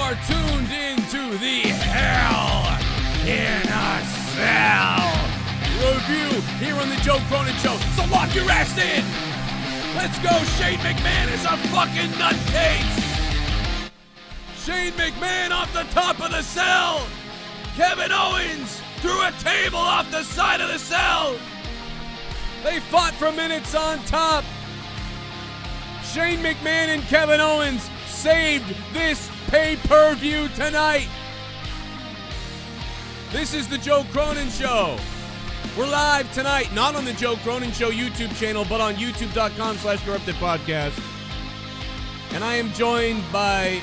are tuned into the Hell in a Cell review here on the Joe Cronin Show. So lock your ass in. Let's go. Shane McMahon is a fucking nutcase. Shane McMahon off the top of the cell. Kevin Owens threw a table off the side of the cell. They fought for minutes on top. Shane McMahon and Kevin Owens saved this pay-per-view tonight. This is the Joe Cronin Show. We're live tonight, not on the Joe Cronin Show YouTube channel, but on youtube.com/corruptedpodcast. And I am joined by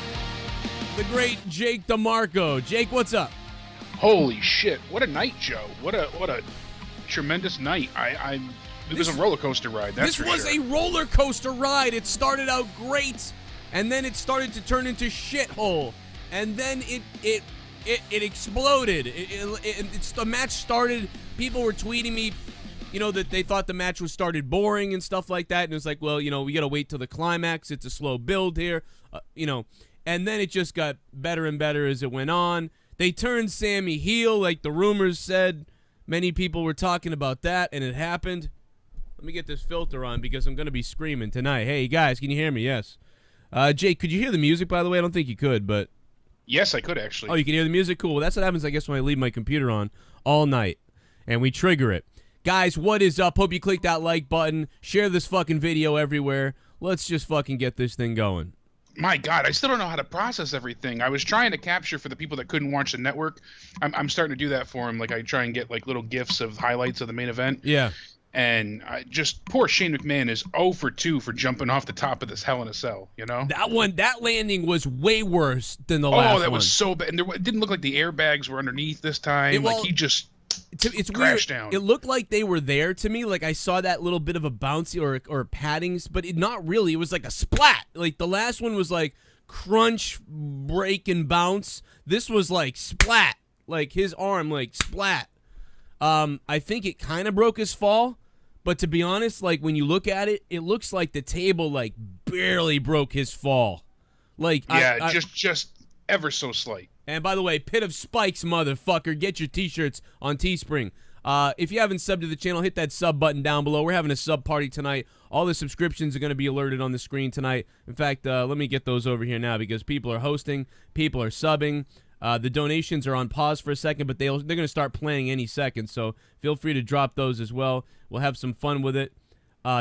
the great Jake DeMarco. Jake, what's up? Holy shit! What a night, Joe! What a tremendous night! It was a roller coaster ride. That's for sure. This was a roller coaster ride. It started out great, and then it started to turn into shithole, and then it exploded. The match started. People were tweeting me, that they thought the match was started boring and stuff like that, and it was like, well, we got to wait till the climax. It's a slow build here, and then it just got better and better as it went on. They turned Sammy heel, like the rumors said. Many people were talking about that, and it happened. Let me get this filter on because I'm going to be screaming tonight. Hey, guys, can you hear me? Yes. Jake, could you hear the music, by the way? I don't think you could, but... Yes, I could, actually. Oh, you can hear the music? Cool. Well, that's what happens, I guess, when I leave my computer on all night, and we trigger it. Guys, what is up? Hope you click that like button. Share this fucking video everywhere. Let's just fucking get this thing going. My God, I still don't know how to process everything. I was trying to capture for the people that couldn't watch the network. I'm starting to do that for them. Like, I try and get, like, little GIFs of highlights of the main event. Yeah. And poor Shane McMahon is 0 for 2 for jumping off the top of this Hell in a Cell, That landing was way worse than the last one. Oh, that was so bad. And it didn't look like the airbags were underneath this time. He just crashed down. It looked like they were there to me. Like I saw that little bit of a bouncy or paddings, but not really. It was like a splat. Like the last one was like crunch, break, and bounce. This was like splat. Like his arm like splat. I think it kind of broke his fall. But to be honest, like when you look at it, it looks like the table like barely broke his fall. Like yeah, just ever so slight. And by the way, Pit of Spikes, motherfucker, get your t-shirts on Teespring. If you haven't subbed to the channel, hit that sub button down below. We're having a sub party tonight. All the subscriptions are going to be alerted on the screen tonight. In fact, let me get those over here now because people are hosting, people are subbing. The donations are on pause for a second, but they're going to start playing any second, so feel free to drop those as well. We'll have some fun with it.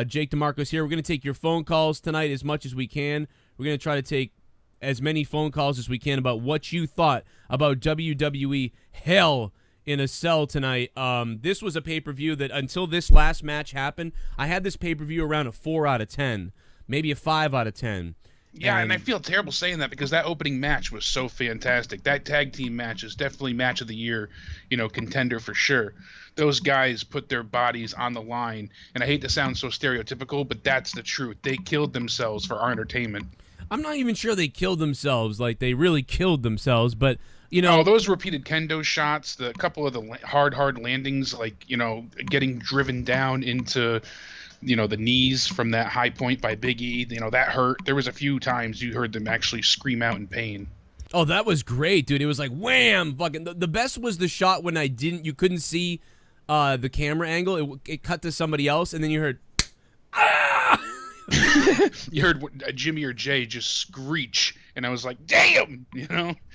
Jake DeMarco's here. We're going to take your phone calls tonight as much as we can. We're going to try to take as many phone calls as we can about what you thought about WWE Hell in a Cell tonight. This was a pay-per-view that until this last match happened, I had this pay-per-view around a 4 out of 10, maybe a 5 out of 10. Yeah, and I feel terrible saying that because that opening match was so fantastic. That tag team match is definitely match of the year, contender for sure. Those guys put their bodies on the line, and I hate to sound so stereotypical, but that's the truth. They killed themselves for our entertainment. I'm not even sure they killed themselves, like they really killed themselves, but those repeated kendo shots, the couple of the hard landings, like getting driven down into the knees from that high point by Big E, that hurt. There was a few times you heard them actually scream out in pain. Oh, that was great, dude. It was like wham, fucking. The best was the shot when you couldn't see the camera angle. It cut to somebody else, and then you heard. Ah! You heard Jimmy or Jay just screech, and I was like, "Damn!"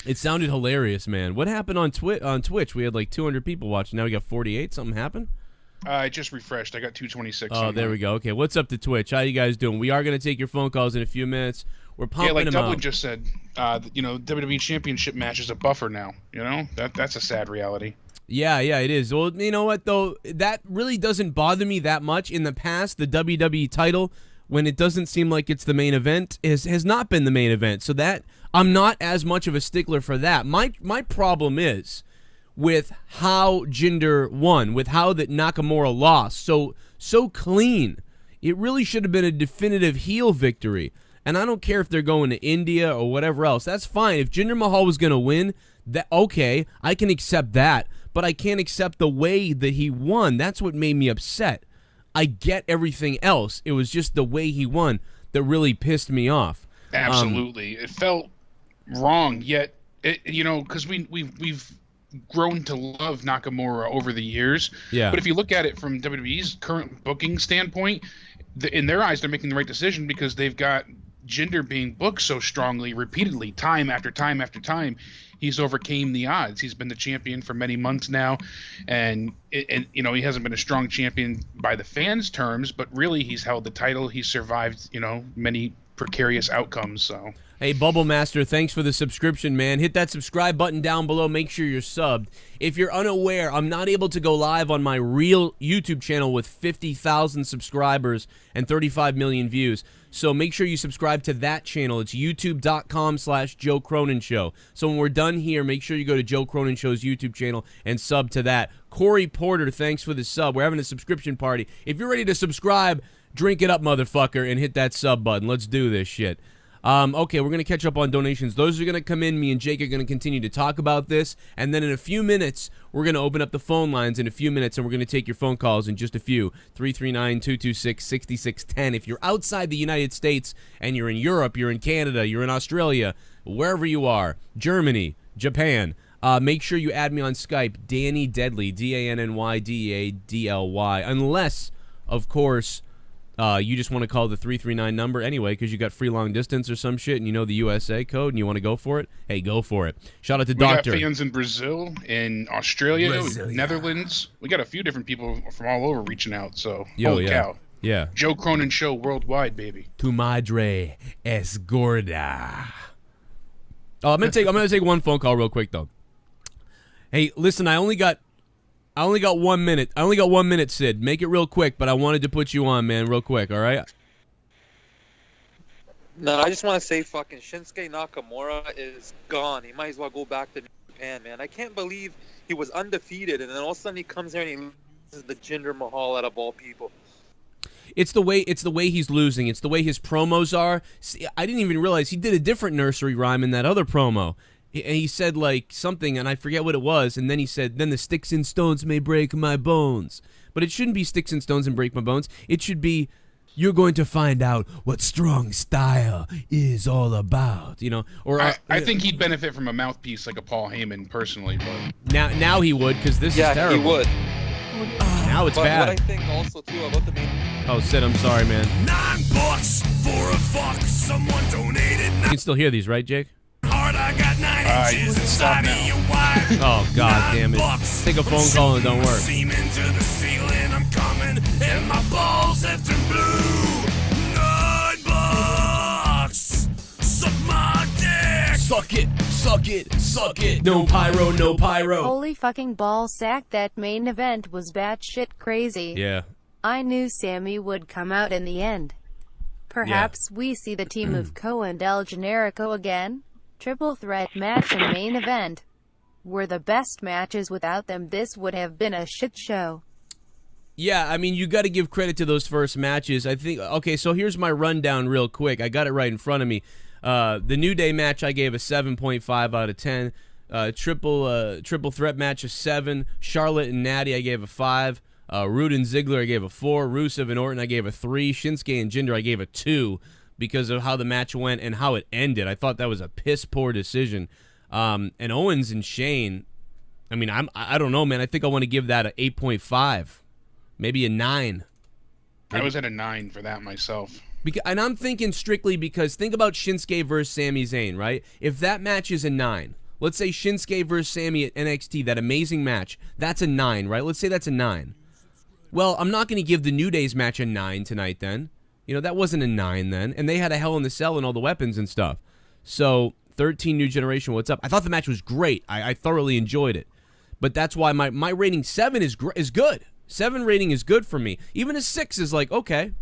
It sounded hilarious, man. What happened on Twitch? We had like 200 people watching. Now we got 48. Something happened? I just refreshed. I got 226. Oh, there we go. Okay, what's up to Twitch? How you guys doing? We are going to take your phone calls in a few minutes. We're pumping them out. Yeah, like Dublin just said, WWE Championship match is a buffer now. That's a sad reality. Yeah, it is. Well, you know what, though? That really doesn't bother me that much. In the past, the WWE title, when it doesn't seem like it's the main event, has not been the main event. So that I'm not as much of a stickler for that. My problem is with how Jinder won, with how that Nakamura lost so clean. It really should have been a definitive heel victory. And I don't care if they're going to India or whatever else. That's fine. If Jinder Mahal was going to win, okay, I can accept that. But I can't accept the way that he won. That's what made me upset. I get everything else. It was just the way he won that really pissed me off. Absolutely. It felt wrong, yet Because we've grown to love Nakamura over the years. Yeah. But if you look at it from WWE's current booking standpoint, in their eyes, they're making the right decision because they've got Jinder being booked so strongly, repeatedly, time after time after time. He's overcame the odds. He's been the champion for many months now, and he hasn't been a strong champion by the fans' terms, but really he's held the title. He's survived many precarious outcomes. So. Hey, Bubble Master, thanks for the subscription, man. Hit that subscribe button down below. Make sure you're subbed. If you're unaware, I'm not able to go live on my real YouTube channel with 50,000 subscribers and 35 million views. So make sure you subscribe to that channel. It's youtube.com/Joe Cronin Show. So when we're done here, make sure you go to Joe Cronin Show's YouTube channel and sub to that. Corey Porter, thanks for the sub. We're having a subscription party. If you're ready to subscribe, drink it up, motherfucker, and hit that sub button. Let's do this shit. Okay, we're going to catch up on donations. Those are going to come in. Me and Jake are going to continue to talk about this. And then in a few minutes, we're going to open up the phone lines in a few minutes, and we're going to take your phone calls in just a few. 339-226-6610. If you're outside the United States and you're in Europe, you're in Canada, you're in Australia, wherever you are, Germany, Japan, make sure you add me on Skype, Danny Deadly, DANNYDADLY. Unless, of course, you just want to call the 339 number anyway because you got free long distance or some shit and you know the USA code and you want to go for it, hey, go for it. Shout out to Doctor. We got fans in Brazil, in Australia, Netherlands. We got a few different people from all over reaching out, so holy cow. Yeah. Joe Cronin Show worldwide, baby. Tu madre es gorda. Oh, I'm gonna take one phone call real quick though. Hey, listen, I only got 1 minute. I only got 1 minute, Sid. Make it real quick, but I wanted to put you on, man, real quick, all right? No, I just want to say fucking Shinsuke Nakamura is gone. He might as well go back to Japan, man. I can't believe he was undefeated, and then all of a sudden he comes here and he loses the Jinder Mahal out of all people. It's the way he's losing. It's the way his promos are. See, I didn't even realize he did a different nursery rhyme in that other promo. And he said, like, something, and I forget what it was, and then he said, then the sticks and stones may break my bones. But it shouldn't be sticks and stones and break my bones. It should be, you're going to find out what strong style is all about, Or I think he'd benefit from a mouthpiece like a Paul Heyman, personally. But now he would, because this is terrible. Yeah, he would. Now it's bad. What I think also, too, about the main... Oh, Sid, I'm sorry, man. $9 for a fuck. Someone donated. You can still hear these, right, Jake? I got 9 inches inside of your wife. Oh, god damn it. Take a phone call and it don't work. Seam into the ceiling, I'm coming, and my balls have turned blue. $9. Suck my dick. Suck it, suck it, suck it. No pyro, no pyro. Holy fucking ball sack, that main event was batshit crazy. Yeah. I knew Sammy would come out in the end. Perhaps we see the team of Co and El Generico again? Triple threat match and main event were the best matches. Without them, this would have been a shit show. Yeah, I mean, you got to give credit to those first matches. I think, okay, so here's my rundown real quick. I got it right in front of me. The New Day match, I gave a 7.5 out of 10. Triple threat match, a 7. Charlotte and Natty, I gave a 5. Rude and Ziggler, I gave a 4. Rusev and Orton, I gave a 3. Shinsuke and Jinder, I gave a 2. Because of how the match went and how it ended. I thought that was a piss-poor decision. And Owens and Shane, I mean, I don't know, man. I think I want to give that a 8.5. Maybe a 9. I was at a 9 for that myself. And I'm thinking strictly because think about Shinsuke versus Sami Zayn, right? If that match is a 9, let's say Shinsuke versus Sami at NXT, that amazing match, that's a 9, right? Let's say that's a 9. Well, I'm not going to give the New Day's match a 9 tonight then. That wasn't a 9 then. And they had a Hell in the Cell and all the weapons and stuff. So, 13 New Generation, what's up? I thought the match was great. I thoroughly enjoyed it. But that's why my rating 7 is good. 7 rating is good for me. Even a 6 is like, okay.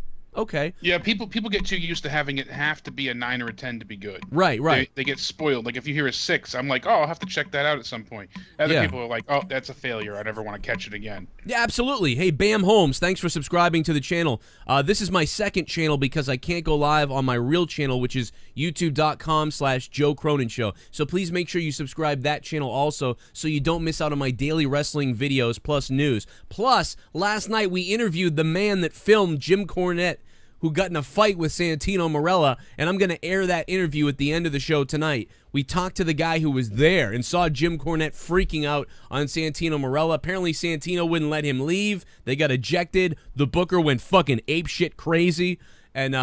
Yeah, people get too used to having it have to be a 9 or a 10 to be good. Right. They get spoiled. Like, if you hear a 6, I'm like, oh, I'll have to check that out at some point. Other people are like, oh, that's a failure. I never want to catch it again. Yeah, absolutely. Hey, Bam Holmes, thanks for subscribing to the channel. This is my second channel because I can't go live on my real channel, which is youtube.com/Joe Cronin Show. So please make sure you subscribe that channel also so you don't miss out on my daily wrestling videos plus news. Plus, last night we interviewed the man that filmed Jim Cornette, who got in a fight with Santino Marella, and I'm going to air that interview at the end of the show tonight. We talked to the guy who was there and saw Jim Cornette freaking out on Santino Marella. Apparently, Santino wouldn't let him leave. They got ejected. The booker went fucking apeshit crazy. And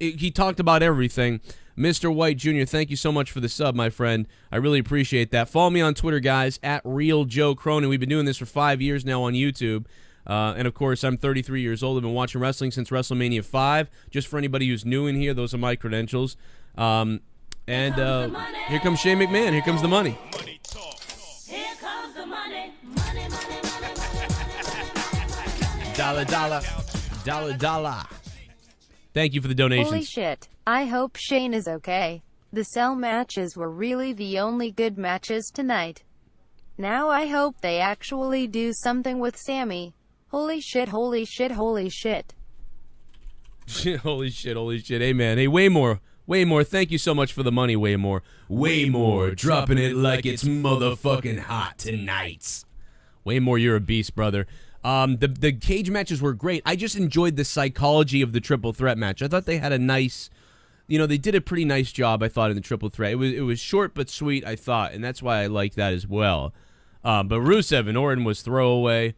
he talked about everything. Mr. White Jr., thank you so much for the sub, my friend. I really appreciate that. Follow me on Twitter, guys, at Real Joe Cronin. We've been doing this for 5 years now on YouTube. And, of course, I'm 33 years old. I've been watching wrestling since WrestleMania 5. Just for anybody who's new in here, those are my credentials. Here comes Shane McMahon. Here comes the money. Money talk. Here comes the money. Money, money, money, money. Dollar, dollar. Dollar, dollar. Thank you for the donations. Holy shit. I hope Shane is okay. The cell matches were really the only good matches tonight. Now I hope they actually do something with Sammy. Holy shit, holy shit, holy shit. Holy shit, holy shit. Hey, man. Hey, Waymore. Waymore, thank you so much for the money, Waymore. Waymore, dropping it like it's motherfucking hot tonight. Waymore, you're a beast, brother. The cage matches were great. I just enjoyed the psychology of the triple threat match. I thought they had a nice, they did a pretty nice job, I thought, in the triple threat. It was short but sweet, I thought, and that's why I liked that as well. But Rusev and Orton was throwaway.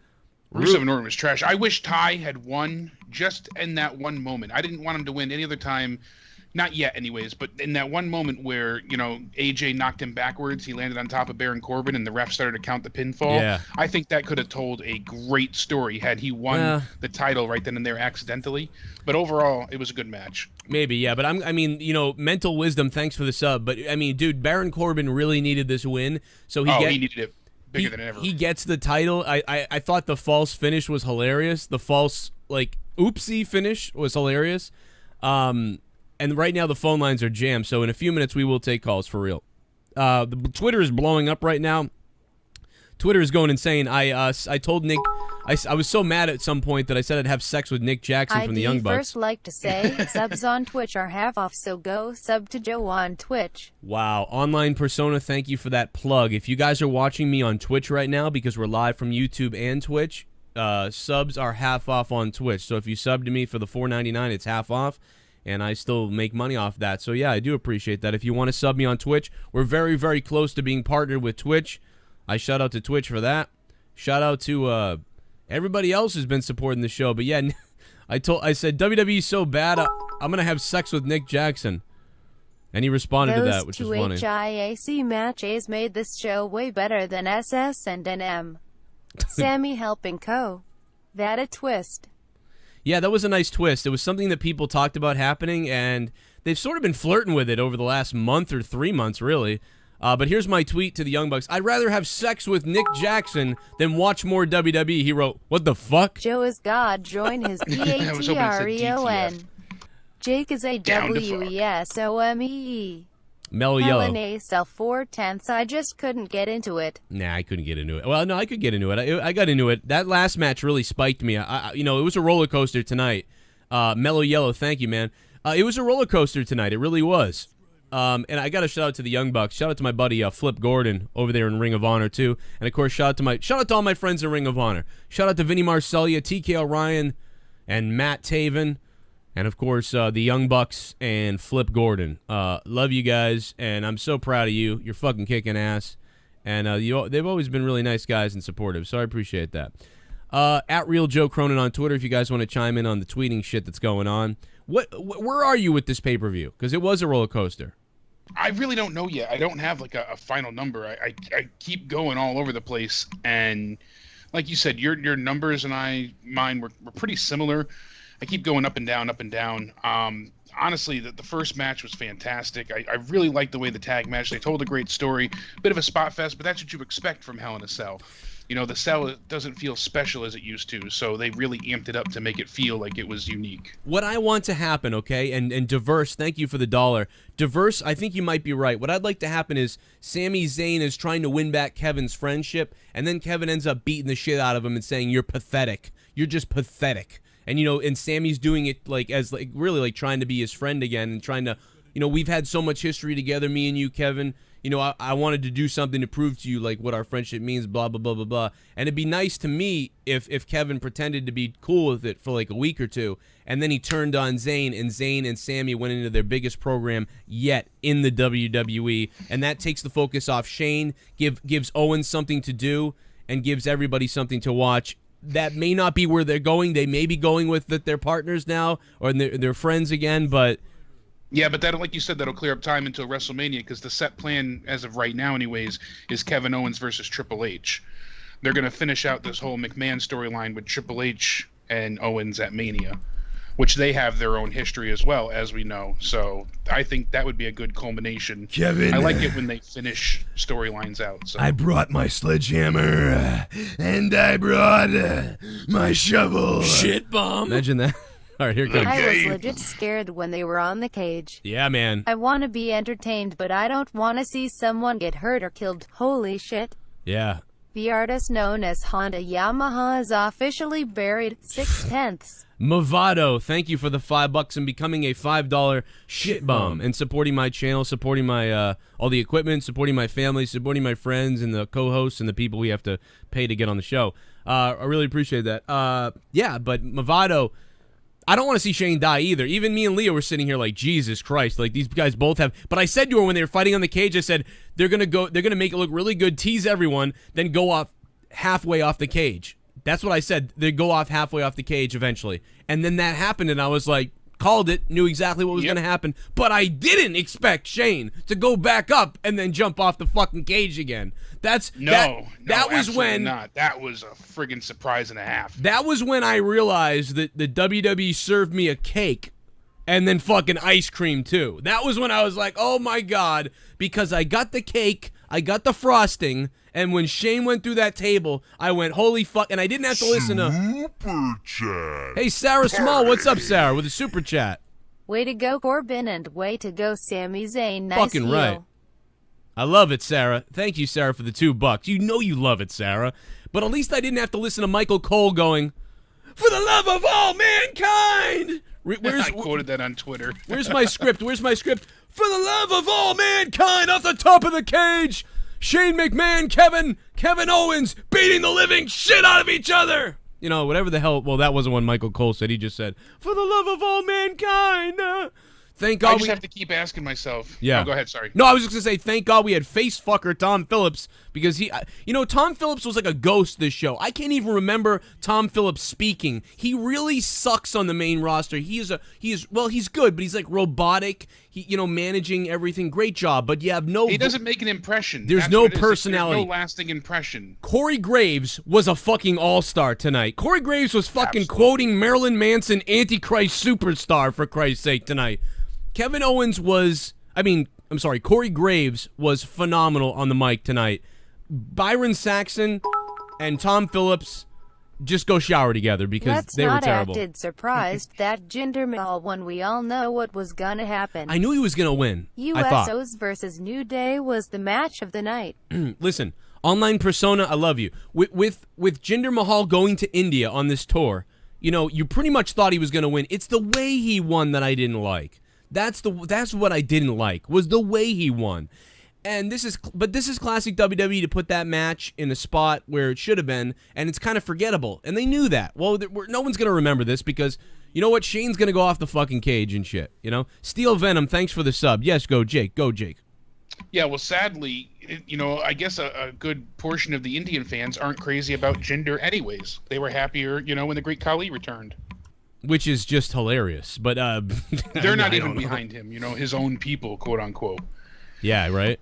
Rusev and Orton was trash. I wish Ty had won just in that one moment. I didn't want him to win any other time. Not yet, anyways, but in that one moment where, AJ knocked him backwards, he landed on top of Baron Corbin, and the ref started to count the pinfall. Yeah. I think that could have told a great story had he won the title right then and there accidentally. But overall, it was a good match. Maybe, yeah, but mental wisdom, thanks for the sub. But, dude, Baron Corbin really needed this win. So he needed it bigger than ever. He gets the title. I thought the false finish was hilarious. The false, oopsie finish was hilarious. And right now the phone lines are jammed, so in a few minutes we will take calls for real. The Twitter is blowing up right now. Twitter is going insane. I told Nick, I was so mad at some point that I said I'd have sex with Nick Jackson from the Young Bucks. I'd first like to say subs on Twitch are half off, so go sub to Joe on Twitch. Wow, Online Persona, thank you for that plug. If you guys are watching me on Twitch right now, because we're live from YouTube and Twitch, subs are half off on Twitch. So if you sub to me for the $4.99, it's half off. And I still make money off that. So, yeah, I do appreciate that. If you want to sub me on Twitch, we're very, very close to being partnered with Twitch. I shout out to Twitch for that. Shout out to everybody else who's been supporting the show. But, yeah, I said, WWE's so bad, I'm going to have sex with Nick Jackson. And he responded to that, which is funny. Those two HIAC matches made this show way better than SS and NM. Sammy helping Co. That a twist. Yeah, that was a nice twist. It was something that people talked about happening, and they've sort of been flirting with it over the last month or 3 months, really. But here's my tweet to the Young Bucks. I'd rather have sex with Nick Jackson than watch more WWE. He wrote, what the fuck? Joe is God. Join his Patreon. Jake is a WESOMEE. Mellow Yellow. LNA self 4/10. I just couldn't get into it. Nah, I couldn't get into it. Well, no, I could get into it. I got into it. That last match really spiked me. It was a roller coaster tonight. Mellow Yellow, thank you, man. It was a roller coaster tonight. It really was. And I got to shout out to the Young Bucks. Shout out to my buddy Flip Gordon over there in Ring of Honor too. And of course, shout out to all my friends in Ring of Honor. Shout out to Vinny Marcellia, TK O'Ryan, and Matt Taven. And, of course, the Young Bucks and Flip Gordon. Love you guys, and I'm so proud of you. You're fucking kicking ass. And they've always been really nice guys and supportive, so I appreciate that. At Real Joe Cronin on Twitter if you guys want to chime in on the tweeting shit that's going on. Where are you with this pay-per-view? Because it was a roller coaster. I really don't know yet. I don't have, a final number. I keep going all over the place, and like you said, your numbers and mine were pretty similar. I keep going up and down, up and down. Honestly, the first match was fantastic. I really liked the way the tag match. They told a great story. Bit of a spot fest, but that's what you expect from Hell in a Cell. The cell doesn't feel special as it used to, so they really amped it up to make it feel like it was unique. What I want to happen, okay, and Diverse, thank you for the $1. Diverse, I think you might be right. What I'd like to happen is Sami Zayn is trying to win back Kevin's friendship, and then Kevin ends up beating the shit out of him and saying, you're pathetic. You're just pathetic. And, and Sammy's doing it, really trying to be his friend again and trying to, we've had so much history together, me and you, Kevin. you know, I wanted to do something to prove to you, like, what our friendship means, blah, blah, blah, blah, blah. And it'd be nice to me if Kevin pretended to be cool with it for, like, a week or two, and then he turned on Zayn, and Zayn and Sammy went into their biggest program yet in the WWE, and that takes the focus off Shane, gives Owens something to do, and gives everybody something to watch. That may not be where they're going. They may be going with their partners now, or their friends again, but... Yeah, but that, like you said, that'll clear up time until WrestleMania, because the set plan, as of right now anyways, is Kevin Owens versus Triple H. They're going to finish out this whole McMahon storyline with Triple H and Owens at Mania, which they have their own history as well, as we know. So I think that would be a good culmination. Kevin, I like it when they finish storylines out. So. I brought my sledgehammer, and I brought my shovel. Shit bomb. Imagine that. All right, here it comes. I was legit scared when they were on the cage. Yeah, man. I want to be entertained, but I don't want to see someone get hurt or killed. Holy shit. Yeah. The artist known as Honda Yamaha is officially buried 6/10. Movado, thank you for the $5 and becoming a $5 shit bum and supporting my channel, supporting my all the equipment, supporting my family, supporting my friends and the co-hosts and the people we have to pay to get on the show. I really appreciate that. Yeah, but Movado, I don't want to see Shane die either. Even me and Leah were sitting here like, Jesus Christ, like these guys both have. But I said to her when they were fighting on the cage, I said they're gonna make it look really good, tease everyone, then go off halfway off the cage. That's what I said. They go off halfway off the cage eventually, and then that happened, and I was like, called it, knew exactly what was gonna happen. But I didn't expect Shane to go back up and then jump off the fucking cage again. That was when not. That was a friggin' surprise and a half. That was when I realized that the WWE served me a cake and then fucking ice cream too. That was when I was like, oh my God, because I got the cake, I got the frosting, and when Shane went through that table, I went, holy fuck, and I didn't have to listen to... Super chat. Hey, Sarah Small, what's up, Sarah, with a super chat? Way to go, Corbin, and way to go, Sami Zayn. Nice fucking heel. right. I love it, Sarah. Thank you, Sarah, for the $2. You know you love it, Sarah. But at least I didn't have to listen to Michael Cole going, for the love of all mankind! I quoted that on Twitter. Where's my script? Where's my script? For the love of all mankind, off the top of the cage, Shane McMahon, Kevin Owens, beating the living shit out of each other! You know, whatever the hell, well, that wasn't what Michael Cole said. He just said, for the love of all mankind. Thank God I just have to keep asking myself. Yeah. Oh, go ahead, sorry. No, I was just going to say, thank God we had face fucker Tom Phillips, because he, you know, Tom Phillips was like a ghost this show. I can't even remember Tom Phillips speaking. He really sucks on the main roster. He's good, but he's like robotic. He, you know, managing everything. Great job, but you have no... He doesn't make an impression. There's no personality. There's no lasting impression. Corey Graves was a fucking all-star tonight. Corey Graves was fucking quoting Marilyn Manson, Antichrist Superstar, for Christ's sake, tonight. Kevin Owens was, Corey Graves was phenomenal on the mic tonight. Byron Saxon and Tom Phillips just go shower together because they were terrible. Let's not acted surprised that Jinder Mahal won. We all know what was gonna happen. I knew he was gonna win. I thought. USOs versus New Day was the match of the night. Listen, Online Persona, I love you. With Jinder Mahal going to India on this tour, you know, you pretty much thought he was gonna win. It's the way he won that I didn't like. That's what I didn't like, was the way he won. And this is classic WWE to put that match in a spot where it should have been, and it's kind of forgettable. And they knew that. Well, no one's going to remember this because, you know what, Shane's going to go off the fucking cage and shit, you know? Steel Venom, thanks for the sub. Yes, go Jake. Go Jake. Yeah, well, sadly, you know, I guess a good portion of the Indian fans aren't crazy about Jinder anyways. They were happier, you know, when the Great Khali returned. Which is just hilarious, but they're not even behind him, you know, his own people, quote unquote. Yeah, right.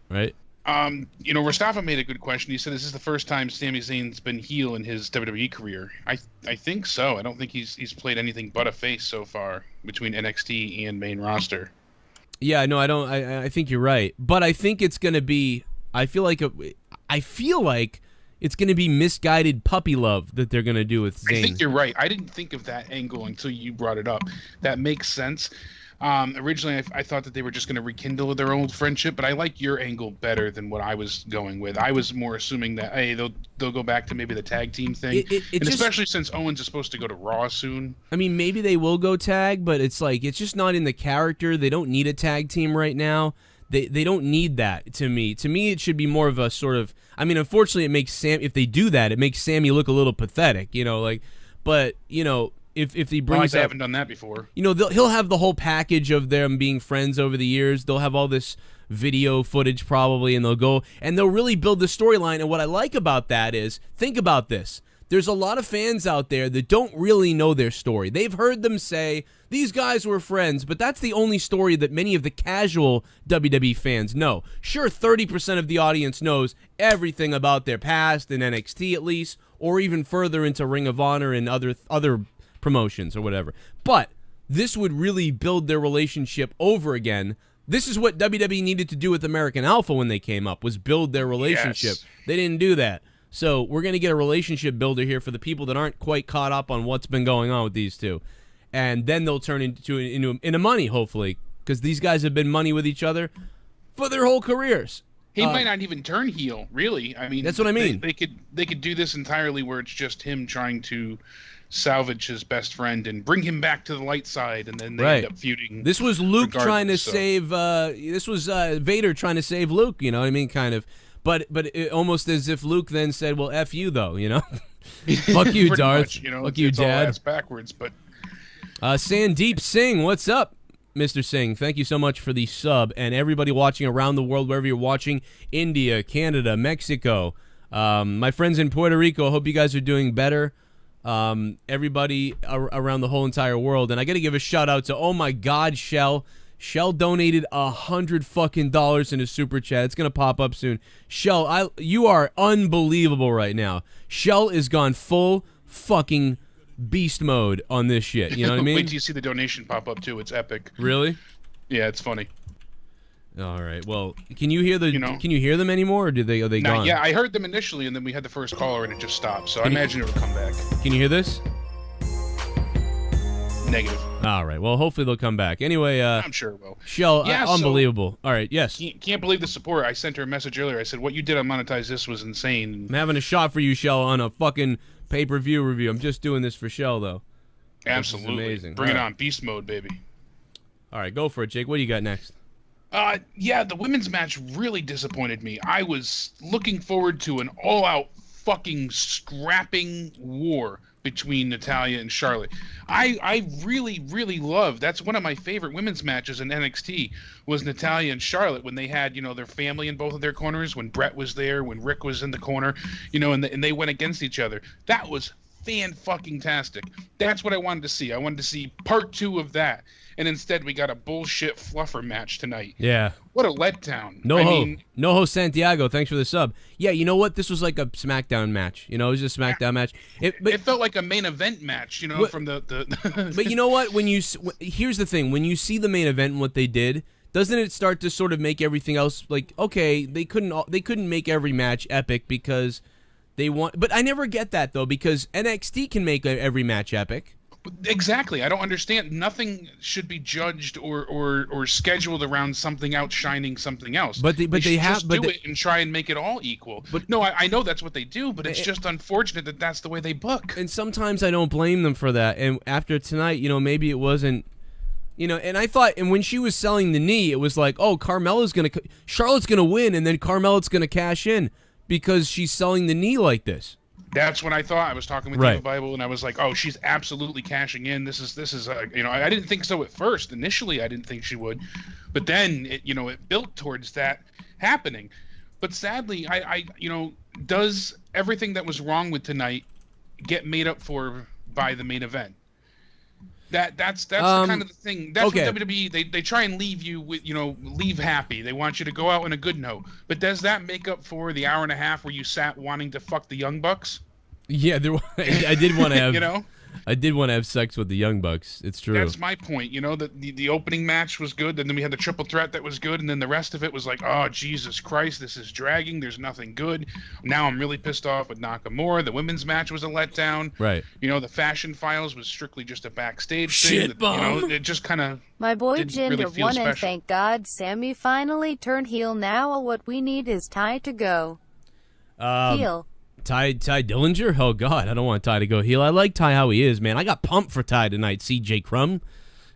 You know, Mustafa made a good question. He said, "Is this the first time Sami Zayn's been heel in his WWE career?" I think so. I don't think he's played anything but a face so far between NXT and main roster. Yeah, no, I don't. I think you're right, but I think it's gonna be. I feel like it's going to be misguided puppy love that they're going to do with Zayn. I think you're right. I didn't think of that angle until you brought it up. That makes sense. Originally, I thought that they were just going to rekindle their old friendship, but I like your angle better than what I was going with. I was more assuming that, hey, they'll go back to maybe the tag team thing, and especially since Owens is supposed to go to Raw soon. I mean, maybe they will go tag, but it's like it's just not in the character. They don't need a tag team right now. They don't need that to me. To me, it should be more of a sort of. I mean, unfortunately, it makes if they do that, it makes Sammy look a little pathetic. You know, like, but you know, if he brings I up, haven't done that before. you know, he'll have the whole package of them being friends over the years. They'll have all this video footage probably, and they'll really build the storyline. And what I like about that is, think about this. There's a lot of fans out there that don't really know their story. They've heard them say, these guys were friends, but that's the only story that many of the casual WWE fans know. Sure, 30% of the audience knows everything about their past in NXT at least, or even further into Ring of Honor and other promotions or whatever. But this would really build their relationship over again. This is what WWE needed to do with American Alpha when they came up, was build their relationship. Yes. They didn't do that. So we're going to get a relationship builder here for the people that aren't quite caught up on what's been going on with these two. And then they'll turn into money, hopefully, because these guys have been money with each other for their whole careers. He might not even turn heel, really. I mean, That's what I mean. They could do this entirely where it's just him trying to salvage his best friend and bring him back to the light side, and then they end up feuding. This was Luke trying to regardless, so. save. This was Vader trying to save Luke. You know what I mean? Kind of. But it, almost as if Luke then said, "Well, f you though," you know. Fuck you, Pretty Darth. much, you know, Fuck you, it's all Dad. ass backwards, but Sandeep Singh, what's up, Mr. Singh? Thank you so much for the sub, and everybody watching around the world, wherever you're watching, India, Canada, Mexico, my friends in Puerto Rico. Hope you guys are doing better. Everybody around the whole entire world, and I got to give a shout out to, oh my God, Shell. Shell donated $100 in a super chat. It's gonna pop up soon. Shell, you are unbelievable right now. Shell is gone full fucking beast mode on this shit. You know what I mean? Wait till you see the donation pop up too. It's epic. Really? Yeah, it's funny. All right. Well, can you hear the? You know. Can you hear them anymore, or are they gone? Yeah, I heard them initially, and then we had the first caller, and it just stopped. So I imagine it'll come back. Can you hear this? Negative. All right. Well, hopefully they'll come back. Anyway, I'm sure it will. Shell, Yeah, so- unbelievable. All right. Yes. Can't believe the support. I sent her a message earlier. I said, what you did on Monetize This was insane. I'm having a shot for you, Shell, on a fucking pay-per-view review. I'm just doing this for Shell, though. Absolutely. This is amazing. Bring it All right. on. Beast mode, baby. All right. Go for it, Jake. What do you got next? Yeah, the women's match really disappointed me. I was looking forward to an all-out fucking scrapping war between Natalya and Charlotte. I really, really love, that's one of my favorite women's matches in NXT, was Natalya and Charlotte when they had, you know, their family in both of their corners, when Brett was there, when Rick was in the corner, you know, and they went against each other. That was fan-fucking-tastic. That's what I wanted to see. I wanted to see part 2 of that. And instead, we got a bullshit fluffer match tonight. Yeah. What a letdown. Noho Santiago, thanks for the sub. Yeah, you know what? This was like a SmackDown match. You know, it was a SmackDown match. It felt like a main event match, you know, from the But you know what? Here's the thing. When you see the main event and what they did, doesn't it start to sort of make everything else like, okay, they couldn't make every match epic because they want. But I never get that though, because NXT can make every match epic. Exactly. I don't understand. Nothing should be judged or scheduled around something outshining something else. But they have just do it and try and make it all equal. But no, I know that's what they do, but it's just unfortunate that that's the way they book. And sometimes I don't blame them for that. And after tonight, you know, maybe it wasn't, you know. And I thought, and when she was selling the knee, it was like, oh, Charlotte's gonna win, and then Carmella's gonna cash in because she's selling the knee like this. That's what I thought. I was talking with the Bible, and I was like, "Oh, she's absolutely cashing in. This is you know, I didn't think so at first. Initially, I didn't think she would, but then it built towards that happening. But sadly, I you know, does everything that was wrong with tonight get made up for by the main event? That's the kind of the thing. That's okay. what WWE they try and leave you with, you know, leave happy. They want you to go out on a good note. But does that make up for the hour and a half where you sat wanting to fuck the Young Bucks? Yeah, I did want to have. You know? I did want to have sex with the Young Bucks. It's true. That's my point. You know, the opening match was good, and then we had the triple threat that was good, and then the rest of it was like, oh, Jesus Christ, this is dragging. There's nothing good. Now I'm really pissed off with Nakamura. The women's match was a letdown. Right. You know, the Fashion Files was strictly just a backstage Shit thing. bomb. You know, it just kind of My boy didn't Jinder really feel won, and special. thank God Sammy finally turned heel. Now what we need is Ty to go heel. Ty Dillinger? Oh, God, I don't want Ty to go heel. I like Ty how he is, man. I got pumped for Ty tonight, CJ Crumb.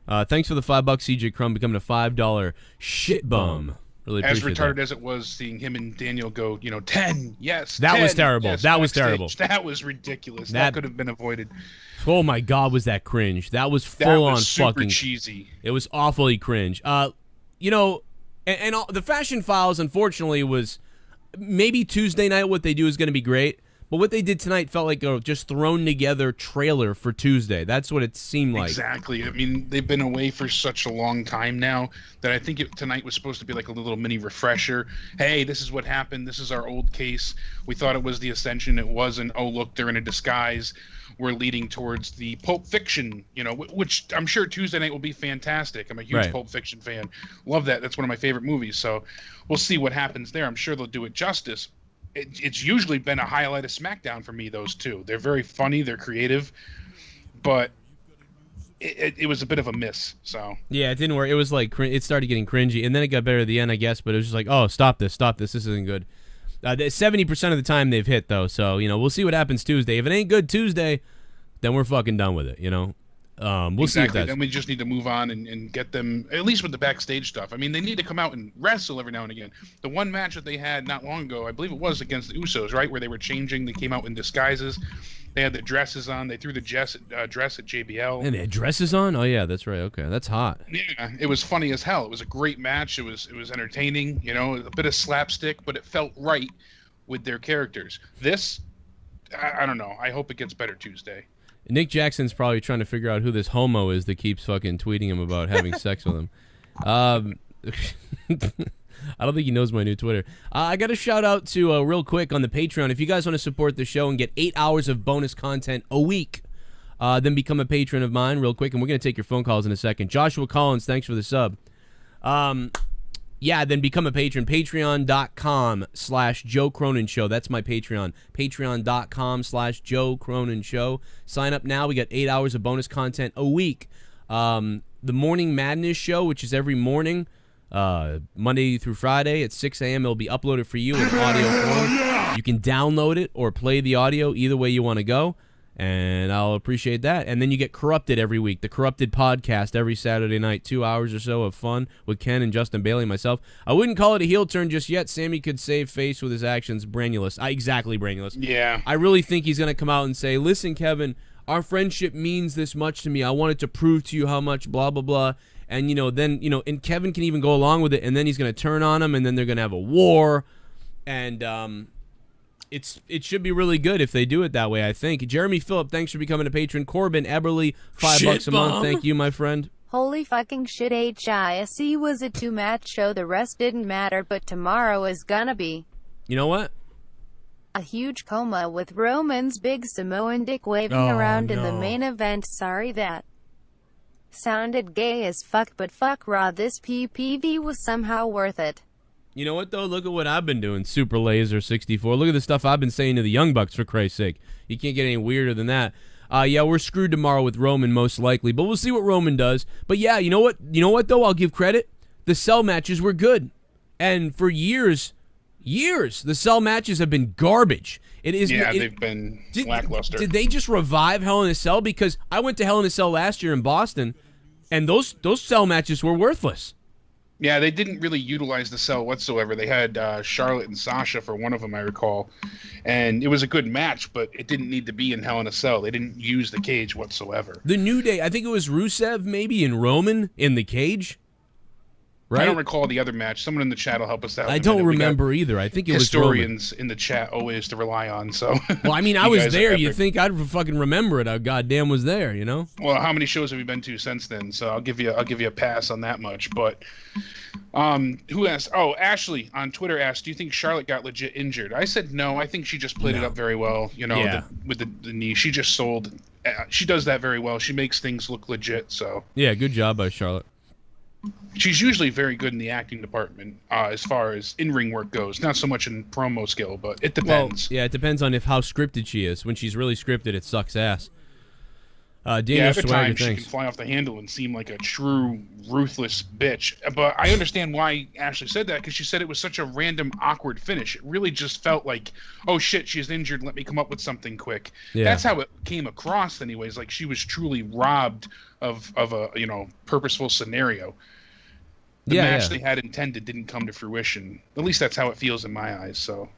Thanks for the $5, CJ Crumb, becoming a $5 shit bum. Really As appreciate retarded that. as it was seeing him and Daniel go, 10, yes. That 10, was terrible. yes, That was backstage. terrible. That was ridiculous. That- That could have been avoided. Oh my God, was that cringe? That was That full was on super fucking cheesy. It was awfully cringe. You know, and the Fashion Files, unfortunately, was maybe Tuesday night. What they do is going to be great, but what they did tonight felt like a just thrown together trailer for Tuesday. That's what it seemed like. Exactly. I mean, they've been away for such a long time now that I think tonight was supposed to be like a little mini refresher. Hey, this is what happened. This is our old case. We thought it was the Ascension. It wasn't. Oh, look, they're in a disguise. We're leading towards the Pulp Fiction, which I'm sure Tuesday night will be fantastic. I'm a huge Right. Pulp Fiction fan. Love that. That's one of my favorite movies. So we'll see what happens there. I'm sure they'll do it justice. It's usually been a highlight of SmackDown for me, those two. They're very funny. They're creative. But it was a bit of a miss. So Yeah, it didn't work. It was like it started getting cringy, and then it got better at the end, I guess. But it was just like, oh, stop this. This isn't good. 70% of the time they've hit though, so we'll see what happens Tuesday. If it ain't good Tuesday, then we're fucking done with it. We'll exactly. see if that's. Then we just need to move on and get them, at least with the backstage stuff. I mean, they need to come out and wrestle every now and again. The one match that they had not long ago, I believe it was against the Usos, right, where they were changing. They came out in disguises. They had the dresses on. They threw the dress at JBL. And they had dresses on. Oh yeah, that's right. Okay, that's hot. Yeah, it was funny as hell. It was a great match. It was entertaining. A bit of slapstick, but it felt right with their characters. This, I don't know. I hope it gets better Tuesday. Nick Jackson's probably trying to figure out who this homo is that keeps fucking tweeting him about having sex with him. I don't think he knows my new Twitter. I got a shout out to real quick on the Patreon. If you guys want to support the show and get 8 hours of bonus content a week, then become a patron of mine real quick, and we're going to take your phone calls in a second. Joshua Collins, thanks for the sub. Yeah, then become a patron. Patreon.com/Joe Cronin Show. That's my Patreon. Patreon.com/Joe Cronin Show. Sign up now. We got 8 hours of bonus content a week. The Morning Madness Show, which is every morning, Monday through Friday at 6 a.m. It'll be uploaded for you in audio form. You can download it or play the audio, either way you want to go. And I'll appreciate that. And then you get Corrupted every week. The Corrupted podcast every Saturday night. 2 hours or so of fun with Ken and Justin Bailey and myself. I wouldn't call it a heel turn just yet. Sammy could save face with his actions. Brandulous. Exactly, Brandulous. Yeah. I really think he's going to come out and say, listen, Kevin, our friendship means this much to me. I wanted to prove to you how much blah, blah, blah. And, then, and Kevin can even go along with it. And then he's going to turn on him. And then they're going to have a war. And, it should be really good if they do it that way, I think. Jeremy Phillip, thanks for becoming a patron. Corbin Eberly, $5 a month. Thank you, my friend. Holy fucking shit, HISC was a 2-match show. The rest didn't matter, but tomorrow is gonna be You know what? a huge coma with Roman's big Samoan dick waving Oh, around in the no. main event. Sorry, that sounded gay as fuck, but fuck Raw. This PPV was somehow worth it. You know what, though? Look at what I've been doing, Super Laser 64. Look at the stuff I've been saying to the Young Bucks, for Christ's sake. You can't get any weirder than that. Yeah, we're screwed tomorrow with Roman, most likely, but we'll see what Roman does. But yeah, you know what? Though? I'll give credit. The cell matches were good. And for years, the cell matches have been garbage. They've been lackluster. Did they just revive Hell in a Cell? Because I went to Hell in a Cell last year in Boston, and those cell matches were worthless. Yeah, they didn't really utilize the cell whatsoever. They had Charlotte and Sasha for one of them, I recall. And it was a good match, but it didn't need to be in Hell in a Cell. They didn't use the cage whatsoever. The New Day, I think it was Rusev maybe and Roman in the cage. Right? I don't recall the other match. Someone in the chat will help us out. I don't remember either. I think it was Roman. Historians in the chat always to rely on. So. Well, I mean, I You was guys are there. You epic. think I'd fucking remember it? I goddamn was there. Well, how many shows have you been to since then? So I'll give you a pass on that much. But who asked? Oh, Ashley on Twitter asked, "Do you think Charlotte got legit injured?" I said no. I think she just played it up very well. Yeah. With the knee, she just sold. She does that very well. She makes things look legit. So Yeah, good job by Charlotte. she's usually very good in the acting department as far as in-ring work goes. Not so much in promo skill, but it depends. Well, yeah, it depends on how scripted she is. When she's really scripted, it sucks ass. Yeah, Daniel every Swagger, time she can thanks. fly off the handle and seem like a true ruthless bitch. But I understand why Ashley said that, because she said it was such a random, awkward finish. It really just felt like, oh shit, she's injured. Let me come up with something quick. Yeah. That's how it came across, anyways. Like she was truly robbed of a purposeful scenario. the match they had intended didn't come to fruition. At least that's how it feels in my eyes. So,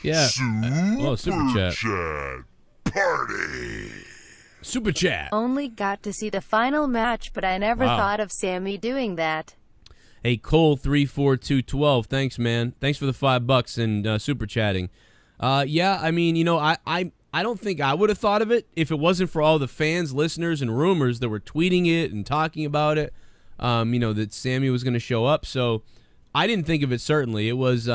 yeah. Super chat. Party. Super chat. Only got to see the final match, but I never thought of Sammy doing that. Hey, Cole34212, thanks, man. Thanks for the $5 and super chatting. Yeah, I mean, you know, I don't think I would have thought of it if it wasn't for all the fans, listeners, and rumors that were tweeting it and talking about it, you know, that Sammy was going to show up. So I didn't think of it, certainly. It was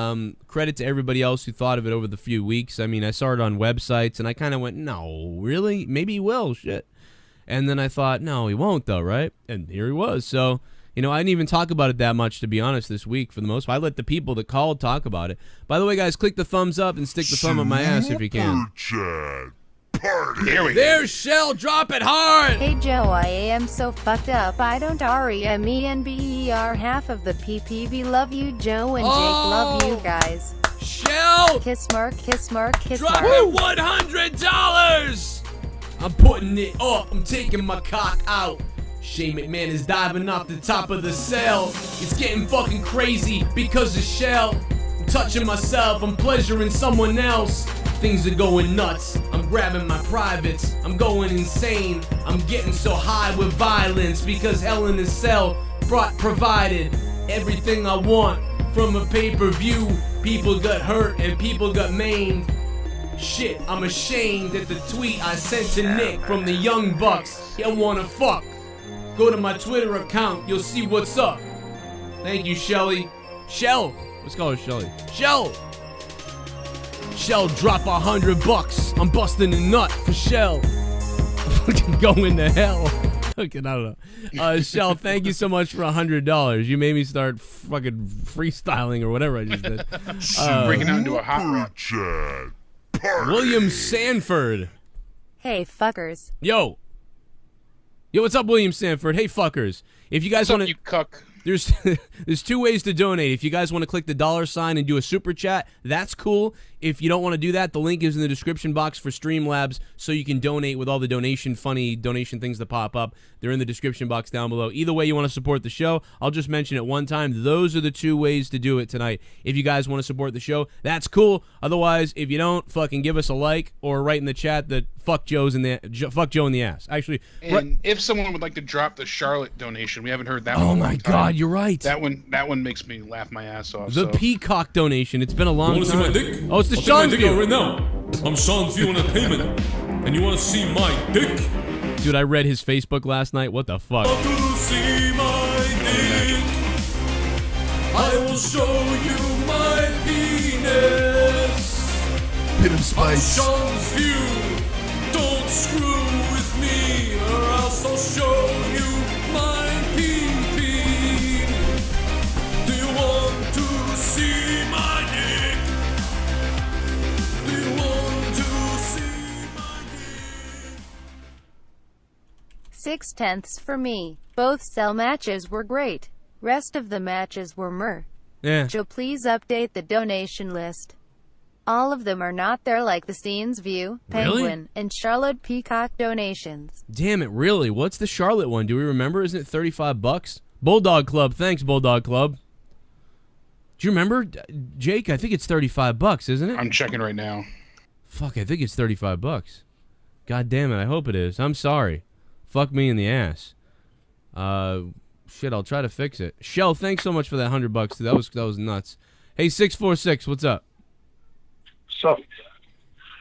credit to everybody else who thought of it over the few weeks. I mean, I saw it on websites, and I kind of went, no, really? Maybe he will, shit. And then I thought, no, he won't, though, right? And here he was. So, you know, I didn't even talk about it that much, to be honest, this week for the most part. I let the people that called talk about it. By the way, guys, click the thumbs up and stick the thumb up my ass if you can. here we go. There's Shell. Drop it hard. Hey Joe, I am so fucked up. I don't REMENBER half of the PPV. Love you, Joe and Jake. Love you guys. Shell. Kiss mark, kiss mark, kiss Drop mark. it $100. I'm putting it up. I'm taking my cock out. Shane McMahon is diving off the top of the cell. It's getting fucking crazy because of Shell. I'm touching myself. I'm pleasuring someone else. Things are going nuts. I'm grabbing my privates. I'm going insane. I'm getting so high with violence because Hell in a Cell provided everything I want from a pay-per-view. People got hurt and people got maimed. Shit, I'm ashamed at the tweet I sent to Nick from the Young Bucks. He'll wanna fuck. Go to my Twitter account, you'll see what's up. Thank you, Shelly. Shell. Let's call her Shelly. Shell. Shell, drop $100. I'm busting a nut for Shell. Fucking going to hell. Fucking, I don't know. Shell, thank you so much for $100. You made me start fucking freestyling or whatever I just did. Breaking out into a hot rap. William Sanford. Hey fuckers. Yo, what's up, William Sanford? Hey, fuckers. If you guys What's up, want you cuck? there's two ways to donate. If you guys want to click the $sign and do a super chat, that's cool. If you don't want to do that, the link is in the description box for Streamlabs, so you can donate with all the funny donation things that pop up. They're in the description box down below. Either way you want to support the show, I'll just mention it one time. Those are the two ways to do it tonight. If you guys want to support the show, that's cool. Otherwise, if you don't, fucking give us a like or write in the chat that fuck Joe in the ass. Actually, And if someone would like to drop the Charlotte donation, we haven't heard that one. oh in a my long God, time. you're right. That one makes me laugh my ass off. The so. Peacock donation. It's been a long You time. want to see my dick? Oh, it's the I'll take Sean my dick out view. right now. I'm Sean View Entertainment, and you want to see my dick? Dude, I read his Facebook last night. What the fuck? Want to see my dick? I will show you my penis. Bit of spice. Sean's View. Don't screw with me, or else I'll show you my pee-pee. Do you want to see my dick? Do you want to see my dick? 6/10 for me. Both cell matches were great. Rest of the matches were meh. Yeah. Joe, please update the donation list. All of them are not there, like the Scenes View, Really? Penguin, and Charlotte Peacock donations. Damn it, really? What's the Charlotte one? Do we remember? Isn't it $35? Bulldog Club. Thanks, Bulldog Club. Do you remember, Jake? I think it's $35, isn't it? I'm checking right now. Fuck, I think it's $35. God damn it, I hope it is. I'm sorry. Fuck me in the ass. Shit, I'll try to fix it. Shell, thanks so much for that $100, dude. That was nuts. Hey, 646, what's up?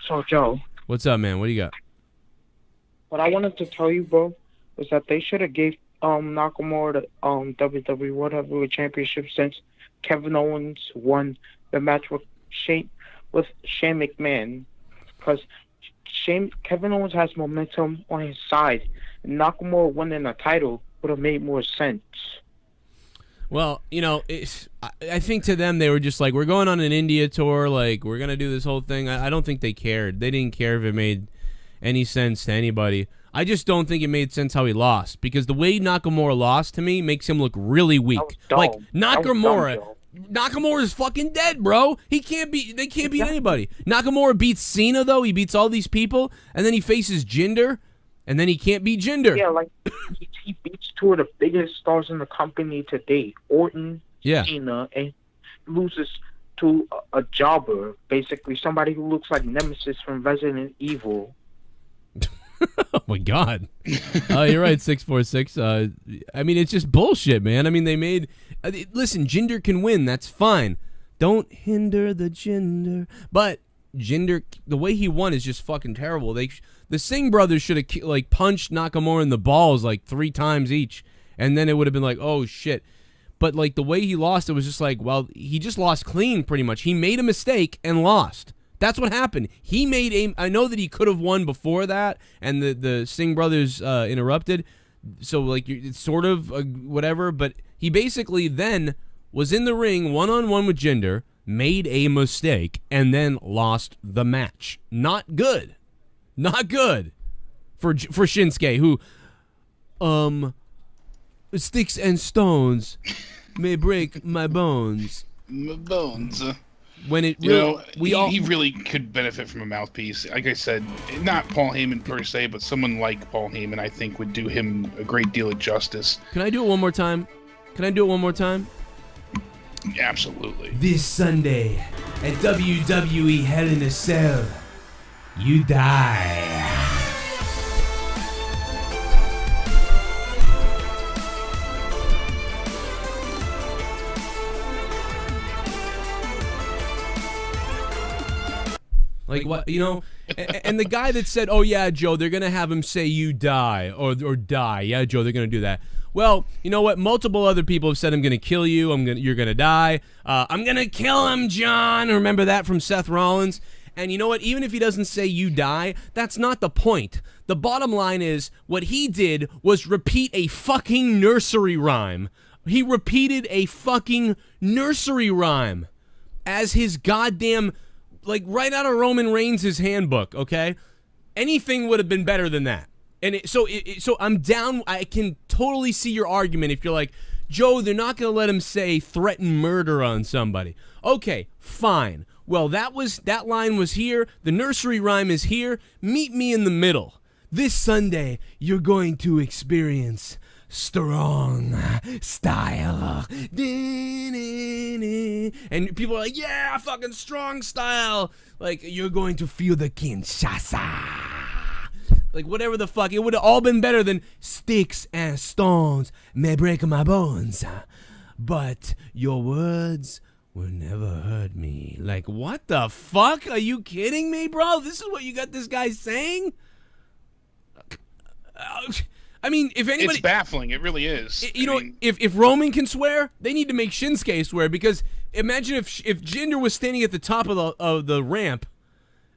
So Joe, What's up, man? What do you got? what I wanted to tell you, bro, was that they should have gave Nakamura the WWE World Heavyweight Championship since Kevin Owens won the match with Shane McMahon, because Kevin Owens has momentum on his side, and Nakamura winning a title would have made more sense. Well, you know, I think to them they were just like, we're going on an India tour, like, we're going to do this whole thing. I don't think they cared. They didn't care if it made any sense to anybody. I just don't think it made sense how he lost, because the way Nakamura lost to me makes him look really weak. That was dumb. Like, That was dumb, Nakamura, Joe. Nakamura is fucking dead, bro. They can't beat anybody. Nakamura beats Cena, though. He beats all these people, and then he faces Jinder. And then he can't beat Jinder. Yeah, like he beats two of the biggest stars in the company to date, Orton, Yeah. Cena, and loses to a jobber, basically somebody who looks like Nemesis from Resident Evil. Oh my God. You're right, 646. I mean, it's just bullshit, man. I mean, they made. Listen, Jinder can win. That's fine. Don't hinder the Jinder. But Jinder, the way he won is just fucking terrible. The Singh brothers should have like punched Nakamura in the balls like 3 times each, and then it would have been like, oh shit. But like the way he lost, it was just like, well, he just lost clean pretty much. He made a mistake and lost. That's what happened. He made a. I know that he could have won before that, and the Singh brothers interrupted. So like it's sort of whatever, but he basically then was in the ring one-on-one with Jinder, made a mistake, and then lost the match. Not good. Not good for Shinsuke, who sticks and stones may break my bones. My bones. When it he really could benefit from a mouthpiece. Like I said, not Paul Heyman per se, but someone like Paul Heyman, I think, would do him a great deal of justice. Can I do it one more time? Absolutely. This Sunday at WWE Hell in a Cell, you die. Like what, you know? And the guy that said, "Oh yeah, Joe, they're gonna have him say you die or die." Yeah, Joe, they're gonna do that. Well, you know what? Multiple other people have said I'm gonna kill you. You're gonna die. I'm gonna kill him, John. Remember that from Seth Rollins? And you know what? Even if he doesn't say you die, that's not the point. The bottom line is what he did was repeat a fucking nursery rhyme. He repeated a fucking nursery rhyme as his goddamn, like right out of Roman Reigns' handbook, okay? Anything would have been better than that. And so I'm down. I can totally see your argument if you're like, Joe, they're not going to let him say threaten murder on somebody. Okay, fine. Well, that line was here. The nursery rhyme is here. Meet me in the middle. This Sunday, you're going to experience strong style. And people are like, yeah, fucking strong style. Like, You're going to feel the Kinshasa. like whatever the fuck. It would have all been better than Sticks and stones may break my bones, but your words will never hurt me. like, what the fuck? Are you kidding me, bro? This is what you got this guy saying? I mean, if anybody... It's baffling. It really is. If Roman can swear, they need to make Shinsuke swear, because imagine if Jinder was standing at the top of the ramp,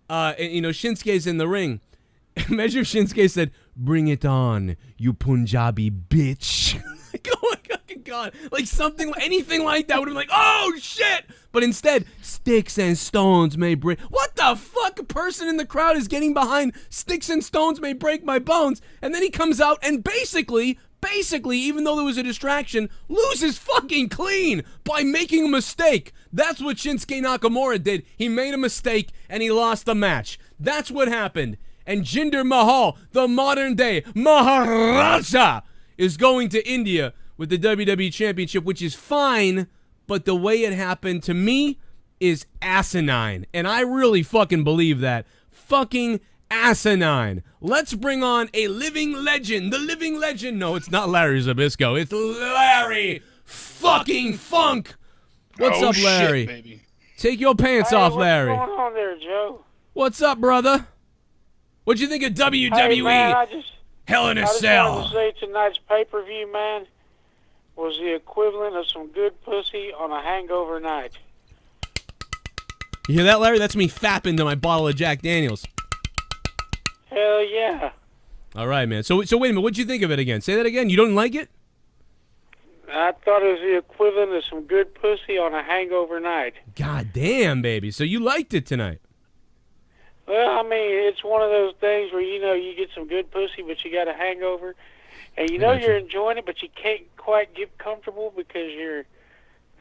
and, Shinsuke's in the ring. Imagine if Shinsuke said, "Bring it on, you Punjabi bitch." Like, oh my fucking God. Like anything like that would have been like, oh shit! But instead, sticks and stones may break... What the fuck? A person in the crowd is getting behind sticks and stones may break my bones, and then he comes out and basically, even though there was a distraction, loses fucking clean by making a mistake. That's what Shinsuke Nakamura did. He made a mistake and he lost the match. That's what happened. And Jinder Mahal, the modern day Maharaja, is going to India with the WWE Championship, which is fine, but the way it happened to me is asinine. And I really fucking believe that. Fucking asinine. Let's bring on a living legend. The living legend. No, it's not Larry Zbyszko. It's Larry fucking Funk. What's up, Larry? Shit, baby. Take your pants off, Larry. What's going on there, Joe? What's up, brother? What'd you think of WWE? Hey, man, Hell in a I just Cell. wanted to say tonight's pay-per-view, man, was the equivalent of some good pussy on a hangover night. You hear that, Larry? That's me fapping to my bottle of Jack Daniels. Hell yeah. All right, man. So wait a minute. What'd you think of it again? Say that again. You don't like it? I thought it was the equivalent of some good pussy on a hangover night. God damn, baby. So you liked it tonight? Well, I mean, it's one of those things where, you get some good pussy, but you got a hangover. And you're enjoying it, but you can't quite get comfortable because you're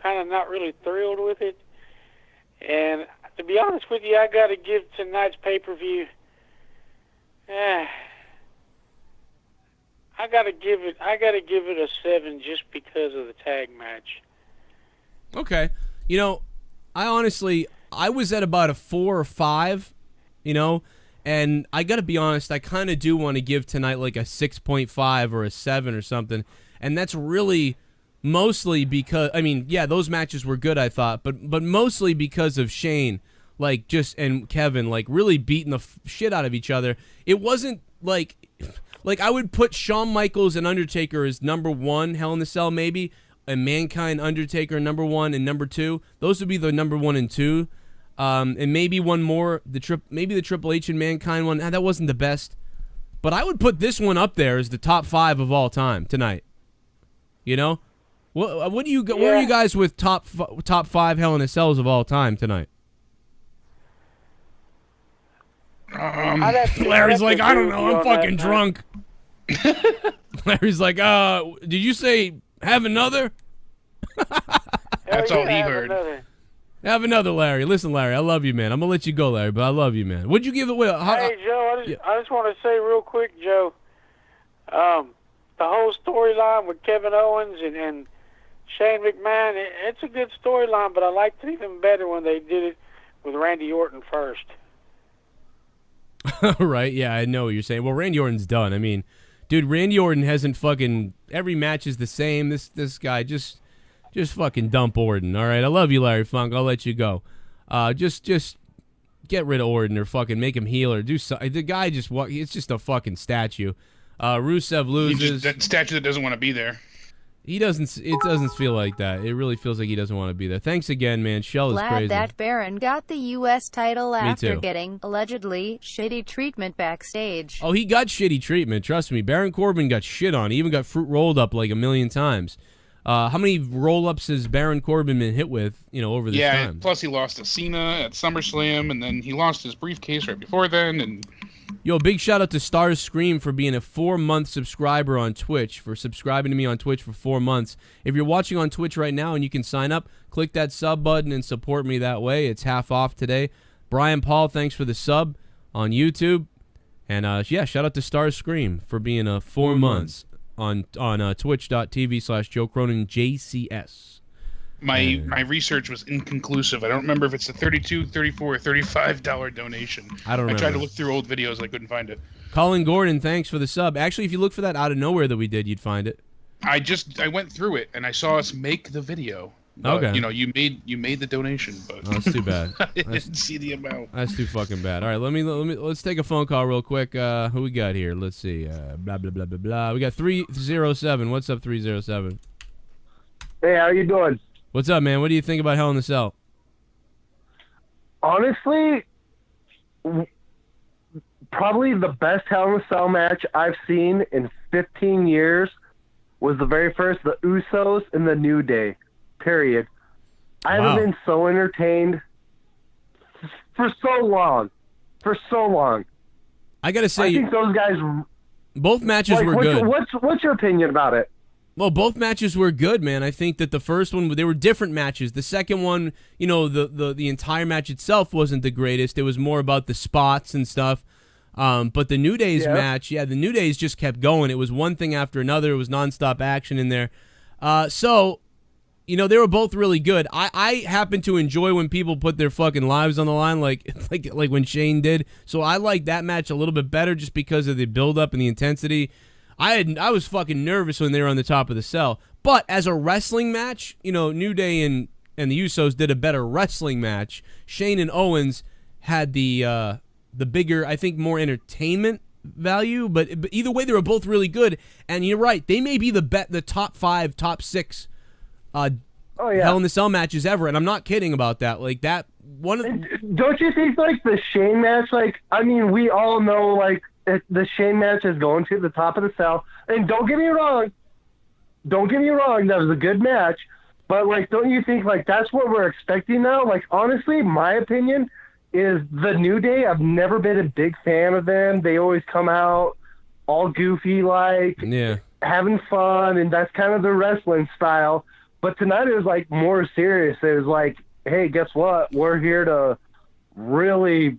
kind of not really thrilled with it. And to be honest with you, I got to give tonight's pay-per-view I gotta give it a 7 just because of the tag match. Okay. You know, I was at about a 4 or 5, you know, and I got to be honest, I kind of do want to give tonight like a 6.5 or a 7 or something, and that's really mostly because, I mean, yeah, those matches were good, I thought, but mostly because of Shane, like, and Kevin, like, really beating the shit out of each other. It wasn't like I would put Shawn Michaels and Undertaker as number 1, Hell in the Cell maybe, and Mankind, Undertaker number 1 and number 2. Those would be the number 1 and 2. And maybe one more, maybe the Triple H and Mankind one. That wasn't the best, but I would put this one up there as the top 5 of all time tonight. You know, what do you? Yeah. Where are you guys with top 5 Hell in a Cells of all time tonight? Larry's like, I don't know, I'm fucking drunk. Larry's like, did you say have another? That's all he heard. Have another, Larry. Listen, Larry, I love you, man. I'm going to let you go, Larry, but I love you, man. What'd you give it? Hey, Joe, I just want to say real quick, Joe, the whole storyline with Kevin Owens and Shane McMahon, it's a good storyline, but I liked it even better when they did it with Randy Orton first. Right, yeah, I know what you're saying. Well, Randy Orton's done. I mean, dude, Randy Orton hasn't fucking... Every match is the same. This guy just fucking dump Orton. All right, I love you, Larry Funk. I'll let you go. Just get rid of Orton or fucking make him heel or do something. The guy it's just a fucking statue. Rusev loses. That statue that doesn't want to be there. It doesn't feel like that. It really feels like he doesn't want to be there. Thanks again, man. Shell is Glad crazy. that Baron got the U.S. title after too. getting, allegedly, shitty treatment backstage. Oh, he got shitty treatment. Trust me. Baron Corbin got shit on. He even got fruit rolled up like 1,000,000 times. How many roll-ups has Baron Corbin been hit with, over this time? Yeah, plus he lost to Cena at SummerSlam, and then he lost his briefcase right before then. And Yo, big shout-out to Stars Scream for being a 4-month subscriber on Twitch, for subscribing to me on Twitch for 4 months. If you're watching on Twitch right now and you can sign up, click that sub button and support me that way. It's half off today. Brian Paul, thanks for the sub on YouTube. And, yeah, shout-out to Stars Scream for being 4 months. On twitch.tv/Joe Cronin JCS. My research was inconclusive. I don't remember if it's a $32, $34, or $35 donation. I don't remember. I tried to look through old videos. I couldn't find it. Colin Gordon, thanks for the sub. Actually, if you look for that out of nowhere that we did, you'd find it. I went through it and I saw us make the video. Okay. You made the donation, but that's too bad. I didn't see the amount. That's too fucking bad. All right, let's take a phone call real quick. Who we got here? Let's see. Blah blah blah blah blah. We got 307. What's up, 307? Hey, how you doing? What's up, man? What do you think about Hell in the Cell? Honestly, probably the best Hell in the Cell match I've seen in 15 years was the very first, the Usos and the New Day. Period. I haven't been so entertained for so long. I gotta say, I think those guys. Both matches were good. What's your opinion about it? Well, both matches were good, man. I think that the first one, they were different matches. The second one, the entire match itself wasn't the greatest. It was more about the spots and stuff. But the New Day's match, the New Days just kept going. It was one thing after another. It was nonstop action in there. They were both really good. I happen to enjoy when people put their fucking lives on the line, like when Shane did. So I like that match a little bit better just because of the build-up and the intensity. I was fucking nervous when they were on the top of the cell. But as a wrestling match, New Day and the Usos did a better wrestling match. Shane and Owens had the bigger, I think, more entertainment value. But either way, they were both really good. And you're right, they may be the top 5, top 6 Hell in the Cell matches ever, and I'm not kidding about that. Like that one. Don't you think like the Shane match? Like, I mean, we all know like the Shane match is going to the top of the cell. And don't get me wrong, that was a good match. But like, don't you think like that's what we're expecting now? Like, honestly, my opinion is the New Day. I've never been a big fan of them. They always come out all goofy, like having fun, and that's kind of the wrestling style. But tonight it was like more serious. It was like, hey, guess what? We're here to really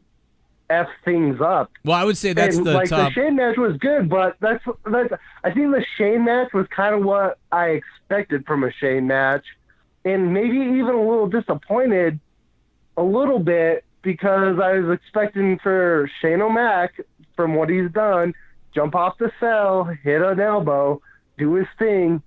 F things up. Well, I would say that's and, the like, top. The Shane match was good, but that's I think the Shane match was kind of what I expected from a Shane match, and maybe even a little disappointed a little bit because I was expecting for Shane O'Mac, from what he's done, jump off the cell, hit an elbow, do his thing.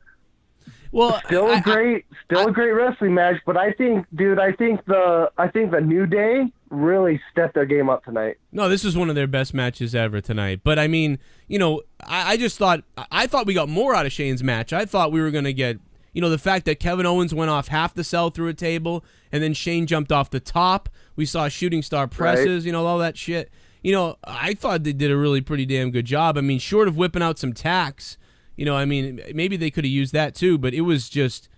Well, still a great wrestling match, but I think the New Day really stepped their game up tonight. No, this was one of their best matches ever tonight. But I mean, you know, I thought we got more out of Shane's match. I thought we were gonna get, you know, the fact that Kevin Owens went off half the cell through a table, and then Shane jumped off the top. We saw shooting star presses, you know, all that shit. You know, I thought they did a really pretty damn good job. I mean, short of whipping out some tacks, you know, I mean, maybe they could have used that too, but it was just,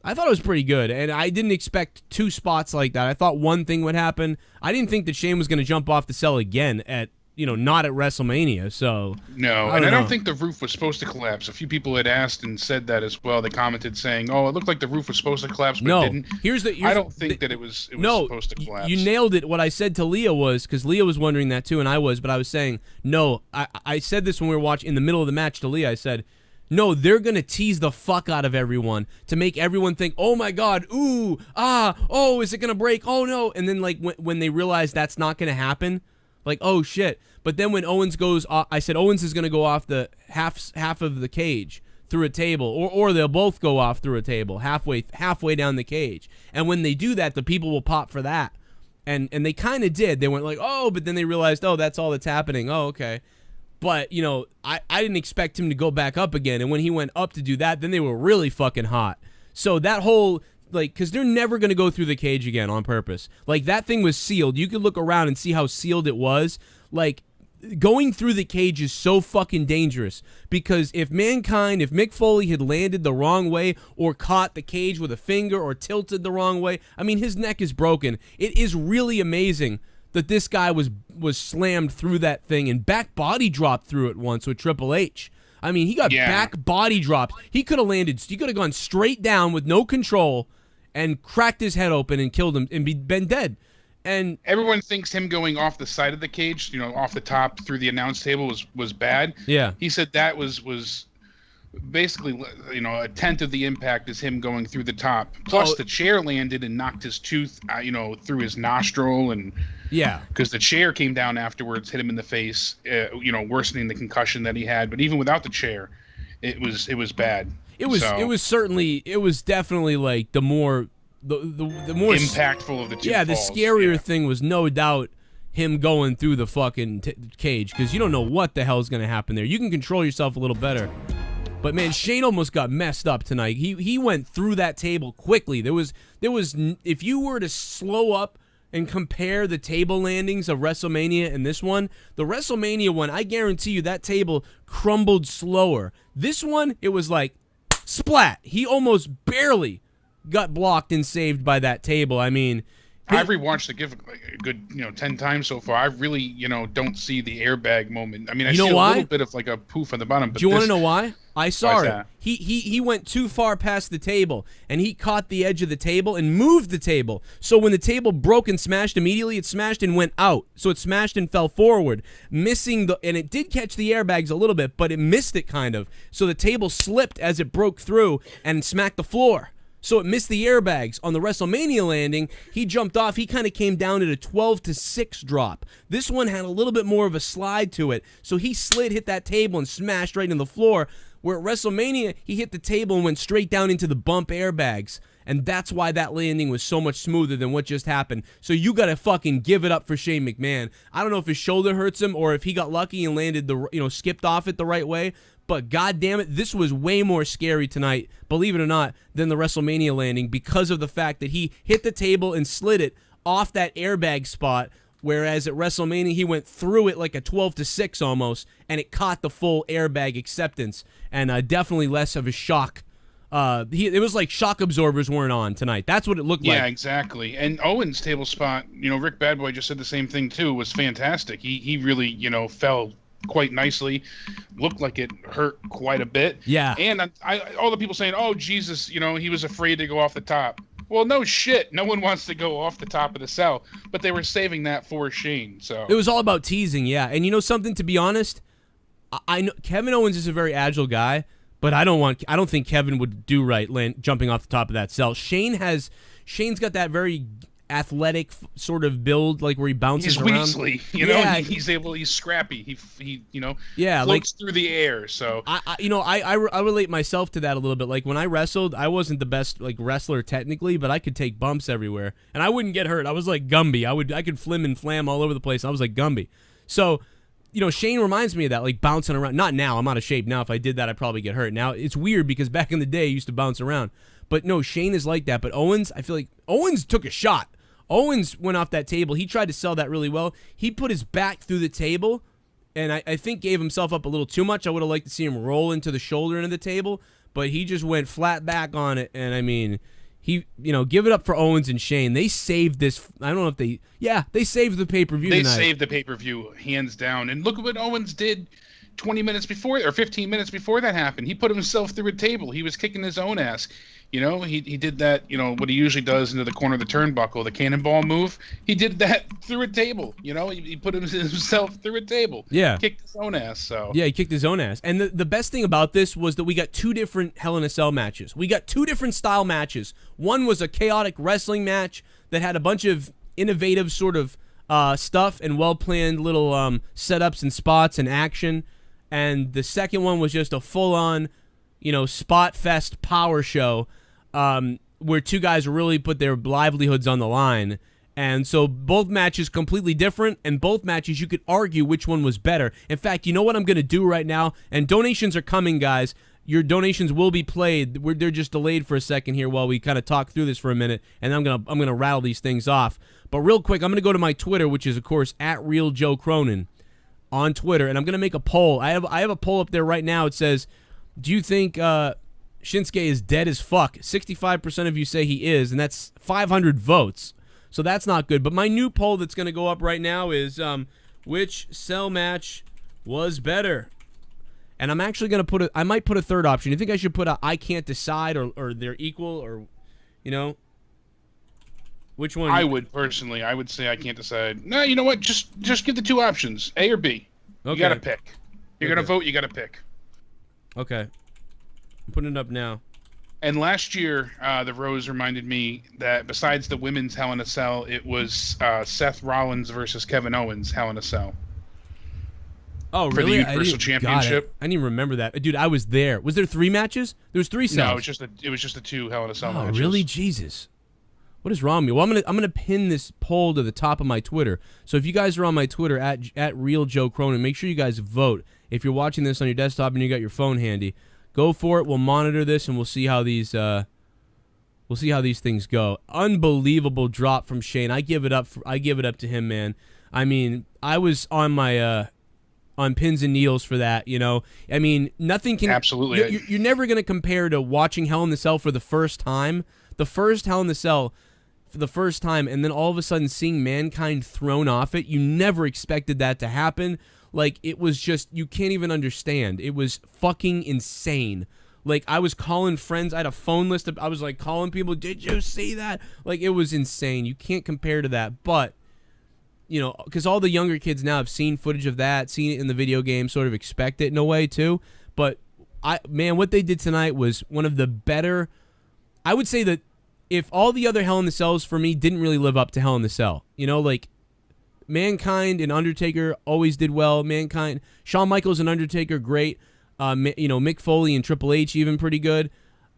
I thought it was pretty good, and I didn't expect two spots like that. I thought one thing would happen. I didn't think that Shane was going to jump off the cell again at, you know, not at WrestleMania, so. No, I don't think the roof was supposed to collapse. A few people had asked and said that as well. They commented saying, oh, it looked like the roof was supposed to collapse, but it didn't. I don't think that it was supposed to collapse. You nailed it. What I said to Leah was, because Leah was wondering that too, and I was, but I was saying, no, I said this when we were watching, in the middle of the match to Leah, I said, no, they're going to tease the fuck out of everyone to make everyone think, oh my God, ooh, ah, oh, is it going to break? Oh no. And then like when they realize that's not going to happen, like, oh shit. But then when Owens goes off, I said Owens is going to go off the half of the cage through a table, or they'll both go off through a table halfway down the cage. And when they do that, the people will pop for that. And they kind of did. They went like, oh, but then they realized, oh, that's all that's happening. Oh, okay. But, you know, I didn't expect him to go back up again. And when he went up to do that, then they were really fucking hot. So that whole, like, because they're never going to go through the cage again on purpose. Like, that thing was sealed. You could look around and see how sealed it was. Like, going through the cage is so fucking dangerous. Because if Mick Foley had landed the wrong way or caught the cage with a finger or tilted the wrong way, I mean, his neck is broken. It is really amazing that this guy was slammed through that thing and back body dropped through it once with Triple H. I mean, he got back body dropped. He could have gone straight down with no control and cracked his head open and killed him and been dead. And everyone thinks him going off the side of the cage, you know, off the top through the announce table was bad. Yeah. He said that was basically, you know, a tenth of the impact is him going through the top. Plus the chair landed and knocked his tooth, you know, through his nostril, and because the chair came down afterwards, hit him in the face, you know, worsening the concussion that he had. But even without the chair, it was bad. It was definitely like the more impactful of the two. Yeah, falls. The scarier thing was no doubt him going through the fucking cage, because you don't know what the hell is going to happen there. You can control yourself a little better. But man, Shane almost got messed up tonight. He went through that table quickly. There was if you were to slow up and compare the table landings of WrestleMania and this one, the WrestleMania one, I guarantee you that table crumbled slower. This one, it was like splat. He almost barely got blocked and saved by that table. I mean, I've rewatched the GIF a good, 10 times so far. I really, don't see the airbag moment. I mean, I see a little bit of like a poof on the bottom. But do you want to know why? I saw it. That? He went too far past the table, and he caught the edge of the table and moved the table. So when the table broke and smashed immediately, it smashed and went out. So it smashed and fell forward, missing and it did catch the airbags a little bit, but it missed it kind of. So the table slipped as it broke through and smacked the floor. So it missed the airbags. On the WrestleMania landing, he jumped off. He kind of came down at a 12-6 drop. This one had a little bit more of a slide to it. So he slid, hit that table, and smashed right into the floor. Where at WrestleMania, he hit the table and went straight down into the bump airbags. And that's why that landing was so much smoother than what just happened. So you got to fucking give it up for Shane McMahon. I don't know if his shoulder hurts him or if he got lucky and landed skipped off it the right way. But God damn it, this was way more scary tonight, believe it or not, than the WrestleMania landing because of the fact that he hit the table and slid it off that airbag spot, whereas at WrestleMania he went through it like a 12-6 almost, and it caught the full airbag acceptance, and definitely less of a shock. It was like shock absorbers weren't on tonight. That's what it looked like. Yeah, exactly. And Owens' table spot, Rick Badboy just said the same thing too, was fantastic. He really, fell quite nicely. Looked like it hurt quite a bit. Yeah. And all the people saying, oh, Jesus, he was afraid to go off the top. Well, no shit. No one wants to go off the top of the cell, but they were saving that for Shane. So It was all about teasing, yeah. And you know something? To be honest, I know Kevin Owens is a very agile guy, but I don't think Kevin would do right jumping off the top of that cell. Shane's got that very athletic sort of build, like where he bounces he's around. Weasley, he's scrappy. He floats through the air. So I relate myself to that a little bit. Like when I wrestled, I wasn't the best like wrestler technically, but I could take bumps everywhere and I wouldn't get hurt. I was like Gumby. I could flim and flam all over the place. I was like Gumby. So, Shane reminds me of that, like bouncing around. Not now. I'm out of shape now. If I did that, I'd probably get hurt. Now it's weird because back in the day, I used to bounce around. But no, Shane is like that. But Owens, I feel like Owens took a shot. Owens went off that table. He tried to sell that really well. He put his back through the table, and I think gave himself up a little too much. I would have liked to see him roll into the shoulder into the table, but he just went flat back on it. And I mean, give it up for Owens and Shane. They saved this. I don't know if they saved the pay-per-view tonight. They saved the pay-per-view hands down. And look at what Owens did 20 minutes before or 15 minutes before that happened. He put himself through a table. He was kicking his own ass. He did that, what he usually does into the corner of the turnbuckle, the cannonball move. He did that through a table. He put himself through a table. Yeah. Kicked his own ass. So yeah, he kicked his own ass. And the best thing about this was that we got two different Hell in a Cell matches. We got two different style matches. One was a chaotic wrestling match that had a bunch of innovative sort of stuff and well-planned little setups and spots and action. And the second one was just a full-on, spot fest power show where two guys really put their livelihoods on the line. And so both matches completely different, and both matches you could argue which one was better. In fact, you know what I'm going to do right now? And donations are coming, guys. Your donations will be played. They're just delayed for a second here while we kind of talk through this for a minute, and I'm gonna rattle these things off. But real quick, I'm going to go to my Twitter, which is, of course, @RealJoeCronin on Twitter, and I'm going to make a poll. I have a poll up there right now. It says, do you think Shinsuke is dead as fuck? 65% of you say he is, and that's 500 votes. So that's not good. But my new poll that's going to go up right now is which cell match was better? And I'm actually going to I might put a third option. You think I should put I can't decide or they're equal or, which one? I would personally, say I can't decide. No, you know what? Just give the two options, A or B. Okay. You got to pick. You're going to vote, you got to pick. Okay. I'm putting it up now. And last year, the Rose reminded me that besides the women's Hell in a Cell, it was Seth Rollins versus Kevin Owens Hell in a Cell. Oh, for really? the Universal Championship. God, I didn't even remember that. Dude, I was there. Was there 3 matches? There was 3 cells. No, it was just the 2 Hell in a Cell matches. Oh, really? Jesus. What is wrong with me? Well, I'm gonna pin this poll to the top of my Twitter. So if you guys are on my Twitter at @RealJoeCronin, make sure you guys vote. If you're watching this on your desktop and you got your phone handy, go for it. We'll monitor this and we'll see how these things go. Unbelievable drop from Shane. I give it up to him, man. I mean, I was on my on pins and needles for that, I mean, nothing can... Absolutely. You're never going to compare to watching Hell in the Cell for the first time. The first Hell in the Cell for the first time, and then all of a sudden seeing Mankind thrown off it. You never expected that to happen. Like, it was just... You can't even understand. It was fucking insane. Like, I was calling friends. I had a phone list. I was, like, calling people. Did you see that? Like, it was insane. You can't compare to that. But... because all the younger kids now have seen footage of that, seen it in the video game, sort of expect it in a way too. But what they did tonight was one of the better. I would say that if all the other Hell in the Cells for me didn't really live up to Hell in the Cell, like Mankind and Undertaker always did well. Mankind, Shawn Michaels and Undertaker, great. Mick Foley and Triple H even pretty good.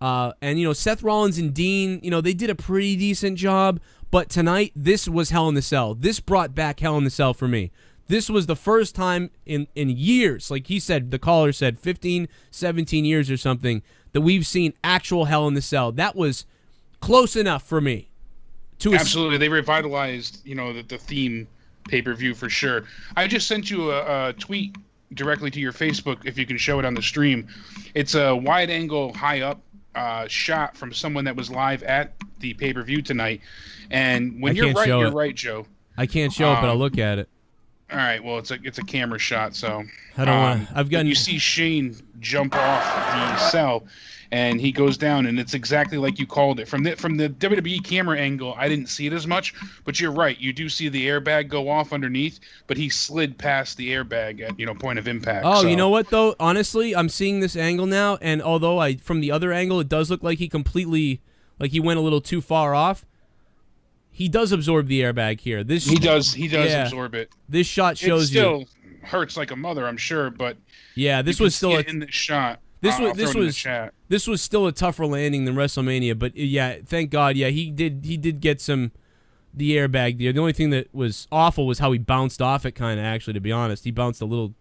And Seth Rollins and Dean, they did a pretty decent job. But tonight, this was Hell in the Cell. This brought back Hell in the Cell for me. This was the first time in years, like he said, the caller said, 15, 17 years or something, that we've seen actual Hell in the Cell. That was close enough for me. Absolutely. They revitalized, the theme pay-per-view for sure. I just sent you a tweet directly to your Facebook, if you can show it on the stream. It's a wide-angle, high-up shot from someone that was live at the pay-per-view tonight. And when you're right, Joe. I can't show it, but I'll look at it. All right, well, it's a camera shot, so I don't want. I've got. You see Shane jump off the cell, and he goes down, and it's exactly like you called it. From the WWE camera angle, I didn't see it as much, but you're right. You do see the airbag go off underneath, but he slid past the airbag at point of impact. Oh, so. you know what though? Honestly, I'm seeing this angle now, and although from the other angle, it does look like he went a little too far off. He does absorb the airbag here. He does absorb it. This shot shows you. It still hurts like a mother, I'm sure, but yeah, this was still in this shot. This was still a tougher landing than WrestleMania, but yeah, thank God, yeah, he did get the airbag there. The only thing that was awful was how he bounced off it, kind of. Actually, to be honest, he bounced a little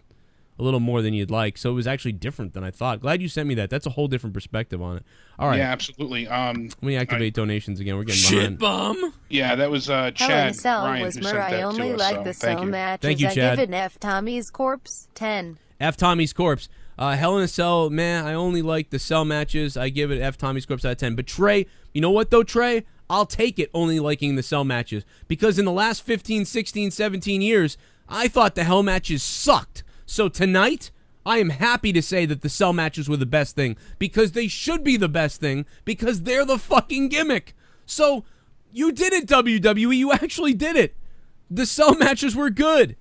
more than you'd like, so it was actually different than I thought. Glad you sent me that. That's a whole different perspective on it. All right, yeah, absolutely. Let me activate donations again. We're getting Shit behind. bum. Yeah, that was Chad Ryan who sent that I only to us, like so the thank cell you. matches. Thank you, I Chad. give it an F. Tommy's Corpse 10. F Tommy's Corpse. Hell in a Cell, man, I only like the cell matches. I give it F Tommy's Corpse out of 10. But Trey, you know what though, Trey? I'll take it only liking the cell matches. Because in the last 15, 16, 17 years, I thought the hell matches sucked. So tonight, I am happy to say that the cell matches were the best thing. Because they should be the best thing. Because they're the fucking gimmick. So, you did it, WWE. You actually did it. The cell matches were good.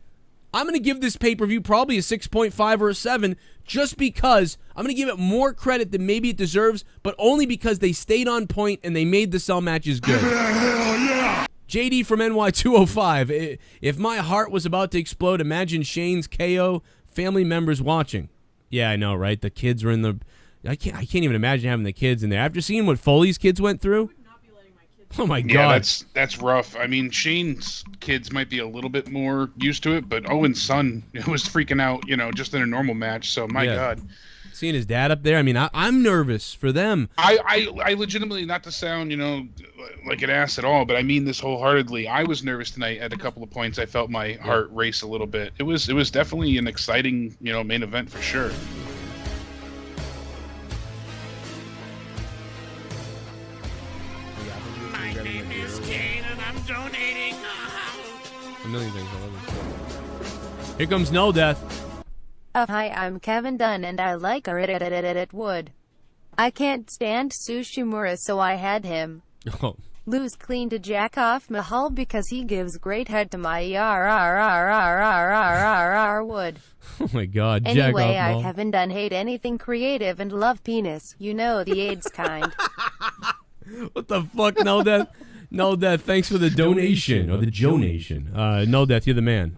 I'm going to give this pay-per-view probably a 6.5 or a 7 just because I'm going to give it more credit than maybe it deserves, but only because they stayed on point and they made the cell matches good. Hell yeah! JD from NY205. If my heart was about to explode, imagine Shane's KO family members watching. Yeah, I know, right? The kids were in the... I can't even imagine having the kids in there. After seeing what Foley's kids went through... Oh my God! Yeah, that's rough. I mean, Shane's kids might be a little bit more used to it, but Owen's son was freaking out, just in a normal match. So my God, seeing his dad up there. I mean, I'm nervous for them. I legitimately, not to sound like an ass at all, but I mean this wholeheartedly. I was nervous tonight at a couple of points. I felt my heart race a little bit. It was definitely an exciting main event for sure. A million things. I love it. Here comes No Death. Hi, I'm Kevin Dunn, and I like it would. I can't stand Sushimura, so I had him lose clean to Jack off Mahal because he gives great head to my would. Oh my God, Jack Anyway, off I Mahal. haven't done hate anything creative and love penis. You know, the AIDS kind. What the fuck, No Death? No Death, thanks for the donation, or the jonation. No Death, you're the man.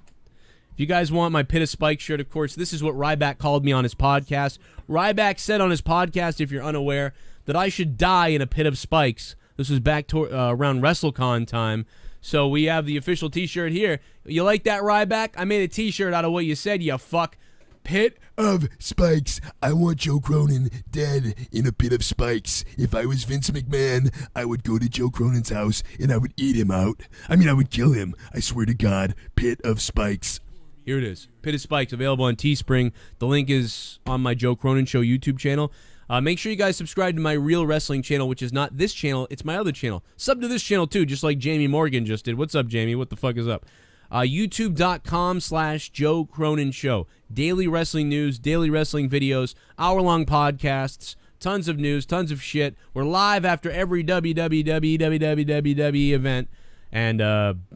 If you guys want my Pit of Spike shirt, of course, this is what RYBACK called me on his podcast. RYBACK said on his podcast, if you're unaware, that I should die in a pit of spikes. This was back around WrestleCon time. So we have the official t-shirt here. You like that, RYBACK? I made a t-shirt out of what you said, you fuck. Pit of spikes. I want Joe Cronin dead in a pit of spikes. If I was Vince McMahon, I would go to Joe Cronin's house and I would eat him out. I mean, I would kill him. I swear to God. Pit of spikes. Here it is. Pit of Spikes, available on Teespring. The link is on my Joe Cronin Show YouTube channel. Make sure you guys subscribe to my Real Wrestling channel, which is not this channel. It's my other channel. Sub to this channel, too, just like Jamie Morgan just did. What's up, Jamie? What the fuck is up? YouTube.com/Joe Cronin Show. Daily wrestling news, daily wrestling videos, hour-long podcasts, tons of news, tons of shit. We're live after every WWE event, and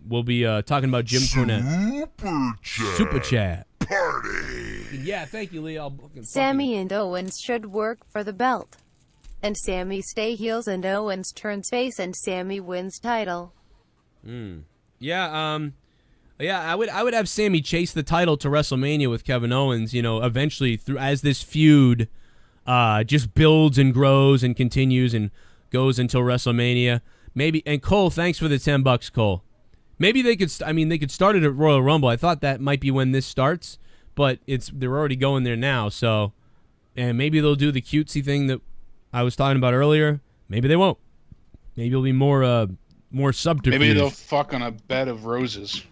we'll be talking about Jim Cornette. Super Chat. Party. Yeah, thank you, Lee. Sammy and Owens should work for the belt. And Sammy stay heels and Owens turns face and Sammy wins title. Yeah, I would have Sammy chase the title to WrestleMania with Kevin Owens, eventually through as this feud just builds and grows and continues and goes until WrestleMania. Maybe, and Cole, thanks for the $10, Cole. Maybe they could start it at Royal Rumble. I thought that might be when this starts, but they're already going there now, so and maybe they'll do the cutesy thing that I was talking about earlier. Maybe they won't. Maybe it'll be more subterfuge. Maybe they'll fuck on a bed of roses.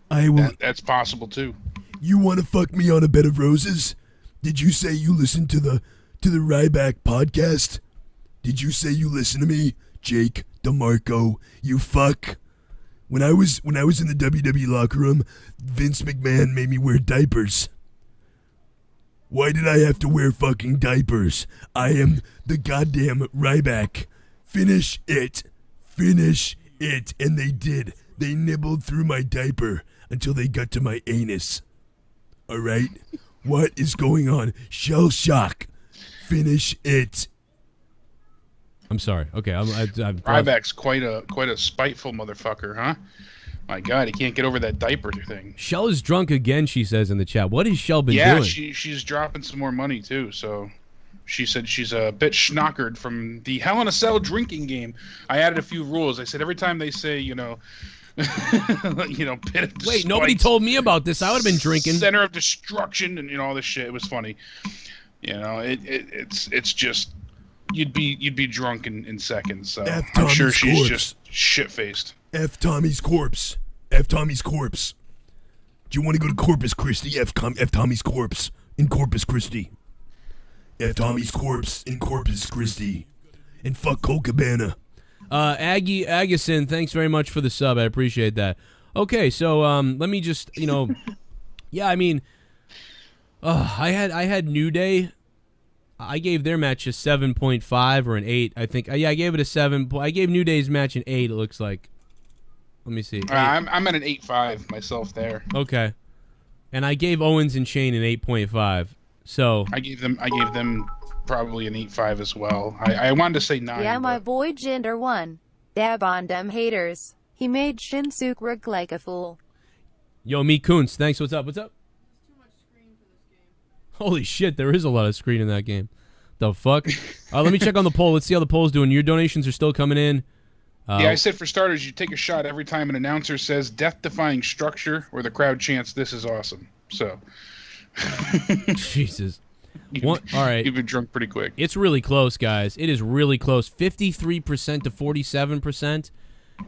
I will. That's possible too. You want to fuck me on a bed of roses? Did you say you listened to the RYBACK podcast? Did you say you listen to me, Jake DeMarco? You fuck. When I was in the WWE locker room, Vince McMahon made me wear diapers. Why did I have to wear fucking diapers? I am the goddamn RYBACK. Finish it. Finish it. And they did. They nibbled through my diaper until they got to my anus. All right? What is going on? Shell shock. Finish it. I'm sorry. Okay, I'm RYBACK's quite a spiteful motherfucker, huh? My God, he can't get over that diaper thing. Shell is drunk again, she says in the chat. What has Shell been doing? Yeah, she's dropping some more money too. So she said she's a bit schnockered from the Hell in a Cell drinking game. I added a few rules. I said every time they say, you know, pit of Wait, nobody told me about this. I would have been drinking. Center of destruction and all this shit. It was funny. You know, it's just you'd be drunk in seconds. So I'm sure she's just shit faced. F Tommy's corpse. F Tommy's corpse. Do you want to go to Corpus Christi? F Tommy's corpse in Corpus Christi. F Tommy's corpse in Corpus Christi. And fuck Cole Cabana. Aggie Agison, thanks very much for the sub. I appreciate that. Okay, so let me just, yeah, I mean, I had New Day. I gave their match a 7.5 or an 8, I think. Yeah, I gave it a 7. I gave New Day's match an 8, it looks like. Let me see. I'm at an 8.5 myself there. Okay. And I gave Owens and Shane an 8.5. So I gave them probably an 8.5 as well. I wanted to say 9. Yeah, my boy Jinder won. Dab on them haters. He made Shinsuke look like a fool. Yo, Meat Coons, thanks. What's up? What's up? Holy shit, there is a lot of screen in that game. The fuck? Let me check on the poll. Let's see how the poll's doing. Your donations are still coming in. Yeah, I said for starters, you take a shot every time an announcer says death-defying structure or the crowd chants, "This is awesome." So. Jesus. All right. You've been drunk pretty quick. It's really close, guys. It is really close. 53% to 47%.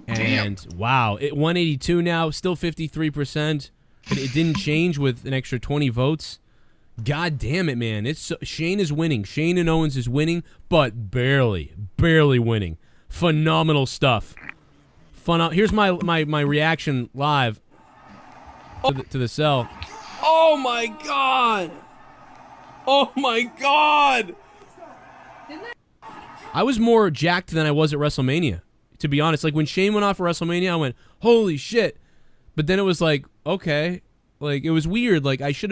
And damn. Wow, 182 now, still 53%. But it didn't change with an extra 20 votes. God damn it, man. Shane is winning. Shane and Owens is winning, but barely winning. Phenomenal stuff. Here's my reaction live to the cell. Oh my god! Oh my god! I was more jacked than I was at WrestleMania, to be honest. Like when Shane went off for WrestleMania, I went, holy shit. But then it was like, okay. Like it was weird. Like I felt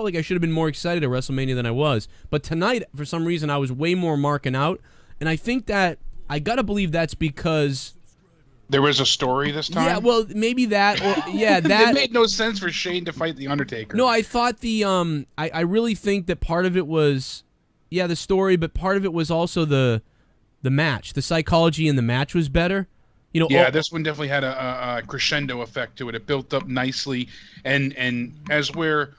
like I should have been more excited at WrestleMania than I was. But tonight, for some reason, I was way more marking out. And I think that I gotta believe that's because there was a story this time. Yeah, well, maybe that, or yeah, that. It made no sense for Shane to fight the Undertaker. No, I thought I really think that part of it was, yeah, the story, but part of it was also the match. The psychology in the match was better. Yeah, this one definitely had a crescendo effect to it. It built up nicely, and as where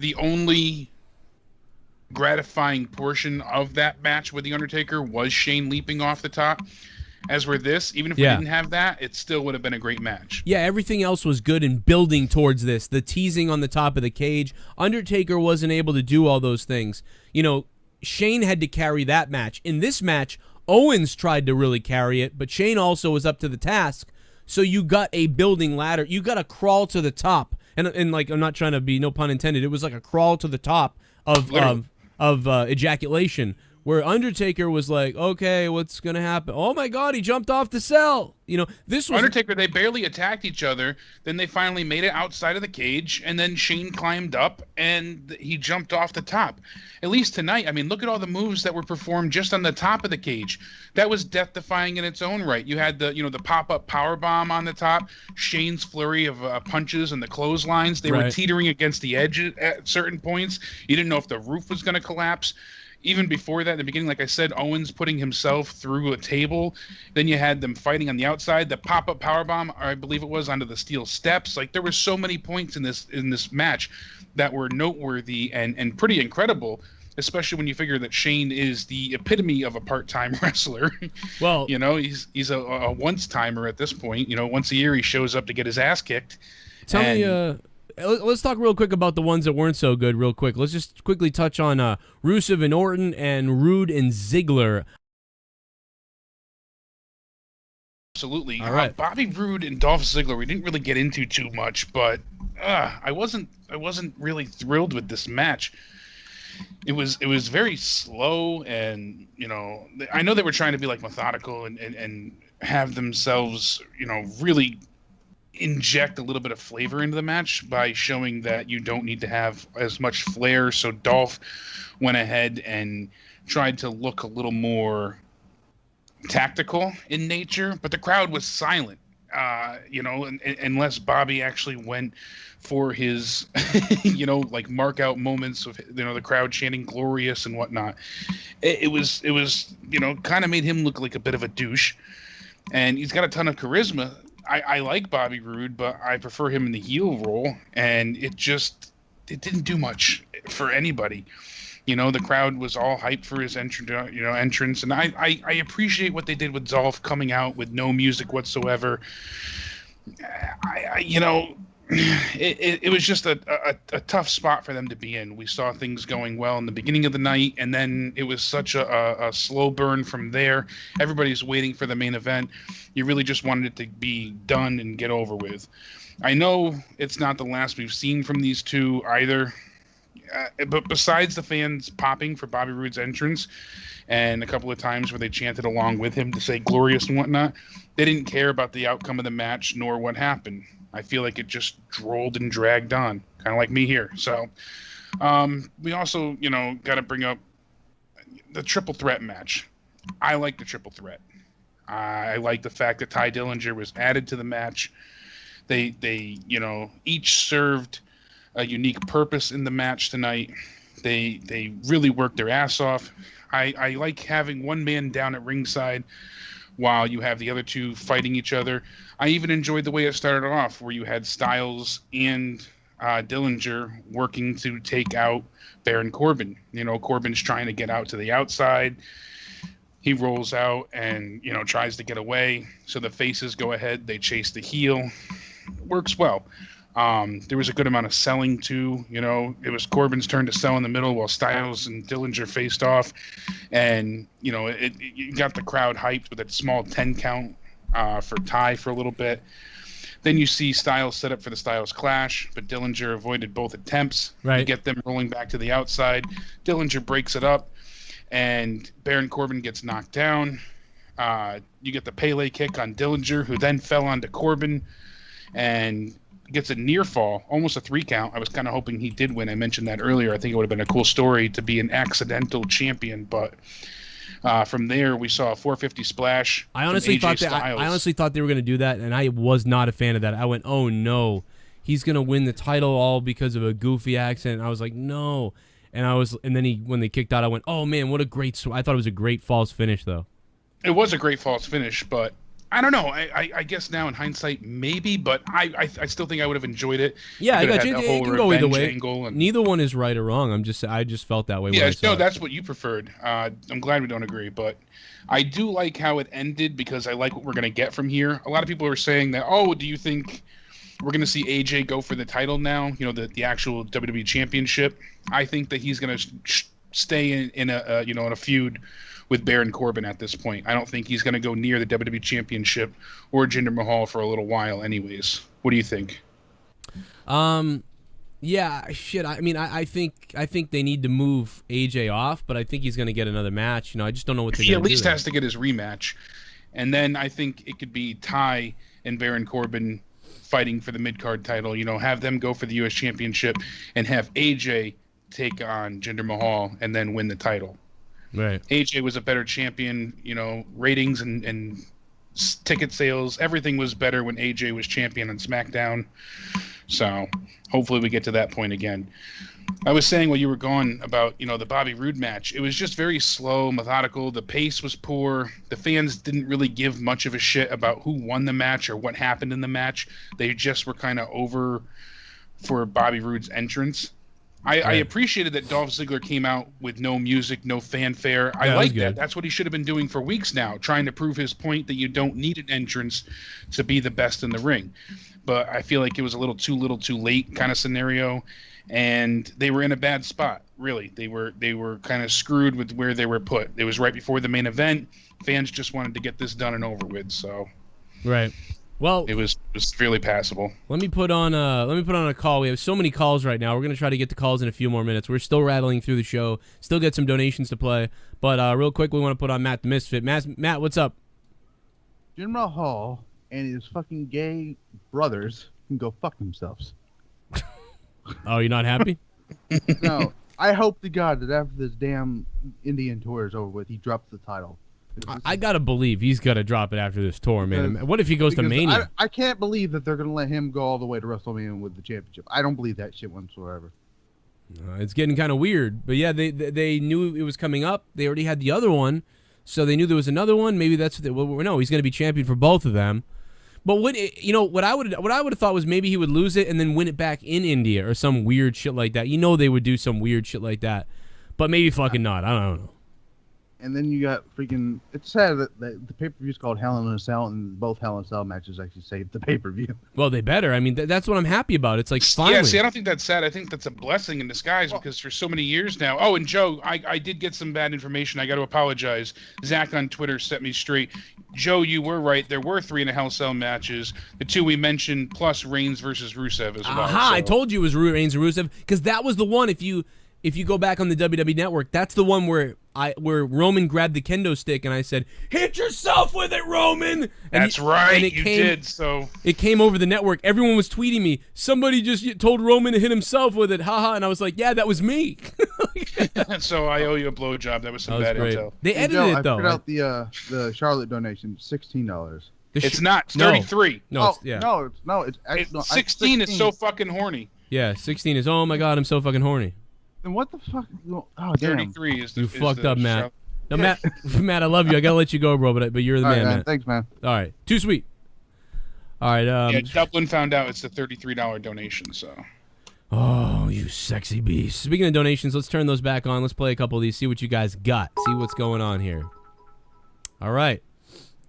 the only gratifying portion of that match with the Undertaker was Shane leaping off the top. As where this, even if we didn't have that, it still would have been a great match. Yeah, everything else was good in building towards this. The teasing on the top of the cage. Undertaker wasn't able to do all those things. Shane had to carry that match. In this match, Owens tried to really carry it, but Shane also was up to the task. So you got a building ladder. You got to crawl to the top. And like, I'm not trying to be, no pun intended, it was like a crawl to the top of ejaculation, where Undertaker was like, okay, what's going to happen? Oh, my God, he jumped off the cell. This was... Undertaker, they barely attacked each other. Then they finally made it outside of the cage, and then Shane climbed up, and he jumped off the top. At least tonight, I mean, look at all the moves that were performed just on the top of the cage. That was death-defying in its own right. You had the pop-up powerbomb on the top, Shane's flurry of punches and the clotheslines. They were teetering against the edge at certain points. You didn't know if the roof was going to collapse. Even before that, in the beginning, like I said, Owens putting himself through a table. Then you had them fighting on the outside. The pop-up powerbomb, I believe it was, onto the steel steps. Like there were so many points in this match that were noteworthy and pretty incredible, especially when you figure that Shane is the epitome of a part-time wrestler. Well, he's a once-timer at this point. Once a year he shows up to get his ass kicked. Tell me, let's talk real quick about the ones that weren't so good real quick. Let's just quickly touch on Rusev and Orton and Rude and Ziggler. absolutely. All right. Bobby Roode and Dolph Ziggler, we didn't really get into too much, but I wasn't really thrilled with this match. It was very slow, and I know they were trying to be like methodical and have themselves really inject a little bit of flavor into the match by showing that you don't need to have as much flair. So Dolph went ahead and tried to look a little more tactical in nature, but the crowd was silent. Unless Bobby actually went for his, like mark out moments of, the crowd chanting glorious and whatnot. It was, kind of made him look like a bit of a douche, and he's got a ton of charisma. I like Bobby Roode, but I prefer him in the heel role, and it didn't do much for anybody. The crowd was all hyped for his entrance, and I appreciate what they did with Dolph coming out with no music whatsoever. It was just a tough spot for them to be in. We saw things going well in the beginning of the night, and then it was such a slow burn from there. Everybody's waiting for the main event. You really just wanted it to be done and get over with. I know it's not the last we've seen from these two either. But besides the fans popping for Bobby Roode's entrance and a couple of times where they chanted along with him to say glorious and whatnot, they didn't care about the outcome of the match nor what happened. I feel like it just drolled and dragged on, kind of like me here. So we also, got to bring up the triple threat match. I like the triple threat. I like the fact that Ty Dillinger was added to the match. They each served a unique purpose in the match tonight. They really worked their ass off. I like having one man down at ringside while you have the other two fighting each other. I even enjoyed the way it started off, where you had Styles and Dillinger working to take out Baron Corbin. Corbin's trying to get out to the outside. He rolls out and, tries to get away. So the faces go ahead. They chase the heel. Works well. There was a good amount of selling too. It was Corbin's turn to sell in the middle while Styles and Dillinger faced off, and you got the crowd hyped with a small 10 count for Ty for a little bit. Then you see Styles set up for the Styles Clash, but Dillinger avoided both attempts to get them rolling back to the outside. Dillinger breaks it up, and Baron Corbin gets knocked down. You get the Pele kick on Dillinger, who then fell onto Corbin and gets a near fall, almost a 3 count. I was kind of hoping he did win. I mentioned that earlier. I think it would have been a cool story to be an accidental champion, but from there we saw a 450 splash. I honestly thought they were going to do that, and I was not a fan of that. I went, oh no, he's going to win the title all because of a goofy accident. I was like, no. And then when they kicked out, I went, oh man, what a great I thought it was a great false finish though. It was a great false finish, but I don't know. I guess now in hindsight, maybe, but I still think I would have enjoyed it. Yeah, I got you. It can go either way. Neither one is right or wrong. I just felt that way. Yeah, no, that's what you preferred. I'm glad we don't agree, but I do like how it ended because I like what we're gonna get from here. A lot of people are saying that. Oh, do you think we're gonna see AJ go for the title now? The actual WWE Championship. I think that he's gonna stay in a feud with Baron Corbin at this point. I don't think he's going to go near the WWE Championship or Jinder Mahal for a little while anyways. What do you think? Yeah, shit. I mean, I think they need to move AJ off, but I think he's going to get another match. I just don't know what they're going to do. He at least has to get his rematch. And then I think it could be Ty and Baron Corbin fighting for the mid-card title. Have them go for the U.S. Championship and have AJ take on Jinder Mahal and then win the title. Right. AJ was a better champion, ratings and ticket sales. Everything was better when AJ was champion on SmackDown. So hopefully we get to that point again. I was saying while you were gone about, the Bobby Roode match. It was just very slow, methodical. The pace was poor. The fans didn't really give much of a shit about who won the match or what happened in the match. They just were kind of over for Bobby Roode's entrance. I appreciated that Dolph Ziggler came out with no music, no fanfare. I like that. That's what he should have been doing for weeks now, trying to prove his point that you don't need an entrance to be the best in the ring. But I feel like it was a little too late kind of scenario, and they were in a bad spot, really. They were kind of screwed with where they were put. It was right before the main event. Fans just wanted to get this done and over with, so Right. Well, it was fairly passable. Let me put on a call. We have so many calls right now. We're gonna try to get the calls in a few more minutes. We're still rattling through the show. Still get some donations to play. But real quick, we want to put on Matt the Misfit. Matt, what's up? General Hall and his fucking gay brothers can go fuck themselves. Oh, you're not happy? No. I hope to God that after this damn Indian tour is over with, he drops the title. I gotta believe he's gotta drop it after this tour, man. What if he goes to Mania? I can't believe that they're gonna let him go all the way to WrestleMania with the championship. I don't believe that shit whatsoever. It's getting kind of weird, but yeah, they knew it was coming up. They already had the other one, so they knew there was another one. Maybe that's what no, he's gonna be champion for both of them. But what I would have thought was maybe he would lose it and then win it back in India or some weird shit like that. They would do some weird shit like that, but maybe fucking not. I don't know. And then you got freaking. It's sad that the pay-per-view is called Hell in a Cell, and both Hell in a Cell matches actually saved the pay-per-view. Well, they better. I mean, that's what I'm happy about. It's like finally. Yeah, see, I don't think that's sad. I think that's a blessing in disguise because for so many years now. Oh, and Joe, I did get some bad information. I got to apologize. Zach on Twitter set me straight. Joe, you were right. There were 3 in a Hell in a Cell matches. The 2 we mentioned, plus Reigns versus Rusev as well. Aha! So. I told you it was Reigns and Rusev because that was the one. If you go back on the WWE Network, that's the one where Roman grabbed the kendo stick and I said, "Hit yourself with it, Roman." That's right, you did. So it came over the network. Everyone was tweeting me. Somebody just told Roman to hit himself with it, haha. And I was like, "Yeah, that was me." So I owe you a blowjob. That was some bad intel. They edited it though. I figured out the Charlotte donation, $16. It's not 33. No, it's 16 is so fucking horny. Yeah, 16 is. Oh my god, I'm so fucking horny. Then what the fuck? Oh, damn. 33 is the. You fucked up, Matt. No, Matt, I love you. I gotta let you go, bro. But you're the man, man. Thanks, man. All right, too sweet. All right. Yeah, Dublin found out it's a $33 donation. So. Oh, you sexy beast. Speaking of donations, let's turn those back on. Let's play a couple of these. See what you guys got. See what's going on here. All right.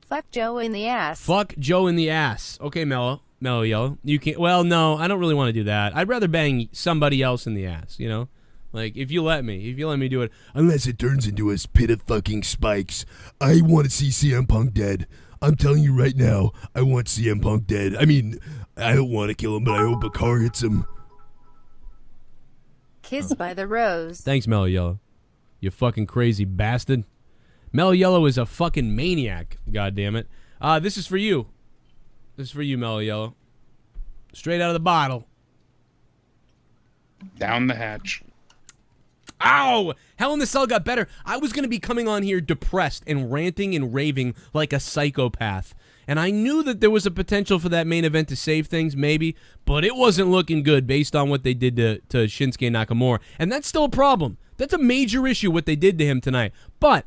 Fuck Joe in the ass. Fuck Joe in the ass. Okay, Mellow Yellow. You can't. Well, no, I don't really want to do that. I'd rather bang somebody else in the ass. You know. Like, if you let me do it. Unless it turns into a pit of fucking spikes. I want to see CM Punk dead. I'm telling you right now, I want CM Punk dead. I mean, I don't want to kill him, but I hope a car hits him. Kiss by the Rose. Thanks, Mellow Yellow. You fucking crazy bastard. Mellow Yellow is a fucking maniac. God damn it. This is for you. This is for you, Mellow Yellow. Straight out of the bottle. Down the hatch. Ow! Hell in the Cell got better. I was going to be coming on here depressed and ranting and raving like a psychopath. And I knew that there was a potential for that main event to save things, maybe, but it wasn't looking good based on what they did to Shinsuke Nakamura. And that's still a problem. That's a major issue, what they did to him tonight. But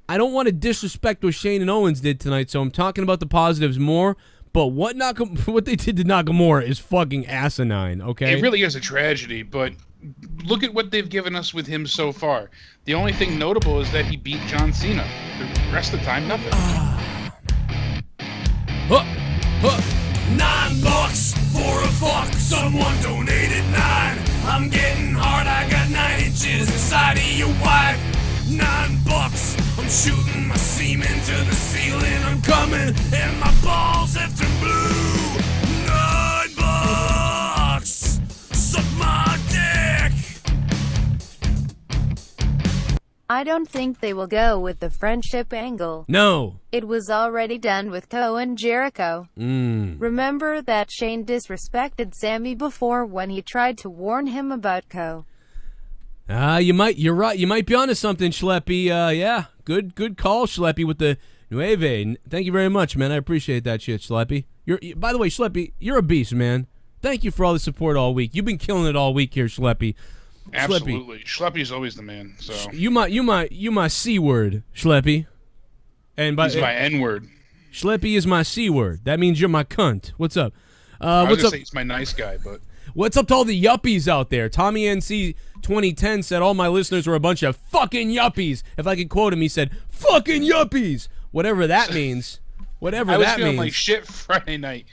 I don't want to disrespect what Shane and Owens did tonight, so I'm talking about the positives more. But what they did to Nakamura is fucking asinine, okay? It really is a tragedy, but look at what they've given us with him so far. The only thing notable is that he beat John Cena. The rest of the time, nothing. $9 for a fuck. Someone donated 9. I'm getting hard. I got 9 inches inside of your wife. $9. I'm shooting my semen to the ceiling. I'm coming, and my balls have turned blue. $9. Suck my dick. I don't think they will go with the friendship angle. No. It was already done with Cole and Jericho. Remember that Shane disrespected Sammy before when he tried to warn him about Cole. You're right. You might be onto something, Schleppy. Yeah. Good call, Schleppy, with the Nueve. Thank you very much, man. I appreciate that shit, Schleppy. By the way, Schleppy, you're a beast, man. Thank you for all the support all week. You've been killing it all week here, Schleppy. Absolutely. Schleppy's always the man. So you my C word, Schleppy. And he's my N word. Schleppy is my C word. That means you're my cunt. What's up? I was gonna say he's my nice guy, but what's up to all the yuppies out there? Tommy NC 2010 said all my listeners were a bunch of fucking yuppies. If I could quote him, he said, "Fucking yuppies." Whatever that means. Whatever I was that feeling means. like shit Friday night,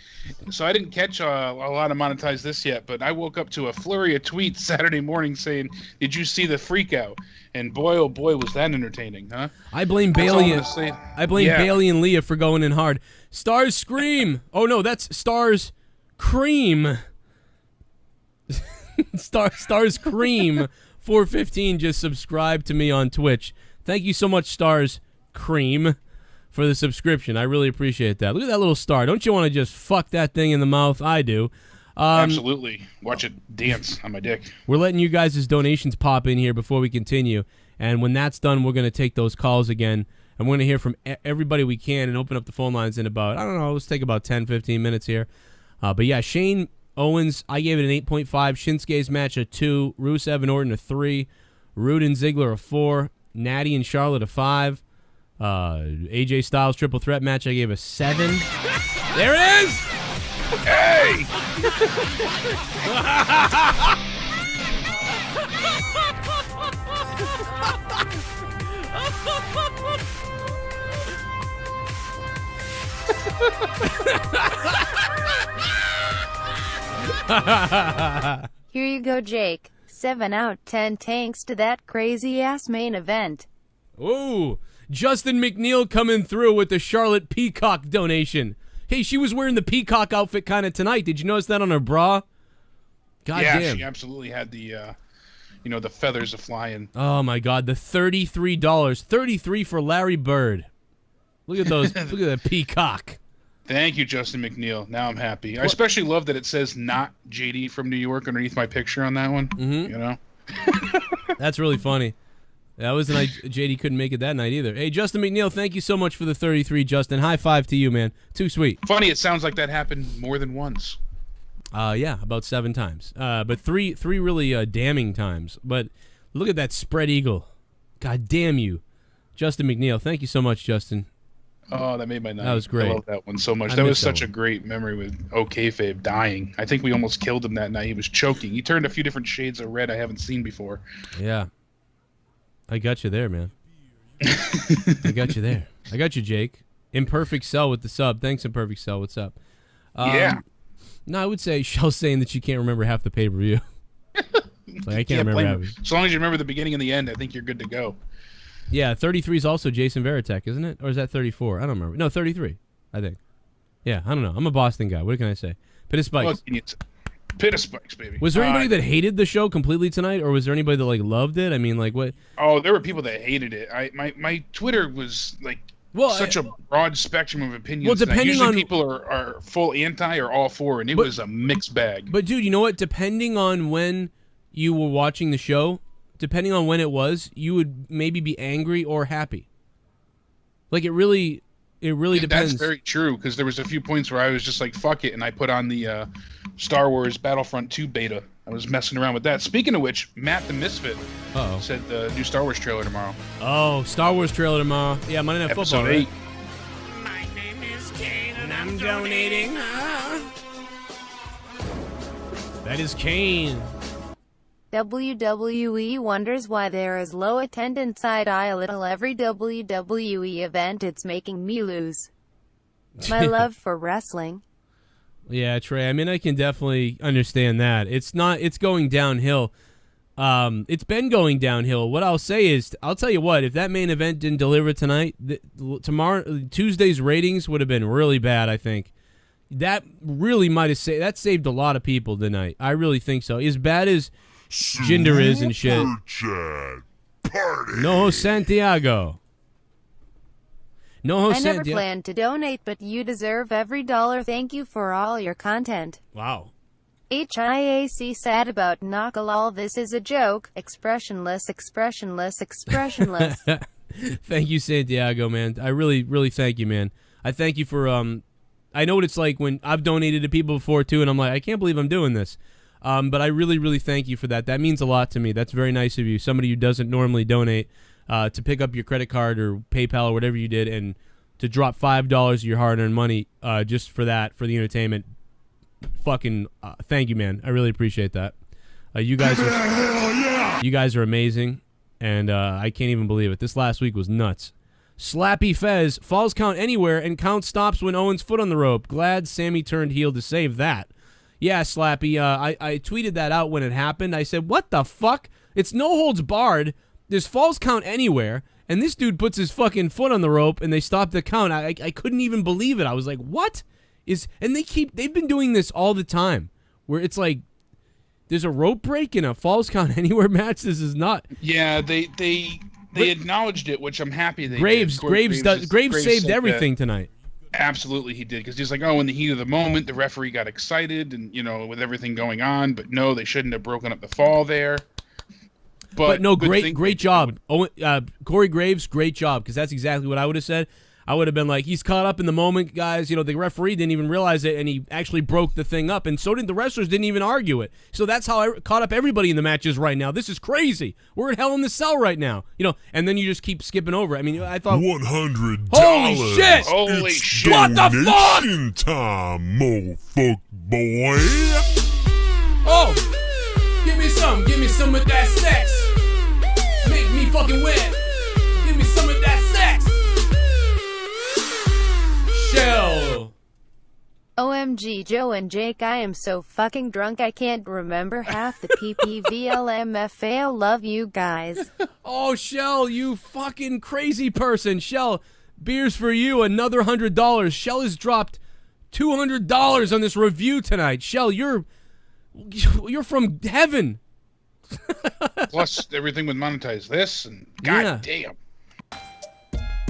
so I didn't catch a lot of monetize this yet. But I woke up to a flurry of tweets Saturday morning saying, "Did you see the freak out?" And boy, oh boy, was that entertaining, huh? I blame That's all Bailey. I'm gonna say. I blame Yeah. Bailey and Leah for going in hard. Stars scream. Oh no, that's Stars cream. Stars cream 415 just subscribed to me on Twitch. Thank you so much, Stars cream, for the subscription. I really appreciate that. Look at that little star. Don't you want to just fuck that thing in the mouth? I do. Absolutely. Watch it dance on my dick. We're letting you guys' donations pop in here before we continue. And when that's done, we're going to take those calls again. And we're going to hear from everybody we can and open up the phone lines in about, I don't know, let's take about 10, 15 minutes here. But yeah, Shane Owens, I gave it an 8.5. Shinsuke's match a 2. Rusev and Orton a 3. Rude and Ziggler a 4. Natty and Charlotte a 5. AJ Styles triple threat match I gave a 7. There it is! Hey! Here you go, Jake. 7 out 10 thanks to that crazy-ass main event. Ooh, Justin McNeil coming through with the Charlotte Peacock donation. Hey, she was wearing the peacock outfit kind of tonight. Did you notice that on her bra? God yeah, damn. she absolutely had the, the feathers flying. Oh my God, the $33, $33 for Larry Bird. Look at those. Look at that peacock. Thank you, Justin McNeil. Now I'm happy. I especially love that it says "not JD from New York" underneath my picture on that one. Mm-hmm. You know, that's really funny. That was the night JD couldn't make it that night either. Hey, Justin McNeil, thank you so much for the 33, Justin. High five to you, man. Too sweet. Funny, it sounds like that happened more than once. Yeah, about 7 times. But three really damning times. But look at that spread eagle. God damn you. Justin McNeil, thank you so much, Justin. Oh, that made my night. That was great. I love that one so much. I That was missed that such a one. great memory with Kayfabe dying. I think we almost killed him that night. He was choking. He turned a few different shades of red I haven't seen before. Yeah. I got you there, man. I got you there. I got you, Jake. Imperfect Cell with the sub. Thanks, Imperfect Cell. What's up? Yeah. No, I would say Shell's saying that she can't remember half the pay-per-view. It's like, I can't remember blame half her. of it. As long as you remember the beginning and the end, I think you're good to go. Yeah, 33 is also Jason Veritek, isn't it? Or is that 34? I don't remember. No, 33, I think. Yeah, I don't know. I'm a Boston guy. What can I say? Pit of Spikes. Well, it's Pit of Spikes, baby. Was there anybody that hated the show completely tonight, or was there anybody that like loved it? I mean, like what? Oh, there were people that hated it. My Twitter was like such a broad spectrum of opinions. Well, that depending usually on- people are full anti or all for, and it was a mixed bag. But dude, you know what? Depending on when you were watching the show, depending on when it was, you would maybe be angry or happy. Like it really depends. That's very true, because there was a few points where I was just like, fuck it, and I put on the Star Wars Battlefront 2 beta. I was messing around with that. Speaking of which, Matt the Misfit said the new Star Wars trailer tomorrow. Oh, Star Wars trailer tomorrow. Yeah, Monday Night Football, Episode right? 8. My name is Kane and I'm donating. That is Kane. WWE wonders why there is low attendance at little every WWE event. It's making me lose my love for wrestling. Yeah, Trey. I mean, I can definitely understand that. It's going downhill. It's been going downhill. What I'll say is, I'll tell you what, if that main event didn't deliver tonight, Tuesday's ratings would have been really bad, I think. That really might have saved a lot of people tonight. I really think so. As bad as Jinder is and shit. No Santiago. No I never Santiago. planned to donate, but you deserve every dollar. Thank you for all your content. Wow. HIAC sad about Nakalal. This is a joke. Expressionless, expressionless, expressionless. Thank you, Santiago, man. I really, really thank you, man. I thank you for, I know what it's like when I've donated to people before, too, and I'm like, I can't believe I'm doing this. But I really, really thank you for that. That means a lot to me. That's very nice of you. Somebody who doesn't normally donate to pick up your credit card or PayPal or whatever you did and to drop $5 of your hard-earned money just for that, for the entertainment. Fucking thank you, man. I really appreciate that. You guys are amazing, and I can't even believe it. This last week was nuts. Slappy Fez, falls count anywhere and count stops when Owens' foot on the rope. Glad Sammy turned heel to save that. Yeah, Slappy, I tweeted that out when it happened. I said, what the fuck? It's no holds barred. There's falls count anywhere, and this dude puts his fucking foot on the rope, and they stop the count. I couldn't even believe it. I was like, what? And they've been doing this all the time, where it's like, there's a rope break in a falls count anywhere match. This is not. Yeah, they acknowledged it, which I'm happy they Graves did. Graves saved everything tonight. Absolutely, he did, because he's like, oh, in the heat of the moment, the referee got excited, and with everything going on, but no, they shouldn't have broken up the fall there. But no, great job, Corey Graves, great job, because that's exactly what I would have said. I would have been like, he's caught up in the moment, guys. The referee didn't even realize it, and he actually broke the thing up, and so did the wrestlers. Didn't even argue it. So that's how I caught up everybody in the matches right now. This is crazy. We're at Hell in the Cell right now. And then you just keep skipping over. I mean, I thought $100. Holy shit! Holy It's shit! What the fuck? donation time, mo fuck boy. Oh, give me some of that sex. Make me fucking wet. Give me some of that sex. Shell. OMG, Joe and Jake, I am so fucking drunk I can't remember half the PPVLMFAO. Love you guys. Oh, Shell, you fucking crazy person. Shell, beers for you, another $100. Shell has dropped $200 on this review tonight. Shell, you're from heaven. Plus, everything would monetize this, and god damn.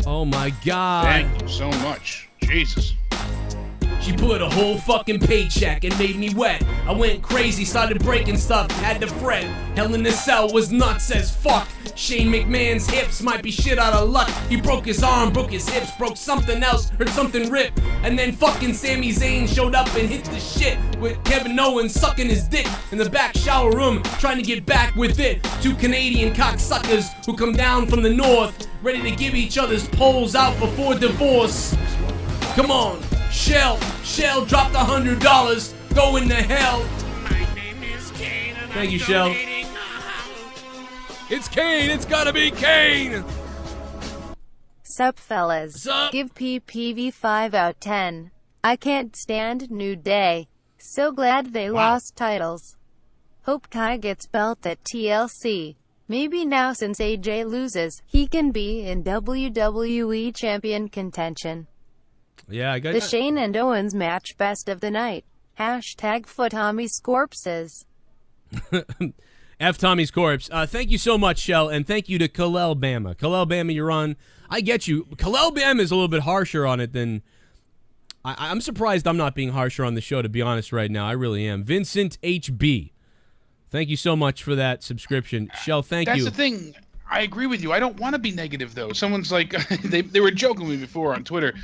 Oh my god. Thank you so much. Jesus. She put a whole fucking paycheck and made me wet. I went crazy, started breaking stuff, had to fret. Hell in the Cell was nuts as fuck. Shane McMahon's hips might be shit out of luck. He broke his arm, broke his hips, broke something else, heard something rip. And then fucking Sami Zayn showed up and hit the shit with Kevin Owens sucking his dick in the back shower room, trying to get back with it. Two Canadian cocksuckers who come down from the north, ready to give each other's poles out before divorce. Come on. Shell dropped $100. Going to hell. My name is Kane. And Thank I'm you, Shell. donating It's Kane. It's gotta be Kane. Sup, fellas. Sup? Give PPV 5 out 10. I can't stand New Day. So glad they lost titles. Hope Kai gets belt at TLC. Maybe now since AJ loses, he can be in WWE champion contention. Yeah, I got The Shane and Owens match best of the night. Hashtag for Tommy's corpses. F Tommy's corpse. Thank you so much, Shell, and thank you to Kalel Bama. Kalel Bama, you're on. I get you. Kalel Bama is a little bit harsher on it than... I'm surprised I'm not being harsher on the show, to be honest, right now. I really am. Vincent HB. Thank you so much for that subscription. Shell, thank you. That's the thing. I agree with you. I don't want to be negative, though. Someone's like... they were joking with me before on Twitter.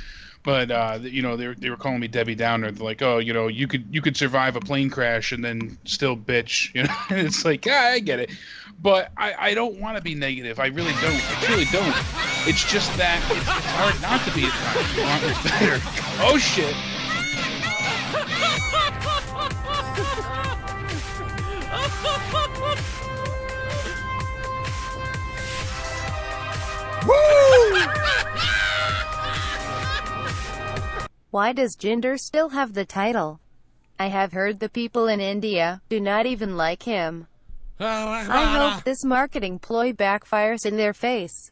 But they were calling me Debbie Downer. They're like, oh, you could survive a plane crash and then still bitch, And it's like, I get it, but I don't want to be negative. I really don't. I truly don't. It's just that it's hard not to be at times. You want what's better. Oh shit. Why does Jinder still have the title? I have heard the people in India do not even like him. I hope this marketing ploy backfires in their face.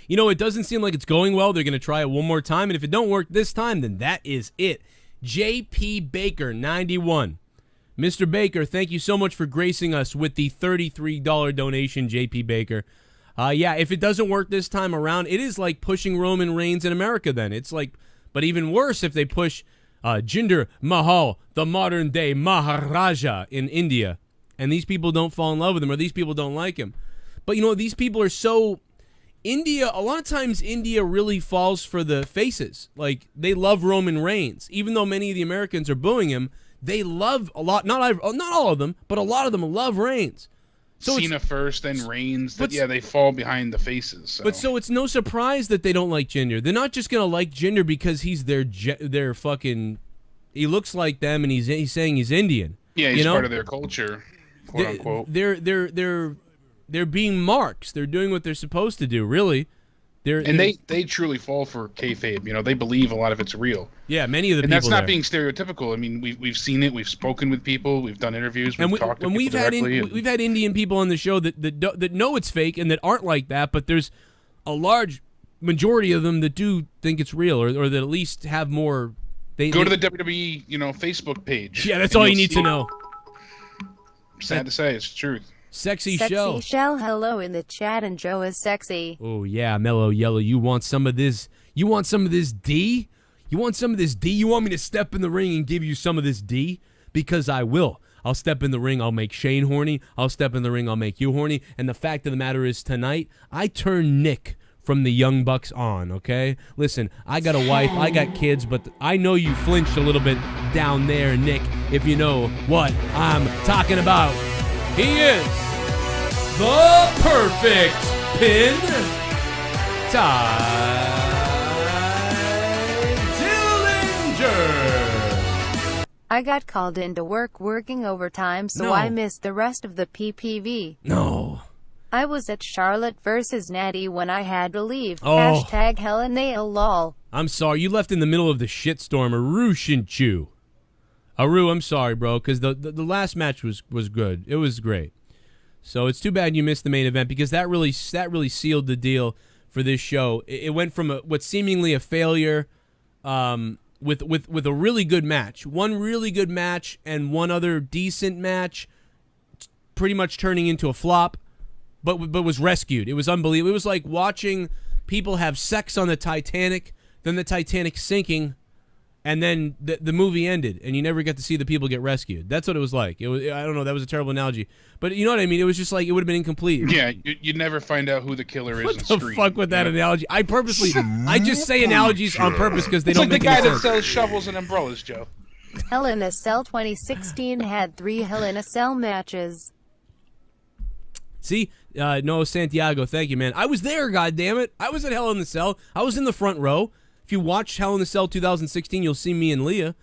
It doesn't seem like it's going well. They're going to try it one more time, and if it don't work this time, then that is it. JP Baker, 91. Mr. Baker, thank you so much for gracing us with the $33 donation, JP Baker. Yeah, if it doesn't work this time around, it is like pushing Roman Reigns in America then. It's like... But even worse if they push Jinder Mahal, the modern-day Maharaja in India, and these people don't fall in love with him or these people don't like him. But, these people are so... India, a lot of times India really falls for the faces. Like, they love Roman Reigns. Even though many of the Americans are booing him, they love a lot... Not all of them, but a lot of them love Reigns. So Cena first, then Reigns. They fall behind the faces. So. But so it's no surprise that they don't like Jinder. They're not just gonna like Jinder because he's their fucking. He looks like them, and he's saying he's Indian. Yeah, he's part of their culture, quote unquote. They're being marks. They're doing what they're supposed to do. Really, They truly fall for kayfabe. You know, they believe a lot of it's real. Yeah, many of the and people. And that's not there. being stereotypical. I mean, we've seen it. We've spoken with people. We've done interviews. We've talked to people directly. We've had Indian people on the show that know it's fake and that aren't like that, but there's a large majority of them that do think it's real, or that at least have more. Go to the WWE, Facebook page. Yeah, that's all you need to know. Sad to say, it's the truth. Sexy Shell. Hello in the chat, and Joe is sexy. Oh yeah, Mellow Yellow. You want some of this? You want some of this D? You want some of this D? You want me to step in the ring and give you some of this D? Because I will. I'll step in the ring. I'll make Shane horny. I'll step in the ring. I'll make you horny. And the fact of the matter is, tonight I turn Nick from the Young Bucks on. Okay, listen. I got a wife. I got kids, but I know you flinched a little bit down there, Nick. If you know what I'm talking about. He is the perfect pin Dillinger. I got called into work working overtime, so I missed the rest of the PPV. No. I was at Charlotte versus Natty when I had to leave. Oh. Hashtag Hella Nail lol. I'm sorry. You left in the middle of the shitstorm. Aru Shinchu. Aru, I'm sorry, bro, because the last match was good. It was great. So it's too bad you missed the main event, because that really sealed the deal for this show. It went from what seemingly a failure with a really good match. One really good match and one other decent match, pretty much turning into a flop, but was rescued. It was unbelievable. It was like watching people have sex on the Titanic, then the Titanic sinking, and then the movie ended, and you never get to see the people get rescued. That's what it was like. I don't know. That was a terrible analogy, but you know what I mean. It was just like it would have been incomplete. Yeah, you'd never find out who the killer is. What in the Scream. fuck with that analogy? I just say analogies on purpose because they It's don't like make the guy any that sense. sells shovels and umbrellas, Joe. Hell in a Cell 2016 had 3 Hell in a Cell matches. See, no, Santiago, thank you, man. I was there, goddammit. I was at Hell in the Cell. I was in the front row. If you watch Hell in the Cell 2016, you'll see me and Leah.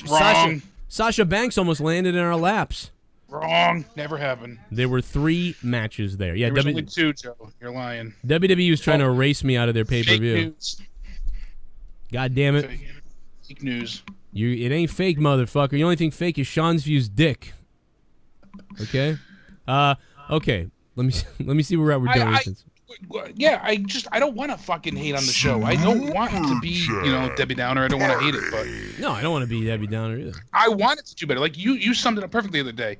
Wrong. Sasha Banks almost landed in our laps. Wrong. Never happened. There were 3 matches there. Yeah, There was only 2, Joe. You're lying. WWE was trying to erase me out of their pay-per-view. Fake news. God damn it. Fake news. It ain't fake, motherfucker. The only thing fake is Sean's View's dick. Okay? Okay. Let me see where we're at with donations. I don't want to fucking hate on the show. I don't want it to be, Debbie Downer. I don't want to hate it, but no, I don't want to be Debbie Downer either. I want it to do better. Like you summed it up perfectly the other day.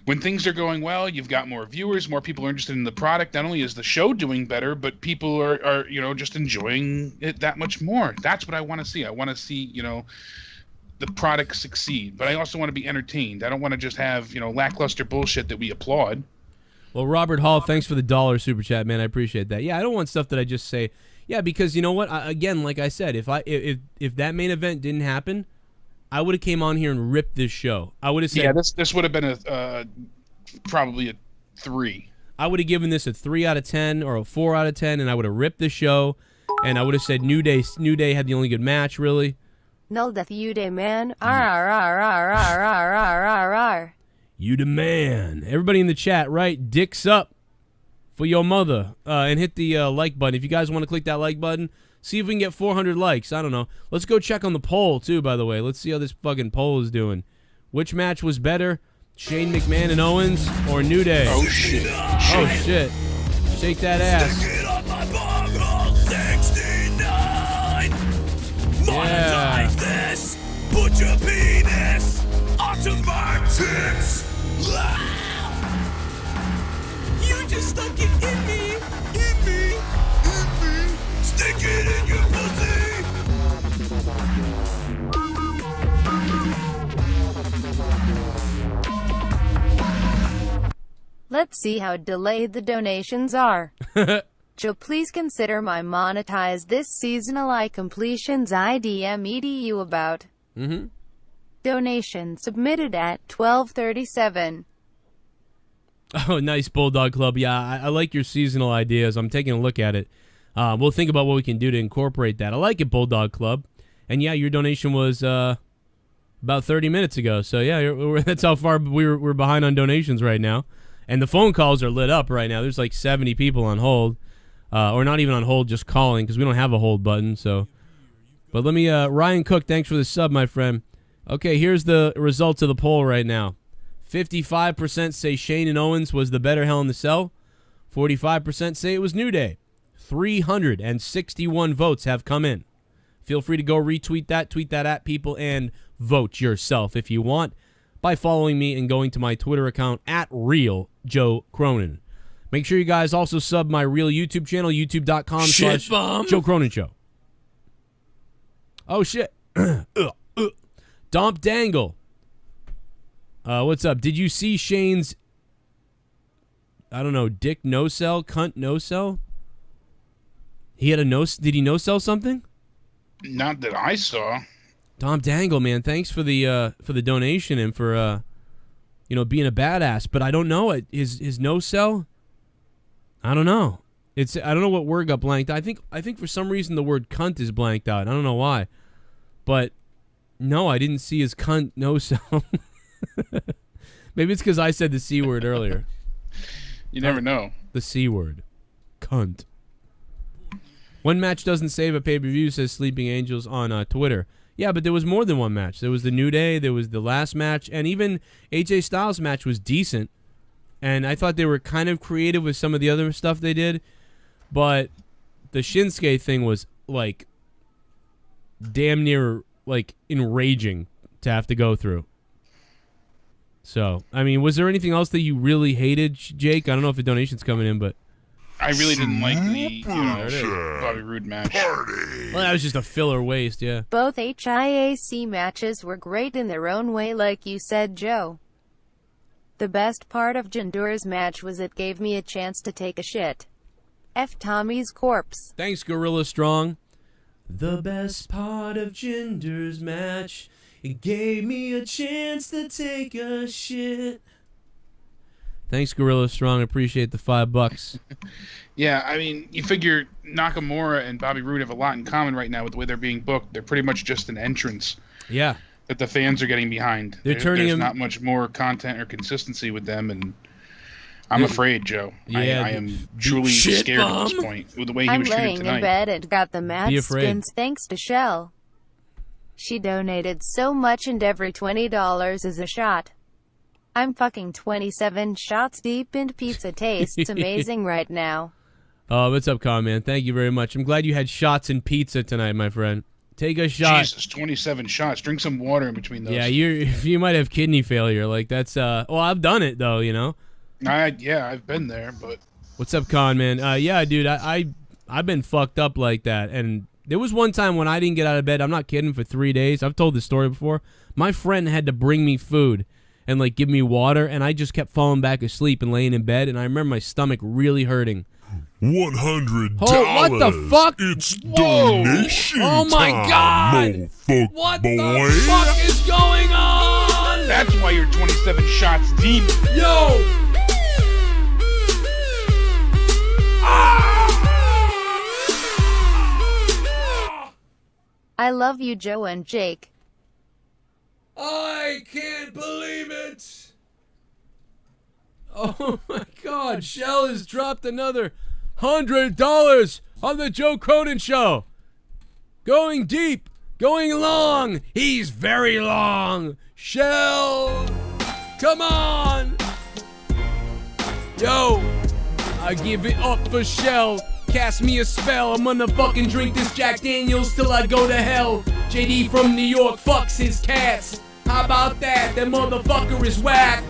When things are going well, you've got more viewers, more people are interested in the product. Not only is the show doing better, but people are just enjoying it that much more. That's what I want to see. I want to see, the product succeed, but I also want to be entertained. I don't want to just have, lackluster bullshit that we applaud. Well, Robert Hall, thanks for the $1 super chat, man. I appreciate that. Yeah, I don't want stuff that I just say. Yeah, because you know what? Again, like I said, if that main event didn't happen, I would have came on here and ripped this show. I would have said, yeah, this would have been probably a 3. I would have given this a 3 out of 10 or a 4 out of 10, and I would have ripped the show, and I would have said New Day had the only good match, really. Null Death You Day Man. R. You the man. Everybody in the chat, right? Dicks up for your mother. And hit the like button. If you guys want to click that like button, see if we can get 400 likes. I don't know. Let's go check on the poll, too, by the way. Let's see how this fucking poll is doing. Which match was better? Shane McMahon and Owens or New Day? Oh, shit. Oh, shit. Shake that ass. Yeah. This, put your penis onto my tits. You just stuck it in me. Stick it in your pussy. Let's see how delayed the donations are. Joe, please consider my monetize this seasonal completions IDM EDU about. Donation submitted at 12:37. Oh, nice, Bulldog Club. Yeah, I like your seasonal ideas. I'm taking a look at it. We'll think about what we can do to incorporate that. I like it, Bulldog Club. And yeah, your donation was about 30 minutes ago. So yeah, that's how far we're behind on donations right now. And the phone calls are lit up right now. There's like 70 people on hold. or not even on hold, just calling because we don't have a hold button. So, but let me, Ryan Cook, thanks for the sub, my friend. Okay, here's the results of the poll right now. 55% say Shane and Owens was the better Hell in the Cell. 45% say it was New Day. 361 votes have come in. Feel free to go retweet that, tweet that at people, and vote yourself if you want by following me and going to my Twitter account at Real Joe Cronin. Make sure you guys also sub my real YouTube channel, youtube.com/Joe Cronin Show. Oh, shit. Domp Dangle. What's up? Did you see Shane's, I don't know, dick no sell, cunt no sell? He had a no, did he no sell something? Not that I saw. Dom Dangle, man, thanks for the donation and for being a badass. But I don't know his no sell. I don't know. I don't know what word got blanked. I think for some reason the word cunt is blanked out. I don't know why, but no, I didn't see his cunt no sell. Maybe it's because I said the C word earlier. You never know. The C word, cunt. One match doesn't save a pay-per-view, says Sleeping Angels on Twitter. Yeah, but there was more than one match. There was the New Day, there was the last match, and even AJ Styles' match was decent. And I thought they were kind of creative with some of the other stuff they did. But the Shinsuke thing was, like, damn near, like, enraging to have to go through. So, I mean, was there anything else that you really hated, Jake? I don't know if the donation's coming in, but... I really didn't like the Bobby Roode match. Well, that was just a filler waste, yeah. Both HIAC matches were great in their own way, like you said, Joe. The best part of Jindor's match was it gave me a chance to take a shit. F Tommy's corpse. Thanks, Gorilla Strong. The best part of Jindor's match, it gave me a chance to take a shit. Thanks, Gorilla Strong. Appreciate the $5. Yeah, I mean, you figure Nakamura and Bobby Roode have a lot in common right now with the way they're being booked. They're pretty much just an entrance. Yeah. That the fans are getting behind. There's not much more content or consistency with them, and I'm afraid, Joe. Yeah, I am truly scared at this point with the way he was treated tonight. I'm laying in bed and got the match skins thanks to Shell. She donated so much and every $20 is a shot. I'm fucking 27 shots deep and pizza tastes amazing right now. Oh, what's up, Con, man? Thank you very much. I'm glad you had shots and pizza tonight, my friend. Take a shot. Jesus, 27 shots. Drink some water in between those. Yeah, you might have kidney failure. Like, that's, well, I've done it, though, you know? Yeah, I've been there, but... What's up, Con, man? Yeah, dude, I've been fucked up like that. And there was one time when I didn't get out of bed, I'm not kidding, for 3 days. I've told this story before. My friend had to bring me food and, like, give me water, and I just kept falling back asleep and laying in bed, and I remember my stomach really hurting. $100. What the fuck? It's donation Oh my time, god! What the fuck is going on? That's why you're 27 shots deep. Yo! I love you, Joe and Jake. I can't believe it! Oh my god, Shell has dropped another $100 on the Joe Cronin Show. Going deep, going long. He's very long. Shell, come on. Yo, I give it up for Shell. Cast me a spell. I'm gonna fucking drink this Jack Daniels till I go to hell. JD from New York fucks his cats. How about that? That motherfucker is whack.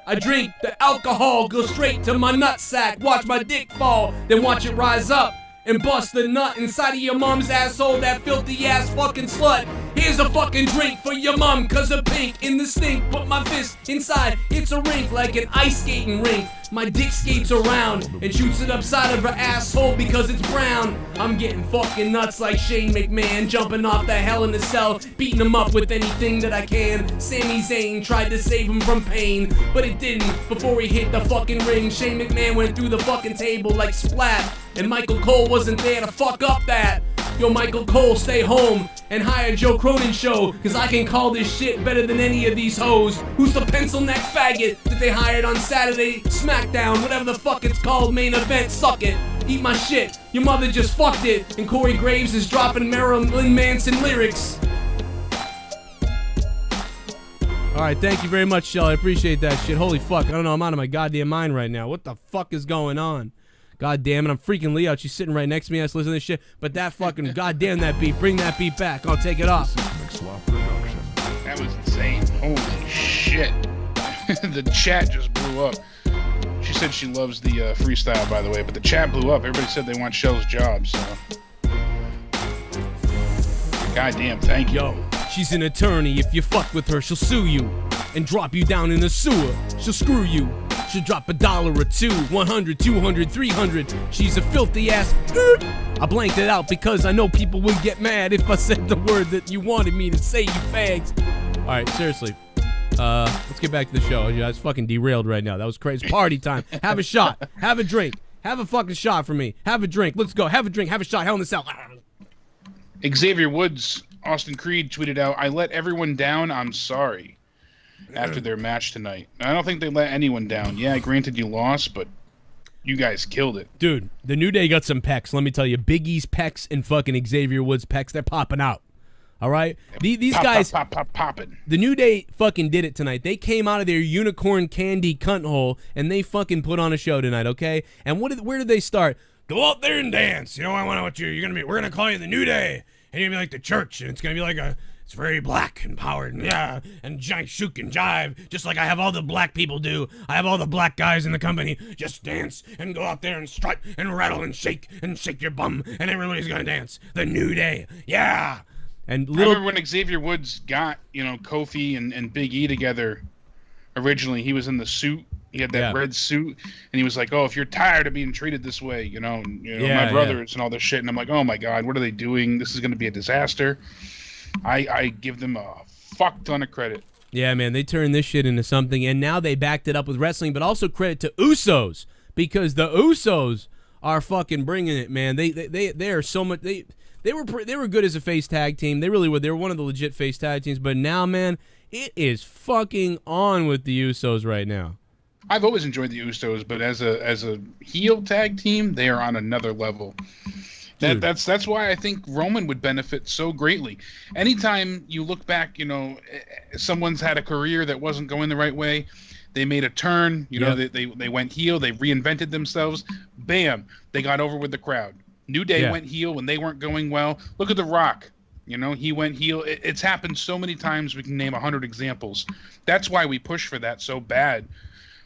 I drink the alcohol, go straight to my nutsack. Watch my dick fall, then watch it rise up and bust the nut inside of your mom's asshole, that filthy ass fucking slut. Here's a fucking drink for your mom, cause of pink in the stink. Put my fist inside, it's a rink like an ice skating rink. My dick skates around and shoots it upside of her asshole because it's brown. I'm getting fucking nuts like Shane McMahon, jumping off the Hell in a Cell, beating him up with anything that I can. Sami Zayn tried to save him from pain, but it didn't. Before he hit the fucking ring, Shane McMahon went through the fucking table like splat, and Michael Cole wasn't there to fuck up that. Yo, Michael Cole, stay home and hire Joe Cronin show, cause I can call this shit better than any of these hoes. Who's the pencil neck faggot that they hired on Saturday SmackDown, whatever the fuck it's called, main event, suck it. Eat my shit. Your mother just fucked it, and Corey Graves is dropping Marilyn Manson lyrics. Alright, thank you very much, Shell. I appreciate that shit. Holy fuck, I don't know, I'm out of my goddamn mind right now. What the fuck is going on? God damn it, I'm freaking Lee out. She's sitting right next to me. I was listening to this shit. But that fucking, goddamn that beat. Bring that beat back. I'll take it off. That was insane. Holy shit. The chat just blew up. She said she loves the freestyle, by the way, but the chat blew up. Everybody said they want Shell's job, so. Goddamn, thank you. Yo, she's an attorney. If you fuck with her, she'll sue you and drop you down in the sewer. She'll screw you. She'll drop $1 or $2, 100, 200, 300. She's a filthy ass. I blanked it out because I know people would get mad if I said the word that you wanted me to say, you fags. All right, seriously. Let's get back to the show. You guys fucking derailed right now. That was crazy. Party time. Have a shot. Have a drink. Have a fucking shot for me. Have a drink. Let's go. Have a drink. Have a shot. Hell in the Cell. Xavier Woods, Austin Creed tweeted out, I let everyone down. I'm sorry. After their match tonight. I don't think they let anyone down. Yeah, granted you lost, but you guys killed it. Dude, the New Day got some pecs. Let me tell you, Big E's pecs and fucking Xavier Woods' pecs, they're popping out. All right? These guys, popping. The New Day fucking did it tonight. They came out of their unicorn candy cunt hole, and they fucking put on a show tonight, okay? And where did they start? Go out there and dance. You know, I want to what you're gonna be. We're gonna call you the New Day, and you're gonna be like the church, and it's gonna be like it's very black and powered, and yeah, and giant shook and jive, just like I have all the black people do. I have all the black guys in the company. Just dance and go out there and strut and rattle and shake your bum, and everybody's gonna dance. The New Day, yeah. And I remember when Xavier Woods got, Kofi and Big E together. Originally, he was in the suit. He had that red suit, and he was like, "Oh, if you're tired of being treated this way, my brothers and all this shit." And I'm like, "Oh my God, what are they doing? This is going to be a disaster." I give them a fuck ton of credit. Yeah, man, they turned this shit into something, and now they backed it up with wrestling, but also credit to Usos, because the Usos are fucking bringing it, man. They are so much. They were good as a face tag team. They really were. They were one of the legit face tag teams, but now, man, it is fucking on with the Usos right now. I've always enjoyed the Usos, but as a heel tag team, they are on another level. That's why I think Roman would benefit so greatly. Anytime you look back, someone's had a career that wasn't going the right way, they made a turn, they went heel, they reinvented themselves, bam, they got over with the crowd. New Day went heel when they weren't going well. Look at The Rock. He went heel. It's happened so many times we can name 100 examples. That's why we push for that so bad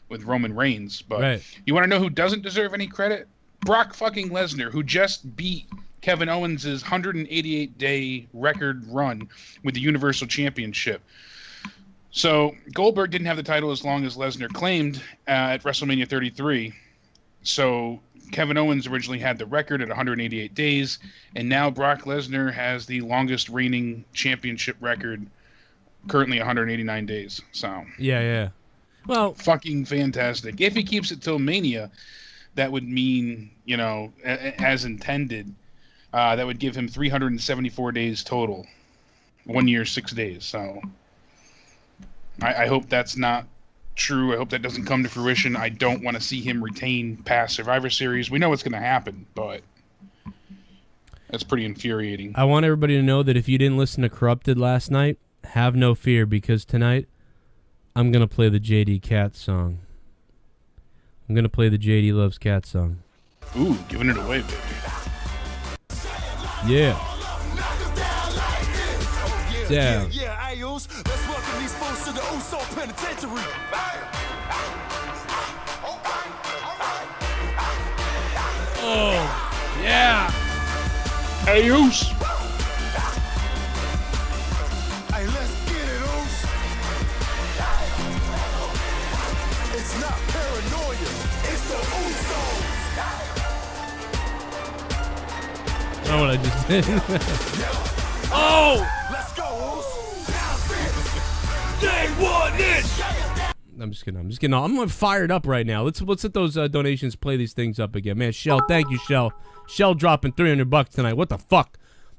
with Roman Reigns. But you want to know who doesn't deserve any credit? Brock fucking Lesnar, who just beat Kevin Owens' 188-day record run with the Universal Championship. So Goldberg didn't have the title as long as Lesnar claimed at WrestleMania 33. So Kevin Owens originally had the record at 188 days, and now Brock Lesnar has the longest reigning championship record, currently 189 days. So yeah. Well, fucking fantastic. If he keeps it till Mania, that would mean, as intended, that would give him 374 days total. 1 year, 6 days. So I hope that's not true. I hope that doesn't come to fruition. I don't want to see him retain past Survivor Series. We know what's going to happen, but that's pretty infuriating. I want everybody to know that if you didn't listen to Corrupted last night, have no fear, because tonight I'm going to play the JD Cat song. I'm going to play the JD Loves Cat song. Ooh, giving it away, baby. Yeah. Down. Yeah, Ayos. Let's welcome these folks to the Uso Penitentiary. Oh, yeah. Ayos. Hey, let's get it, Us. It's not paranoia. It's the Usos. I don't know what I just did. Oh! Let's go, They want it! I'm just kidding. I'm fired up right now. Let's let those donations play these things up again. Man, Shell, thank you, Shell. Shell dropping $300 tonight. What the fuck?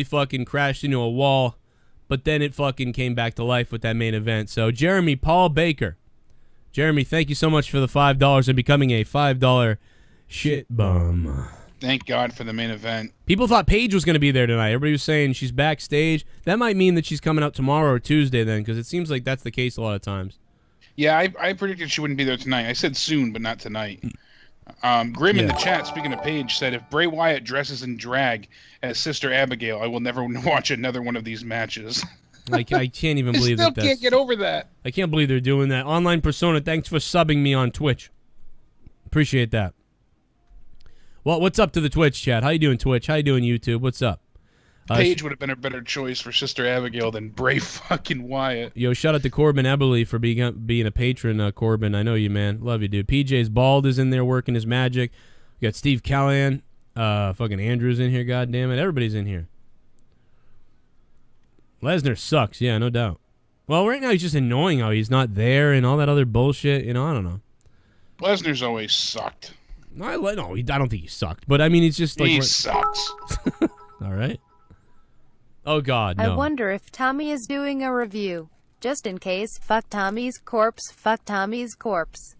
literally fucking crashed into a wall, but then it fucking came back to life with that main event. So Jeremy Paul Baker. Jeremy, thank you so much for the $5 and becoming a $5 shit bum. Thank God for the main event. People thought Paige was going to be there tonight. Everybody was saying she's backstage. That might mean that she's coming out tomorrow or Tuesday then, because it seems like that's the case a lot of times. Yeah, I predicted she wouldn't be there tonight. I said soon, but not tonight. Grim in the chat, speaking of Paige, said, if Bray Wyatt dresses in drag as Sister Abigail, I will never watch another one of these matches. I can't even believe that. I still can't get over that. I can't believe they're doing that. Online Persona, thanks for subbing me on Twitch. Appreciate that. Well, what's up to the Twitch chat? How you doing, Twitch? How you doing, YouTube? What's up? Paige would have been a better choice for Sister Abigail than Bray fucking Wyatt. Yo, shout out to Corbin Eberly for being a patron, Corbin. I know you, man. Love you, dude. PJ's Bald is in there working his magic. We got Steve Callahan. Fucking Andrew's in here, goddammit. Everybody's in here. Lesnar sucks, yeah, no doubt. Well, right now he's just annoying how he's not there and all that other bullshit. You know, I don't know. Lesnar's always sucked. I don't think he sucked. But, I mean, he's just like... He sucks. All right. Oh, God, no. I wonder if Tommy is doing a review. Just in case, fuck Tommy's corpse, fuck Tommy's corpse.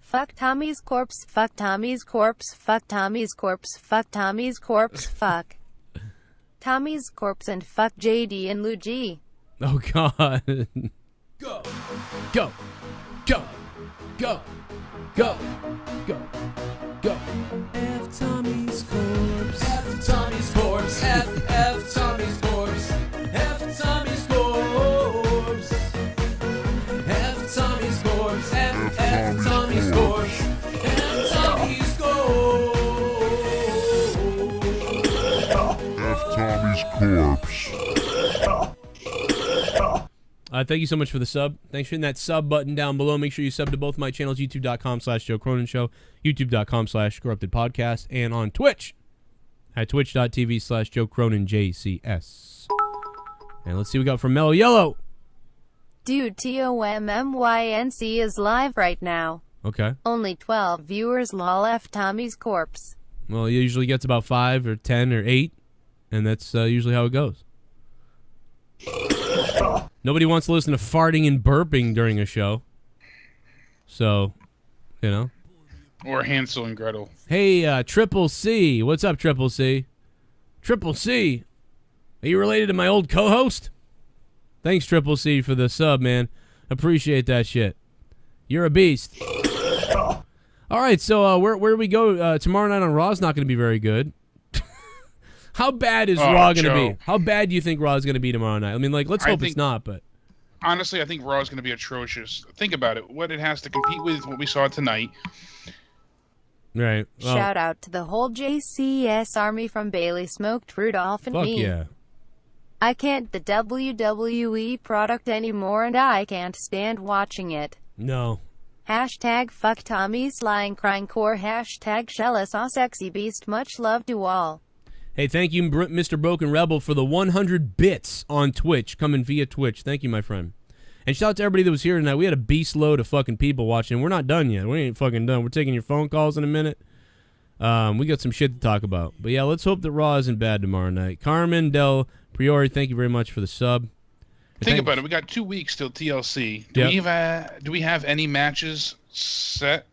Fuck Tommy's corpse, fuck Tommy's corpse, fuck Tommy's corpse, fuck Tommy's corpse, fuck Tommy's corpse, and fuck JD and Luigi. Oh, God. Go. Go. Go. Go. Go. Go. Go. F Tommy's corpse. F Tommy's corpse. F Tommy's corpse. F Tommy's corpse. F Tommy's corpse. F Tommy's corpse. F Tommy's corpse. F Tommy's corpse. Thank you so much for the sub. Thanks for hitting that sub button down below. Make sure you sub to both my channels, youtube.com/Joe Cronin Show, youtube.com/Corrupted Podcast, and on Twitch at twitch.tv/Joe Cronin JCS. And let's see what we got from Mellow Yellow. Dude, TOMMYNC is live right now. Okay. Only 12 viewers, lol. F Tommy's corpse. Well, he usually gets about 5 or 10 or 8, and that's usually how it goes. Nobody wants to listen to farting and burping during a show. So, you know. Or Hansel and Gretel. Hey, Triple C. What's up, Triple C? Triple C. Are you related to my old co-host? Thanks, Triple C, for the sub, man. Appreciate that shit. You're a beast. All right, so where do we go? Tomorrow night on Raw is not going to be very good. How bad is Raw going to be? How bad do you think Raw is going to be tomorrow night? I mean, like, let's hope it's not, but... Honestly, I think Raw is going to be atrocious. Think about it. What it has to compete with, what we saw tonight. Right. Well, shout out to the whole JCS army from Bailey Smoked Rudolph and me. Fuck yeah. I can't the WWE product anymore and I can't stand watching it. No. Hashtag fuck Tommy Slying Crying Core. Hashtag Shellis Sexy Beast. Much love to all. Hey, thank you, Mr. Broken Rebel, for the 100 bits on Twitch, coming via Twitch. Thank you, my friend. And shout out to everybody that was here tonight. We had a beast load of fucking people watching. We're not done yet. We ain't fucking done. We're taking your phone calls in a minute. We got some shit to talk about. But yeah, let's hope that Raw isn't bad tomorrow night. Carmen Del Priori, thank you very much for the sub. Think about it. We got 2 weeks till TLC. Do we have any matches set?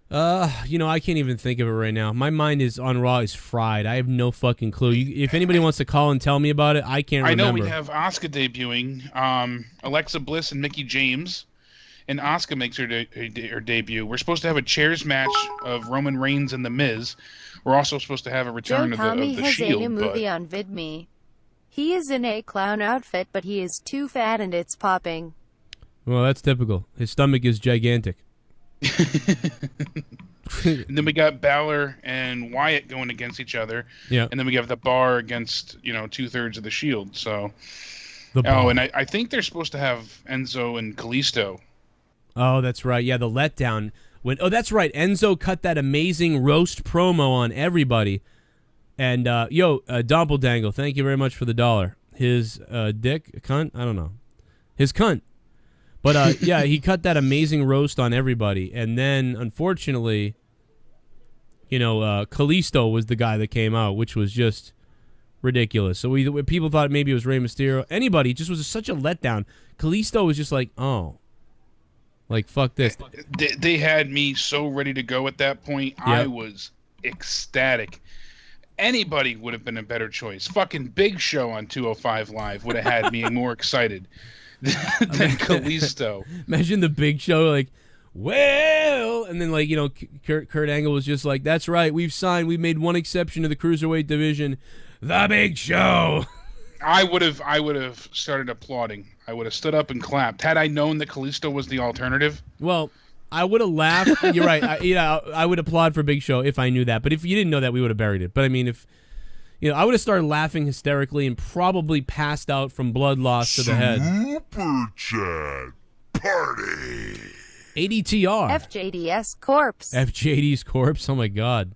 I can't even think of it right now. My mind is on Raw is fried. I have no fucking clue. If anybody wants to call and tell me about it, I can't remember. I know we have Asuka debuting, Alexa Bliss and Mickie James, and Asuka makes her debut. We're supposed to have a chairs match of Roman Reigns and The Miz. We're also supposed to have a return of Tommy the has Shield. a new movie on VidMe. He is in a clown outfit, but he is too fat and it's popping. Well, that's typical. His stomach is gigantic. And then we got Balor and Wyatt going against each other. Yeah. And then we have the Bar against 2/3 of the Shield. So. Bar. And I think they're supposed to have Enzo and Kalisto. Oh, that's right. Yeah, the letdown. That's right. Enzo cut that amazing roast promo on everybody. And, Doppeldangle, thank you very much for the $1. His dick, cunt? I don't know. His cunt. But, yeah, he cut that amazing roast on everybody. And then, unfortunately, Kalisto was the guy that came out, which was just ridiculous. So people thought maybe it was Rey Mysterio. Anybody, it just was such a letdown. Kalisto was just like, oh. Like, fuck this. They had me so ready to go at that point. Yep. I was ecstatic. Anybody would have been a better choice. Fucking Big Show on 205 Live would have had me more excited than Kalisto. Imagine the Big Show, like, well, and then, like, Kurt Angle was just like, that's right, we've made one exception to the Cruiserweight division, the Big Show. I would have started applauding. I would have stood up and clapped. Had I known that Kalisto was the alternative. Well, I would have laughed. You're right. I would applaud for Big Show if I knew that. But if you didn't know that, we would have buried it. But I mean, I would have started laughing hysterically and probably passed out from blood loss to the head. Super Chat Party. ADTR. FJD's corpse. FJD's corpse. Oh my God.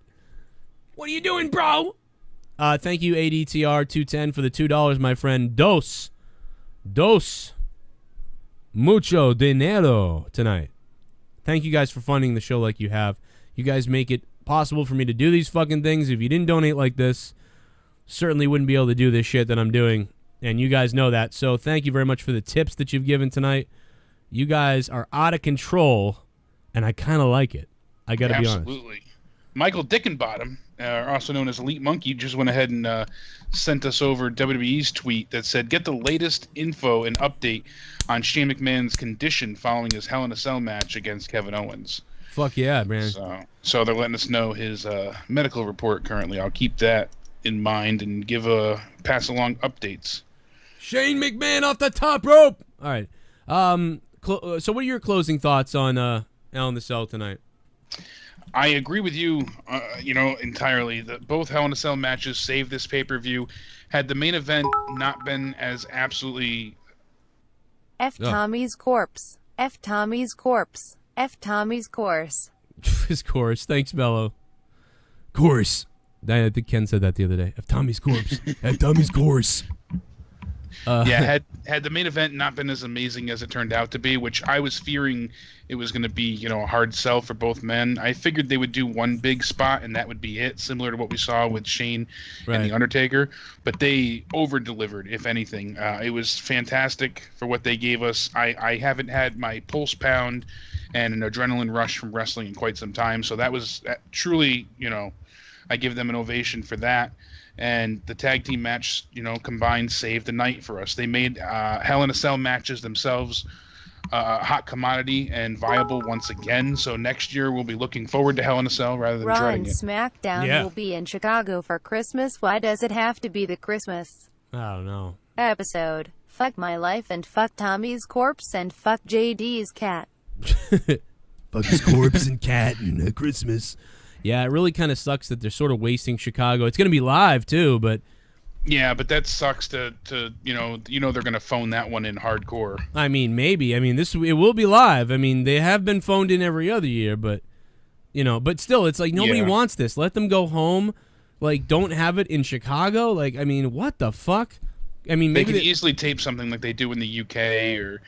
What are you doing, bro? Thank you, ADTR210, for the $2, my friend. Dos mucho dinero tonight. Thank you guys for funding the show like you have. You guys make it possible for me to do these fucking things. If you didn't donate like this, certainly wouldn't be able to do this shit that I'm doing. And you guys know that. So thank you very much for the tips that you've given tonight. You guys are out of control, and I kind of like it. I got to be honest. Absolutely. Michael Dickenbottom, also known as Elite Monkey, just went ahead and sent us over WWE's tweet that said, get the latest info and update on Shane McMahon's condition following his Hell in a Cell match against Kevin Owens. Fuck yeah, man. So they're letting us know his medical report currently. I'll keep that in mind and pass along updates. Shane McMahon off the top rope. All right. So what are your closing thoughts on Hell in the Cell tonight? I agree with you, entirely. Both Hell in a Cell matches saved this pay-per-view. Had the main event not been as absolutely... Tommy's corpse. Tommy's corpse. Tommy's course. His course. Thanks, Bello. Course. I think Ken said that the other day. Tommy's corpse. Tommy's course. Had the main event not been as amazing as it turned out to be, which I was fearing it was going to be, a hard sell for both men. I figured they would do one big spot and that would be it, similar to what we saw with Shane and The Undertaker. But they over-delivered, if anything. It was fantastic for what they gave us. I haven't had my pulse pound and an adrenaline rush from wrestling in quite some time, so that was truly, I give them an ovation for that. And the tag team match, combined saved the night for us. They made Hell in a Cell matches themselves a hot commodity and viable once again. So next year we'll be looking forward to Hell in a Cell rather than dreading it. SmackDown will be in Chicago for Christmas. Why does it have to be the Christmas I don't know. episode? Fuck my life and fuck Tommy's corpse and fuck JD's cat. Fuck his corpse and cat and Christmas. Yeah, it really kind of sucks that they're sort of wasting Chicago. It's going to be live, too, but... Yeah, but that sucks to they're going to phone that one in hardcore. I mean, maybe. I mean, it will be live. I mean, they have been phoned in every other year, but, but still, it's like nobody wants this. Let them go home. Like, don't have it in Chicago. Like, I mean, what the fuck? I mean, maybe they could easily tape something like they do in the UK or...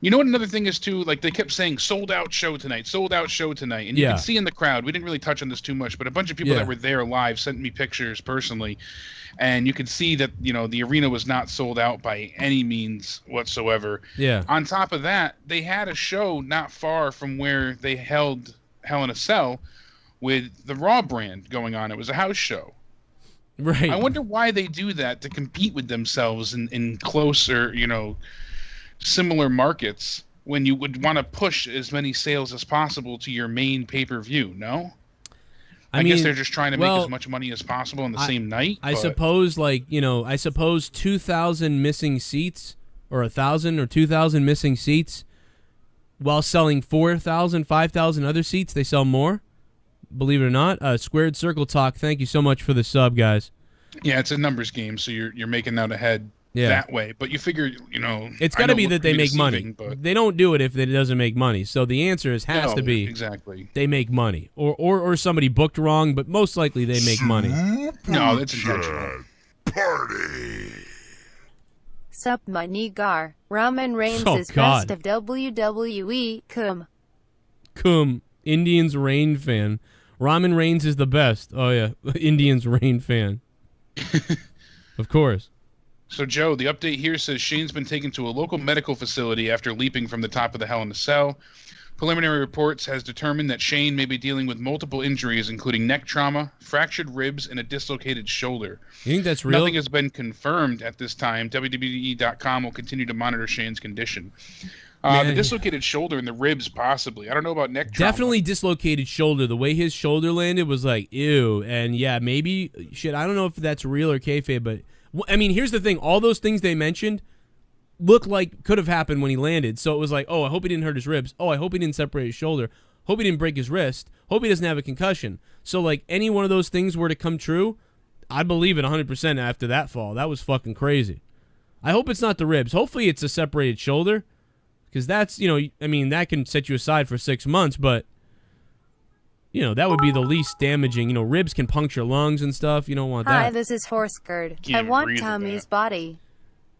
You know what another thing is, too? Like, they kept saying, sold-out show tonight. And you can see in the crowd, we didn't really touch on this too much, but a bunch of people that were there live sent me pictures personally, and you could see that, the arena was not sold out by any means whatsoever. Yeah. On top of that, they had a show not far from where they held Hell in a Cell with the Raw brand going on. It was a house show. Right. I wonder why they do that to compete with themselves in closer, similar markets when you would want to push as many sales as possible to your main pay-per-view, no? I guess they're just trying to make as much money as possible on the same night. I suppose, 2,000 missing seats, or 1,000 or 2,000 missing seats, while selling 4,000, 5,000 other seats, they sell more. Believe it or not. Squared Circle Talk, thank you so much for the sub, guys. Yeah, it's a numbers game, so you're making out ahead that way. But you figure, it's got to be that they make money. But they don't do it if it doesn't make money. So the answer has to be exactly they make money, or somebody booked wrong, but most likely they make money. No, that's intentional. Party. Sup my Nigar. Roman Reigns Oh, is God. best of WWE. Cum. Indians Reign fan. Ramen Reigns is the best. Oh, yeah. Indians Reign fan. Of course. So, Joe, the update here says Shane's been taken to a local medical facility after leaping from the top of the Hell in a Cell. Preliminary reports has determined that Shane may be dealing with multiple injuries, including neck trauma, fractured ribs, and a dislocated shoulder. You think that's real? Nothing has been confirmed at this time. WWE.com will continue to monitor Shane's condition. The dislocated shoulder and the ribs, possibly. I don't know about neck trauma. Definitely dislocated shoulder. The way his shoulder landed was like, ew. And yeah, maybe, shit, I don't know if that's real or kayfabe, but, I mean, here's the thing. All those things they mentioned look like could have happened when he landed. So it was like, oh, I hope he didn't hurt his ribs. Oh, I hope he didn't separate his shoulder. Hope he didn't break his wrist. Hope he doesn't have a concussion. So, like, any one of those things were to come true, I'd believe it 100% after that fall. That was fucking crazy. I hope it's not the ribs. Hopefully it's a separated shoulder. Because that's, that can set you aside for 6 months, but, that would be the least damaging. Ribs can puncture lungs and stuff. You don't want that. Hi, this is Horsegird. I Can't want breathe with Tommy's that. body.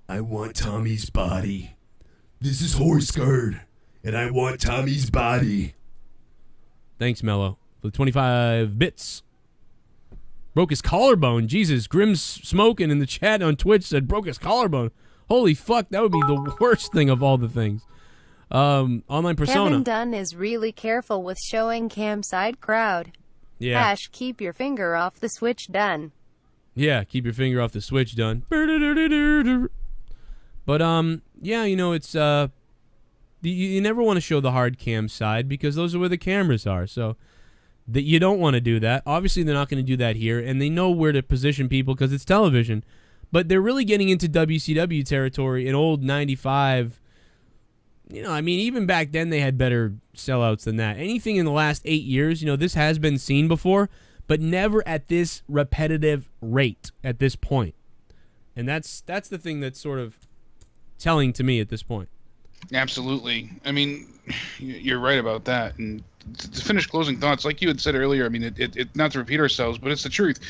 I want Tommy's body. This is Horsegird, and I want Tommy's body. Thanks, Mello, for the 25 bits. Broke his collarbone. Jesus, Grim's smoking in the chat on Twitch said broke his collarbone. Holy fuck, that would be the worst thing of all the things. Online persona. Kevin Dunn is really careful with showing cam side crowd. Yeah. Ash, keep your finger off the switch, Dunn. Yeah, keep your finger off the switch, done. But yeah, it's you never want to show the hard cam side because those are where the cameras are. So that you don't want to do that. Obviously, they're not going to do that here, and they know where to position people because it's television. But they're really getting into WCW territory in old 95. Even back then they had better sellouts than that. Anything in the last 8 years, this has been seen before, but never at this repetitive rate at this point. And that's the thing that's sort of telling to me at this point. Absolutely. I mean, you're right about that. And to finish closing thoughts, like you had said earlier, I mean, it not to repeat ourselves, but it's the truth.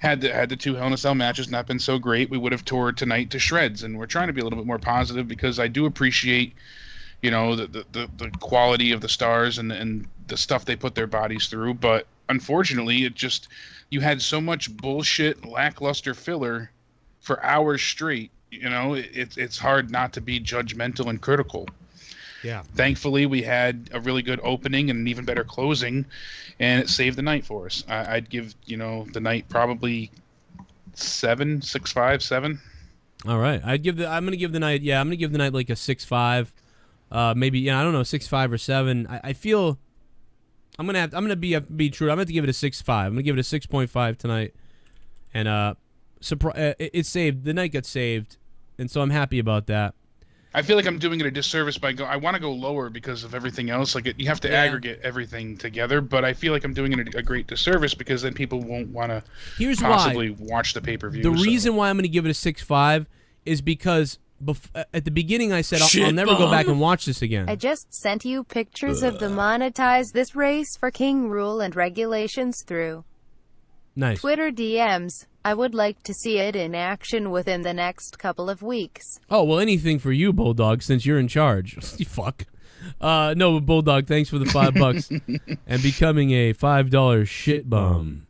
Had the two Hell in a Cell matches not been so great, we would have tore tonight to shreds. And we're trying to be a little bit more positive because I do appreciate, the quality of the stars and the stuff they put their bodies through. But unfortunately, you had so much bullshit, lackluster filler for hours straight. It's hard not to be judgmental and critical. Yeah. Thankfully, we had a really good opening and an even better closing, and it saved the night for us. I'd give, the night probably 7, 6.5, 7. All right. I'm going to give the night like a 6.5. Maybe, I don't know, 6.5 or 7. I feel I'm going to be true. I'm going to give it a 6.5. I'm going to give it a 6.5 tonight. And it saved. The night got saved. And so I'm happy about that. I feel like I'm doing it a disservice by I want to go lower because of everything else. Like you have to aggregate everything together, but I feel like I'm doing it a great disservice because then people won't want to possibly watch the pay-per-view. The reason why I'm going to give it a 6.5 is because at the beginning I said I'll never go back and watch this again. I just sent you pictures of the monetize this race for King Rule and regulations through Nice. Twitter DMs. I would like to see it in action within the next couple of weeks. Oh, well, anything for you, Bulldog, since you're in charge. You fuck. No, Bulldog, thanks for the $5 and becoming a $5 shit bum.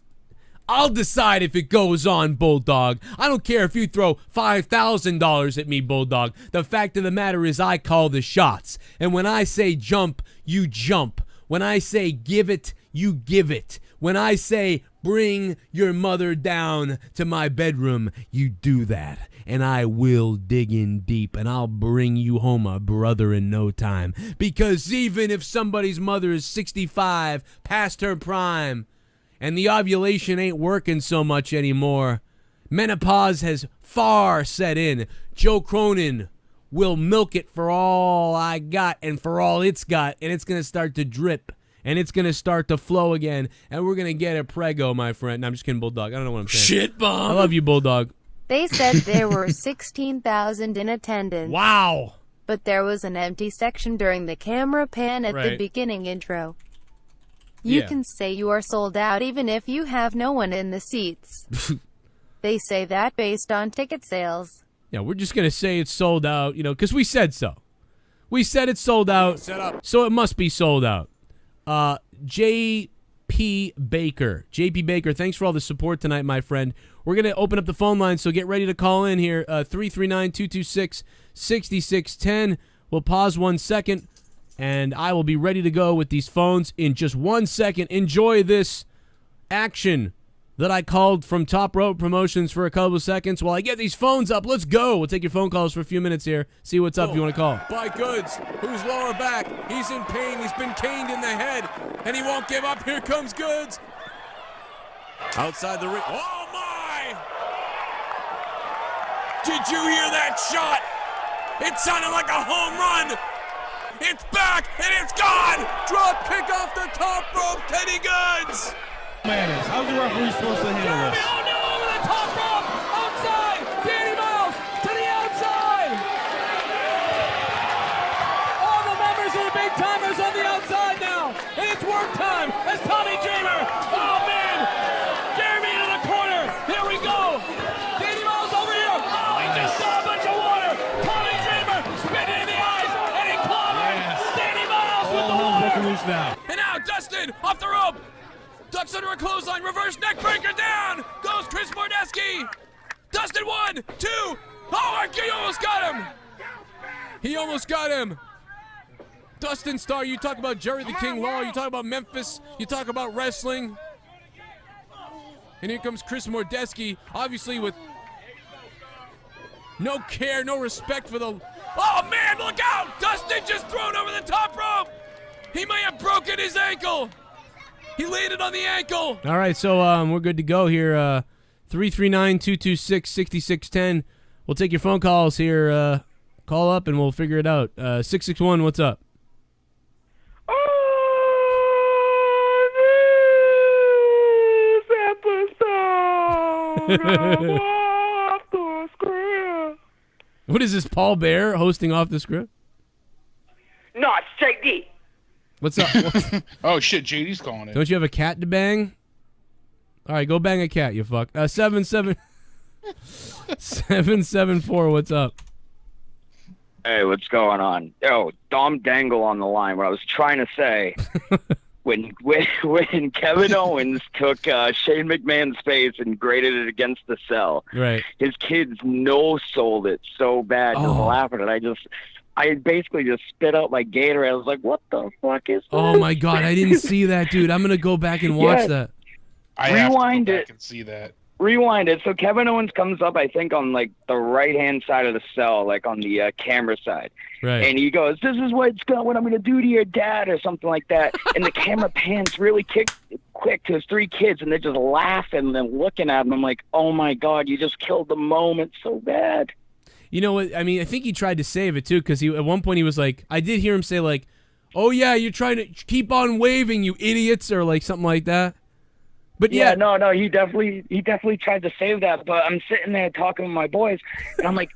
I'll decide if it goes on, Bulldog. I don't care if you throw $5,000 at me, Bulldog. The fact of the matter is I call the shots. And when I say jump, you jump. When I say give it, you give it. When I say bring your mother down to my bedroom, you do that. And I will dig in deep, and I'll bring you home a brother in no time. Because even if somebody's mother is 65, past her prime, and the ovulation ain't working so much anymore, menopause has far set in, Joe Cronin will milk it for all I got and for all it's got, and it's going to start to drip, and it's going to start to flow again, and we're going to get a prego, my friend. No, I'm just kidding, Bulldog. I don't know what I'm saying. Shit bomb. I love you, Bulldog. They said there were 16,000 in attendance. Wow. But there was an empty section during the camera pan at the Right. beginning intro. You Yeah. can say you are sold out even if you have no one in the seats. They say that based on ticket sales. Yeah, we're just going to say it's sold out, you know, because we said so. We said it's sold out, so it must be sold out. J.P. Baker, thanks for all the support tonight, my friend. We're going to open up the phone line, so get ready to call in here, 339-226-6610. We'll pause 1 second, and I will be ready to go with these phones in just 1 second. Enjoy this action that I called from Top Rope Promotions for a couple of seconds while I get these phones up. Let's go. We'll take your phone calls for a few minutes here. See what's up if you want to call. By Goods, whose lower back, he's in pain, he's been caned in the head, and he won't give up. Here comes Goods. Outside the ring. Oh, my! Did you hear that shot? It sounded like a home run. It's back, and it's gone. Drop kick off the top rope, Teddy Goods. How's the referee supposed to handle this? Oh, no, over the top rope, outside, Danny Miles to the outside. All the members are the big timers on the outside now, and it's work time as Tommy Dreamer. Oh, man, Jeremy into the corner. Here we go. Danny Miles over here. Oh, he just saw a bunch of water. Tommy Dreamer spitting in the eyes, and he clobbers Danny Miles with the water. Now. And now Dustin off the rope. Ducks under a clothesline, reverse neck breaker down. Goes Chris Mordeski. Dustin 1, 2. Oh, he almost got him. He almost got him. Dustin Starr, you talk about Jerry the King Law, you talk about Memphis, you talk about wrestling. And here comes Chris Mordeski, obviously with no care, no respect for the... Oh, man, look out! Dustin just thrown over the top rope. He may have broken his ankle. He laid it on the ankle. All right, so we're good to go here. 339-226-6610. We'll take your phone calls here. Call up and we'll figure it out. 661, what's up? What is this, Paul Bear hosting off the script? No, it's JD. What's up? Oh, shit, JD's calling it. Don't you have a cat to bang? All right, go bang a cat, you fuck. 774, what's up? Hey, what's going on? Yo, Dom Dangle on the line. What I was trying to say, when Kevin Owens took Shane McMahon's face and graded it against the cell, Right. his kids no-sold it so bad, just laughing, and I basically just spit out my Gatorade. I was like, what the fuck is this? Oh, my God, I didn't see that, dude. I'm going to go back and watch that. I Rewind have to go it. back and see that. Rewind it. So Kevin Owens comes up, I think, on like the right-hand side of the cell, like on the camera side. Right. And he goes, "This is what I'm going to do to your dad," or something like that. And the camera pans really quick to his three kids, and they're just laughing and looking at him. I'm like, "Oh my God, you just killed the moment so bad." You know what? I mean, I think he tried to save it, too, because at one point he was like, I did hear him say, like, "Oh, yeah, you're trying to keep on waving, you idiots," or like something like that. But yeah, no, he definitely tried to save that. But I'm sitting there talking with my boys, and I'm like,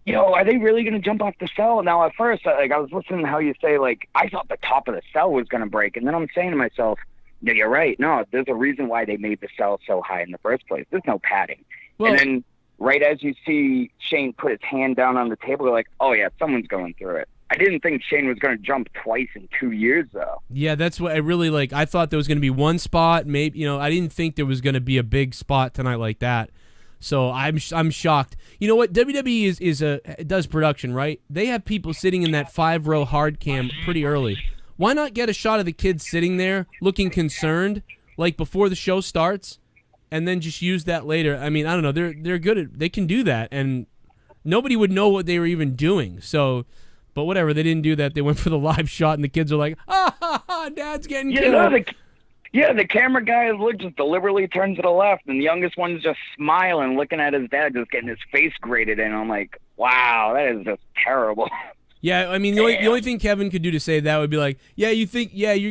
"Yo, are they really gonna jump off the cell?" Now at first, I was listening to how you say, like, I thought the top of the cell was gonna break, and then I'm saying to myself, "Yeah, you're right. No, there's a reason why they made the cell so high in the first place. There's no padding." Well, and then right as you see Shane put his hand down on the table, you're like, "Oh yeah, someone's going through it." I didn't think Shane was going to jump twice in 2 years, though. yeah, that's what I really like. I thought there was going to be one spot, maybe. I didn't think there was going to be a big spot tonight like that. So I'm shocked. You know what? WWE does production, right? They have people sitting in that 5-row hard cam pretty early. why not get a shot of the kid sitting there looking concerned, like before the show starts, and then just use that later? I mean, I don't know. They're good at, they can do that, and nobody would know what they were even doing. So, but whatever, they didn't do that. They went for the live shot, and the kids are like, Dad's getting killed. The camera guy just deliberately turns to the left, and the youngest one's just smiling, looking at his dad, just getting his face grated in. I'm like, wow, that is just terrible. Yeah, I mean, the only thing Kevin could do to say that would be like, you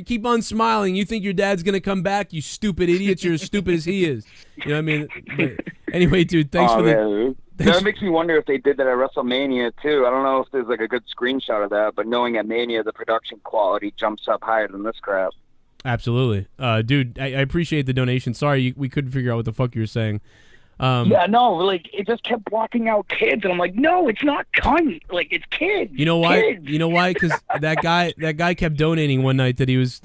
keep on smiling. You think your dad's going to come back, you stupid idiots. You're as stupid as he is. You know what I mean? But anyway, dude, thanks for the... That makes me wonder if they did that at WrestleMania, too. I don't know if there's like a good screenshot of that, but knowing at Mania the production quality jumps up higher than this crap. Absolutely. Dude, I appreciate the donation. Sorry, we couldn't figure out what the fuck you were saying. Yeah, no, like, it just kept blocking out kids, and I'm like, no, it's not cunt. Like, it's kids. You know why? Kids. You know why? Because that guy kept donating one night that he was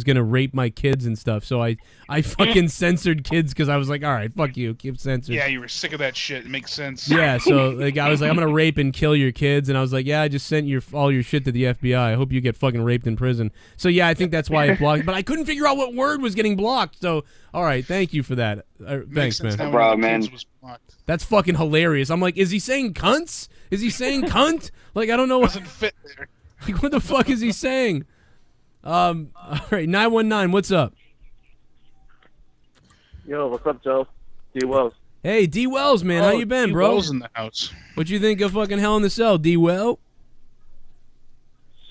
gonna rape my kids and stuff. So I fucking censored kids because I was like, all right, fuck you, keep censored. Yeah, you were sick of that shit. It makes sense. Yeah, so like I was like, I'm gonna rape and kill your kids, and I was like, yeah, I just sent all your shit to the FBI. I hope you get fucking raped in prison. So yeah, I think that's why it blocked. But I couldn't figure out what word was getting blocked. So all right, thank you for that. Thanks, man. No problem, man. That's fucking hilarious. I'm like, is he saying cunts? Is he saying cunt? Like, I don't know. Doesn't fit there. Like, what the fuck is he saying? All right, 919, what's up? Yo, what's up, Joe? D Wells. Hey, D Wells, man, how you been, bro? D Wells in the house. What you think of fucking Hell in the Cell, D Well?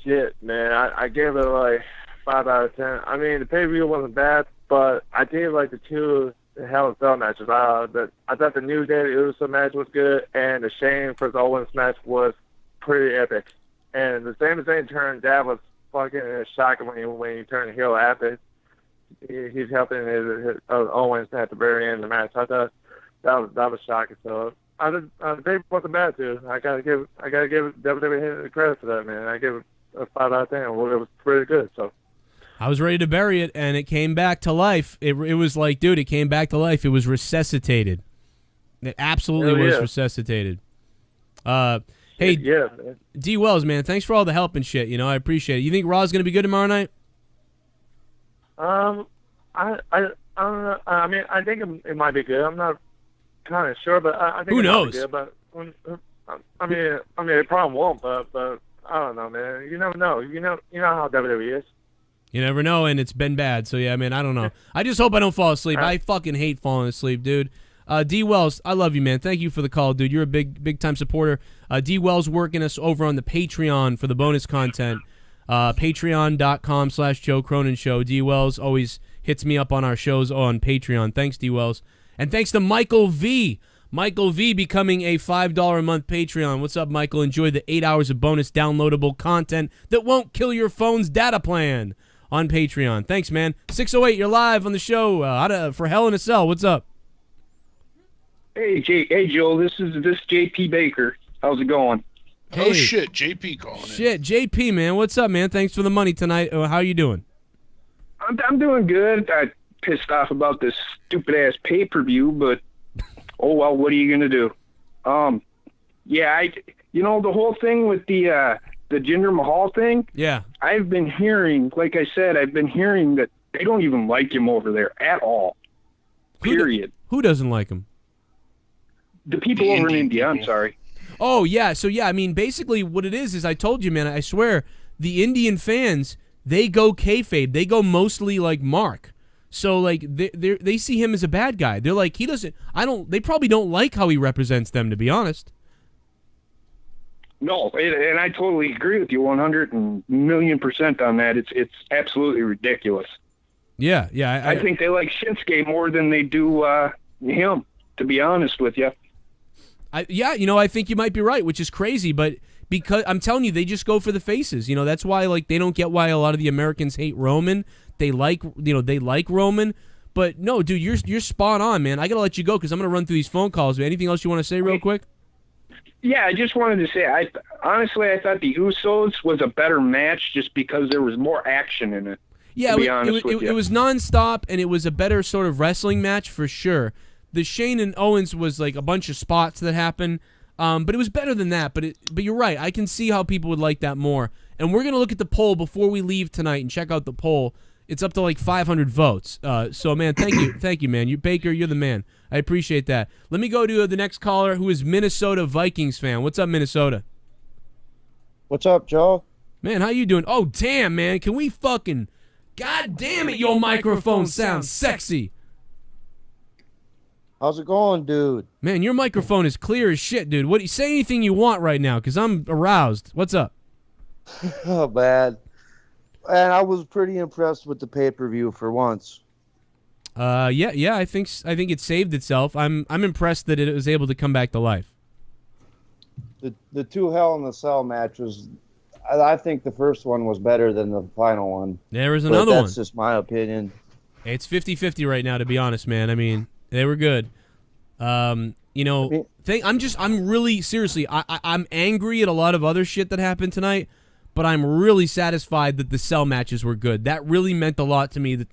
Shit, man, I gave it like 5 out of 10. I mean, the pay-per-view wasn't bad, but I did like the two Hell in the Cell matches. I thought the New Day Uso match was good, and the Shane versus Owens match was pretty epic. And the same turn, that was fucking shocking when he turned heel after he's helping his Owens at the very end of the match. I thought that was shocking. So the paper wasn't bad too. I gotta give WWE the credit for that, man. I give it a 5 out of 10. Well, it was pretty good. So I was ready to bury it, and it came back to life. It was like, dude, it came back to life. It was resuscitated. It absolutely was resuscitated. Hey, yeah, man. D Wells, man, thanks for all the help and shit. You know, I appreciate it. You think Raw's gonna be good tomorrow night? I don't know. I mean, I think it might be good. I'm not kind of sure, but I think who it knows? Might be good, but I mean, it probably won't. But I don't know, man. You never know. You know how WWE is. You never know, and it's been bad. So yeah, man, I don't know. I just hope I don't fall asleep. I fucking hate falling asleep, dude. D Wells, I love you, man. Thank you for the call, dude. You're a big time supporter. D Wells working us over on the Patreon for the bonus content. Patreon.com/Joe Cronin Show. D Wells always hits me up on our shows on Patreon. Thanks, D Wells. And thanks to Michael V. Michael V becoming a $5 a month Patreon. What's up, Michael? Enjoy the 8 hours of bonus downloadable content that won't kill your phone's data plan on Patreon. Thanks, man. 608, you're live on the show for Hell in a Cell. What's up? Hey, Joe, this is JP Baker. How's it going? Hey. Oh, shit, JP calling in. Shit, JP, man. What's up, man? Thanks for the money tonight. How you doing? I'm doing good. I pissed off about this stupid-ass pay-per-view, but, oh, well, what are you going to do? Yeah, the whole thing with the Jinder Mahal thing, yeah, I've been hearing, like I said, that they don't even like him over there at all, period. Who doesn't like him? The people over in India, I'm sorry. Oh, yeah. So, yeah, I mean, basically what it is I told you, man, I swear, the Indian fans, they go kayfabe. They go mostly like Mark. So, like, they see him as a bad guy. They're like, they probably don't like how he represents them, to be honest. No, and I totally agree with you 100,000,000% on that. It's absolutely ridiculous. Yeah. I think they like Shinsuke more than they do him, to be honest with you. I think you might be right, which is crazy, but because I'm telling you, they just go for the faces. You know, that's why like they don't get why a lot of the Americans hate Roman. They like Roman, but no, dude, you're spot on, man. I gotta let you go because I'm gonna run through these phone calls. Anything else you want to say, real quick? Yeah, I just wanted to say, I thought the Usos was a better match just because there was more action in it. Yeah, it was nonstop, and it was a better sort of wrestling match for sure. The Shane and Owens was like a bunch of spots that happened, but it was better than that. But you're right. I can see how people would like that more. and we're gonna look at the poll before we leave tonight and check out the poll. It's up to like 500 votes. So man, thank you, man. Baker, you're the man. I appreciate that. Let me go to the next caller, who is Minnesota Vikings fan. What's up, Minnesota? What's up, Joe? Man, how you doing? Oh, damn, man. Can we fucking... God damn it, your microphone sounds sexy. How's it going, dude? Man, your microphone is clear as shit, dude. What? Say anything you want right now, because I'm aroused. What's up? Oh, man. And I was pretty impressed with the pay-per-view for once. Yeah. I think it saved itself. I'm impressed that it was able to come back to life. The two Hell in the Cell matches, I think the first one was better than the final one. There was another one. That's just my opinion. It's 50-50 right now, to be honest, man. I mean, they were good. I'm really seriously. I'm angry at a lot of other shit that happened tonight, but I'm really satisfied that the Cell matches were good. That really meant a lot to me, that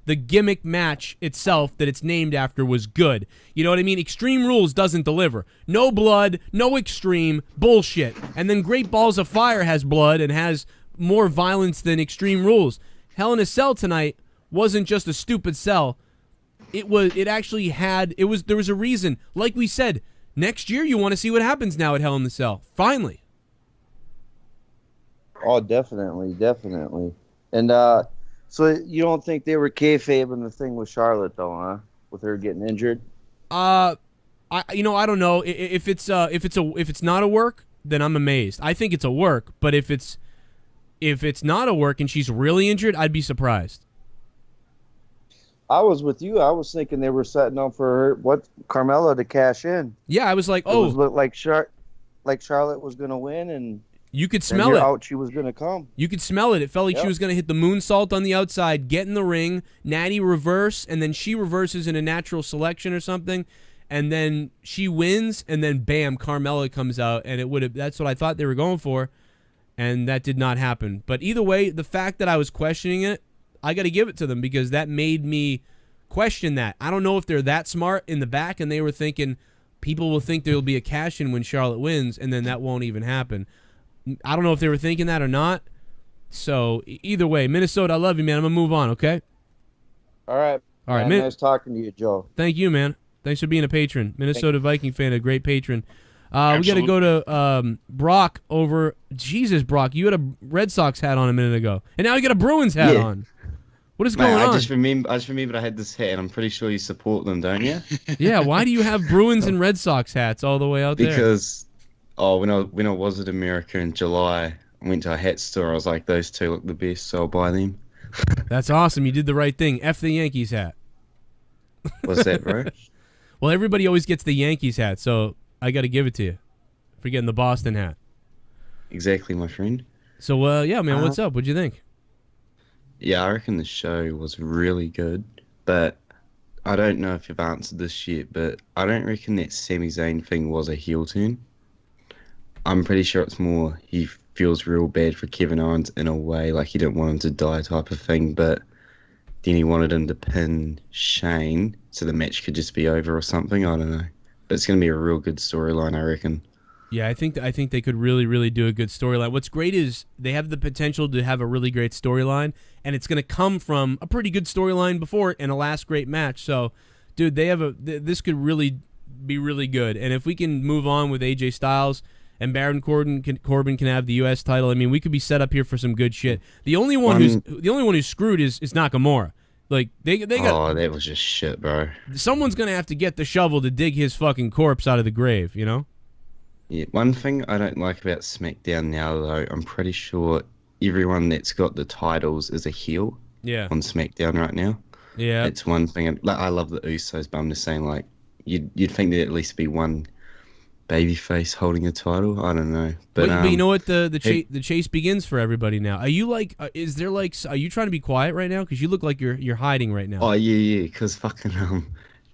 the gimmick match itself that it's named after was good. You know what I mean? Extreme Rules doesn't deliver. No blood, no extreme, bullshit. And then Great Balls of Fire has blood and has more violence than Extreme Rules. Hell in a Cell tonight wasn't just a stupid cell. There was a reason. Like we said, next year you want to see what happens now at Hell in the Cell. Finally. Oh, definitely. And so you don't think they were kayfabing the thing with Charlotte though, huh? With her getting injured? I don't know. If it's not a work, then I'm amazed. I think it's a work, but if it's not a work and she's really injured, I'd be surprised. I was with you. I was thinking they were setting up for Carmella to cash in. Yeah, I was like, It looked like Charlotte was gonna win, and you could smell it. Out she was gonna come. You could smell it. It felt like she was gonna hit the moonsault on the outside, get in the ring, natty reverse, and then she reverses in a natural selection or something, and then she wins, and then bam, Carmella comes out, and that's what I thought they were going for, and that did not happen. But either way, the fact that I was questioning it, I got to give it to them, because that made me question that. I don't know if they're that smart in the back and they were thinking people will think there will be a cash-in when Charlotte wins, and then that won't even happen. I don't know if they were thinking that or not. So either way, Minnesota, I love you, man. I'm going to move on, okay? All right, man. Nice talking to you, Joe. Thank you, man. Thanks for being a patron. Minnesota Viking fan, a great patron. We got to go to Brock over. Jesus, Brock, you had a Red Sox hat on a minute ago, and now you got a Bruins hat on. What is going on? I just remembered I had this hat, and I'm pretty sure you support them, don't you? Yeah. Why do you have Bruins and Red Sox hats all the way out there? Because, when I was at America in July, I went to a hat store. I was like, those two look the best, so I'll buy them. That's awesome. You did the right thing. F the Yankees hat. What's that, bro? Well, everybody always gets the Yankees hat, so I got to give it to you for getting the Boston hat. Exactly, my friend. So, yeah, man, what's up? What'd you think? Yeah, I reckon the show was really good, but I don't know if you've answered this yet, but I don't reckon that Sami Zayn thing was a heel turn. I'm pretty sure it's more he feels real bad for Kevin Owens in a way, like he didn't want him to die type of thing, but then he wanted him to pin Shane so the match could just be over or something. I don't know. But it's going to be a real good storyline, I reckon. Yeah, I think they could really, really do a good storyline. What's great is they have the potential to have a really great storyline, and it's going to come from a pretty good storyline before it and a last great match. So, dude, this could really be really good. And if we can move on with AJ Styles and Baron Corbin can have the U.S. title, I mean, we could be set up here for some good shit. The only one who's screwed is Nakamura. Like they got. Oh, that was just shit, bro. Someone's gonna have to get the shovel to dig his fucking corpse out of the grave, you know. Yeah, one thing I don't like about SmackDown now, though, I'm pretty sure everyone that's got the titles is a heel. Yeah. On SmackDown right now. Yeah. It's one thing. Like, I love the Usos, but I'm just saying, like, you'd think there'd at least be one babyface holding a title. I don't know, but you know what? The chase begins for everybody now. Are you like? Are you trying to be quiet right now? Because you look like you're hiding right now. Oh yeah. Because fucking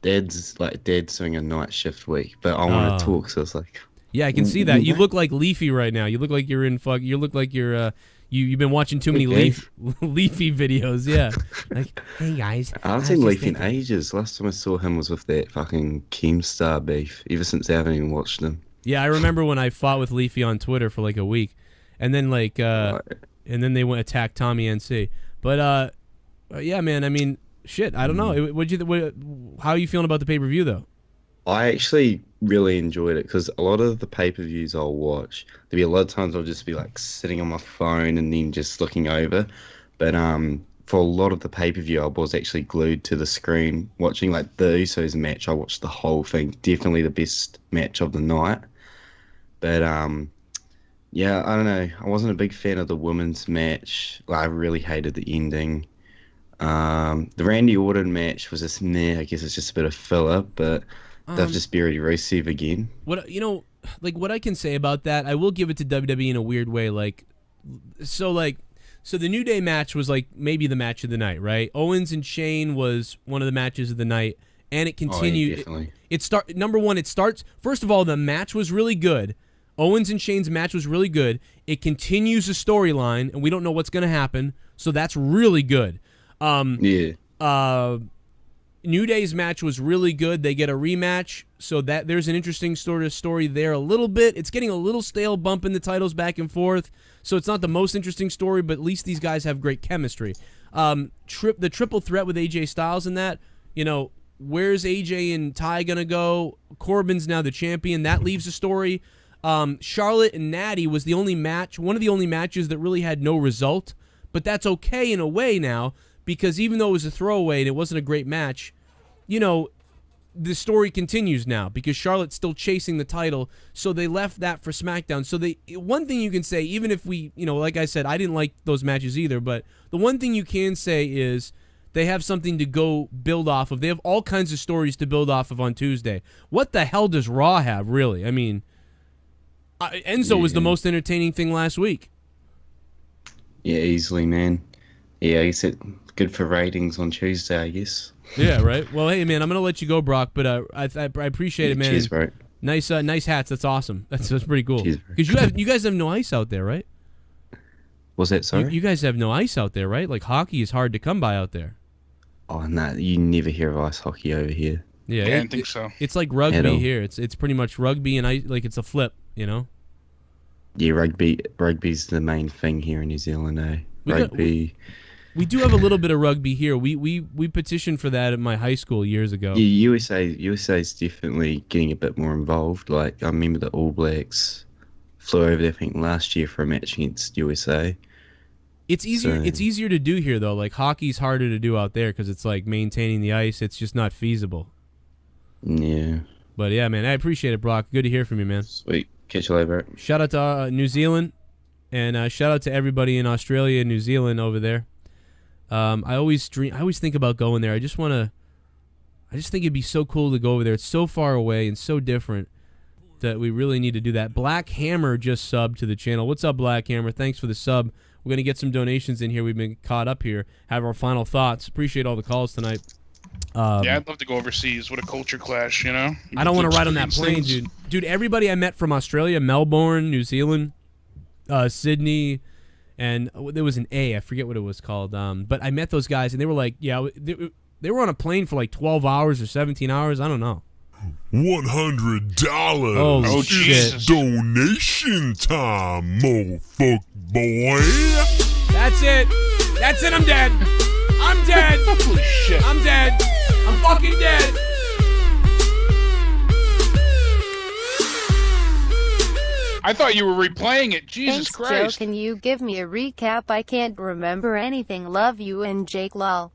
Dad's doing a night shift week, but I want to talk, so it's like. Yeah, I can see that. You look like Leafy right now. You look like you're in fuck. You look like you're you've been watching too many Leafy videos. Yeah. Like, hey guys. I haven't seen Leafy in ages. Last time I saw him was with that fucking Keemstar beef. Ever since I haven't even watched him. Yeah, I remember when I fought with Leafy on Twitter for like a week, and then like and then they went attack Tommy NC. But yeah, man. I mean, shit. I don't know. How are you feeling about the pay-per-view though? I actually really enjoyed it because a lot of the pay-per-views I'll watch, there'll be a lot of times I'll just be like sitting on my phone and then just looking over. But for a lot of the pay-per-view, I was actually glued to the screen watching like the Usos match. I watched the whole thing. Definitely the best match of the night. But yeah, I don't know. I wasn't a big fan of the women's match. Like, I really hated the ending. The Randy Orton match was just meh. I guess it's just a bit of filler, but they've just buried Rusev again. What what I can say about that, I will give it to WWE in a weird way. So the New Day match was like maybe the match of the night, right? Owens and Shane was one of the matches of the night, and it continued. Oh, yeah, definitely. Number one, it starts. First of all, the match was really good. Owens and Shane's match was really good. It continues a storyline, and we don't know what's going to happen, so that's really good. New Day's match was really good. They get a rematch, so that there's an interesting sort of story there a little bit. It's getting a little stale, bumping the titles back and forth, so it's not the most interesting story, but at least these guys have great chemistry. The triple threat with AJ Styles and that, where's AJ and Ty going to go? Corbin's now the champion. That leaves a story. Charlotte and Natty was one of the only matches that really had no result, but that's okay in a way now, because even though it was a throwaway and it wasn't a great match, the story continues now because Charlotte's still chasing the title, so they left that for SmackDown. So one thing you can say, even if we, like I said, I didn't like those matches either, but the one thing you can say is they have something to go build off of. They have all kinds of stories to build off of on Tuesday. What the hell does Raw have, really? I mean, Enzo was the most entertaining thing last week. Yeah, easily, man. Yeah, I guess it's good for ratings on Tuesday, I guess. Yeah, right. Well, hey, man, I'm gonna let you go, Brock, but I appreciate it, man. Cheers, bro. Nice hats. That's awesome. That's pretty cool. Cheers, Because you guys have no ice out there, right? What's that, sorry? You guys have no ice out there, right? Like, hockey is hard to come by out there. Oh, no, you never hear of ice hockey over here. Yeah, I didn't think so. It's like rugby here. It's pretty much rugby and ice, like it's a flip, Yeah, rugby's the main thing here in New Zealand, eh? We do have a little bit of rugby here. We petitioned for that at my high school years ago. Yeah, USA's definitely getting a bit more involved. Like, I remember the All Blacks flew over there, I think, last year for a match against USA. It's easier. It's easier to do here though. Like, hockey's harder to do out there because it's like maintaining the ice. It's just not feasible. Yeah. But yeah, man, I appreciate it, Brock. Good to hear from you, man. Sweet. Catch you later, bro. Shout out to New Zealand, and shout out to everybody in Australia and New Zealand over there. I always think about going there. I just think it'd be so cool to go over there. It's so far away and so different that we really need to do that. Black Hammer just subbed to the channel. What's up, Black Hammer? Thanks for the sub. We're going to get some donations in here. We've been caught up here. Have our final thoughts. Appreciate all the calls tonight. Yeah, I'd love to go overseas. What a culture clash, I don't want to ride on that plane, dude. Dude, everybody I met from Australia, Melbourne, New Zealand, Sydney, and there was an A. I forget what it was called. But I met those guys, and they were like, yeah, they were on a plane for like 12 hours or 17 hours. I don't know. $100. Oh, shit. Donation time, motherfuck boy. That's it. That's it. I'm dead. I'm dead. Holy shit. I'm dead. I'm fucking dead. I thought you were replaying it. Jesus Thanks, Christ. Joe. Can you give me a recap? I can't remember anything. Love you and Jake lol.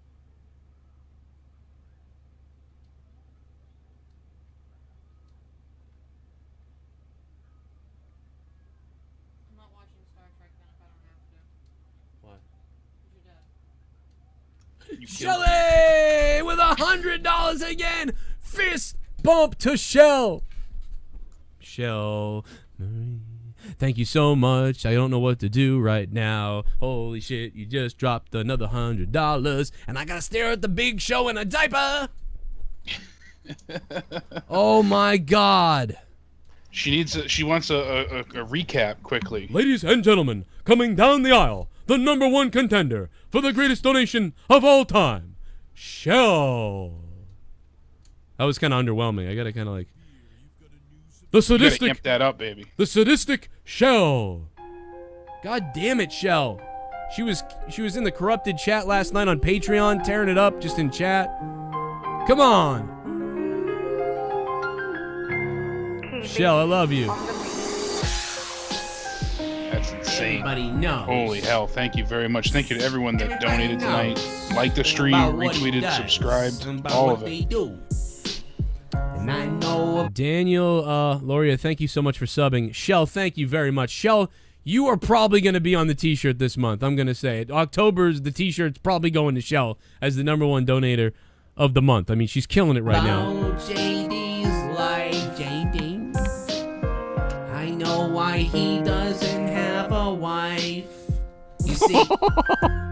Shelly with $100 again. Fist bump to Shell. Shell Marie, thank you so much. I don't know what to do right now. Holy shit, you just dropped another $100, and I gotta stare at the Big Show in a diaper. Oh my God. She wants a recap quickly. Ladies and gentlemen, coming down the aisle, the #1 contender for the greatest donation of all time, Shell. That was kind of underwhelming. I gotta kind of like. The You gotta sadistic. amp that up, baby. The sadistic Shell. God damn it, Shell. She was in the corrupted chat last night on Patreon, tearing it up just in chat. Come on. Shell, I love you. That's insane. Everybody knows. Holy hell. Thank you very much. Thank you to everyone that donated tonight. Liked the stream, retweeted, subscribed, all of it. And I know Daniel, Loria, thank you so much for subbing. Shell, thank you very much. Shell, you are probably going to be on the t-shirt this month. I'm going to say it. October's the t-shirt's probably going to Shell as the #1 donator of the month. I mean, she's killing it right now. JD's like JD. I know why he doesn't have a wife. You see,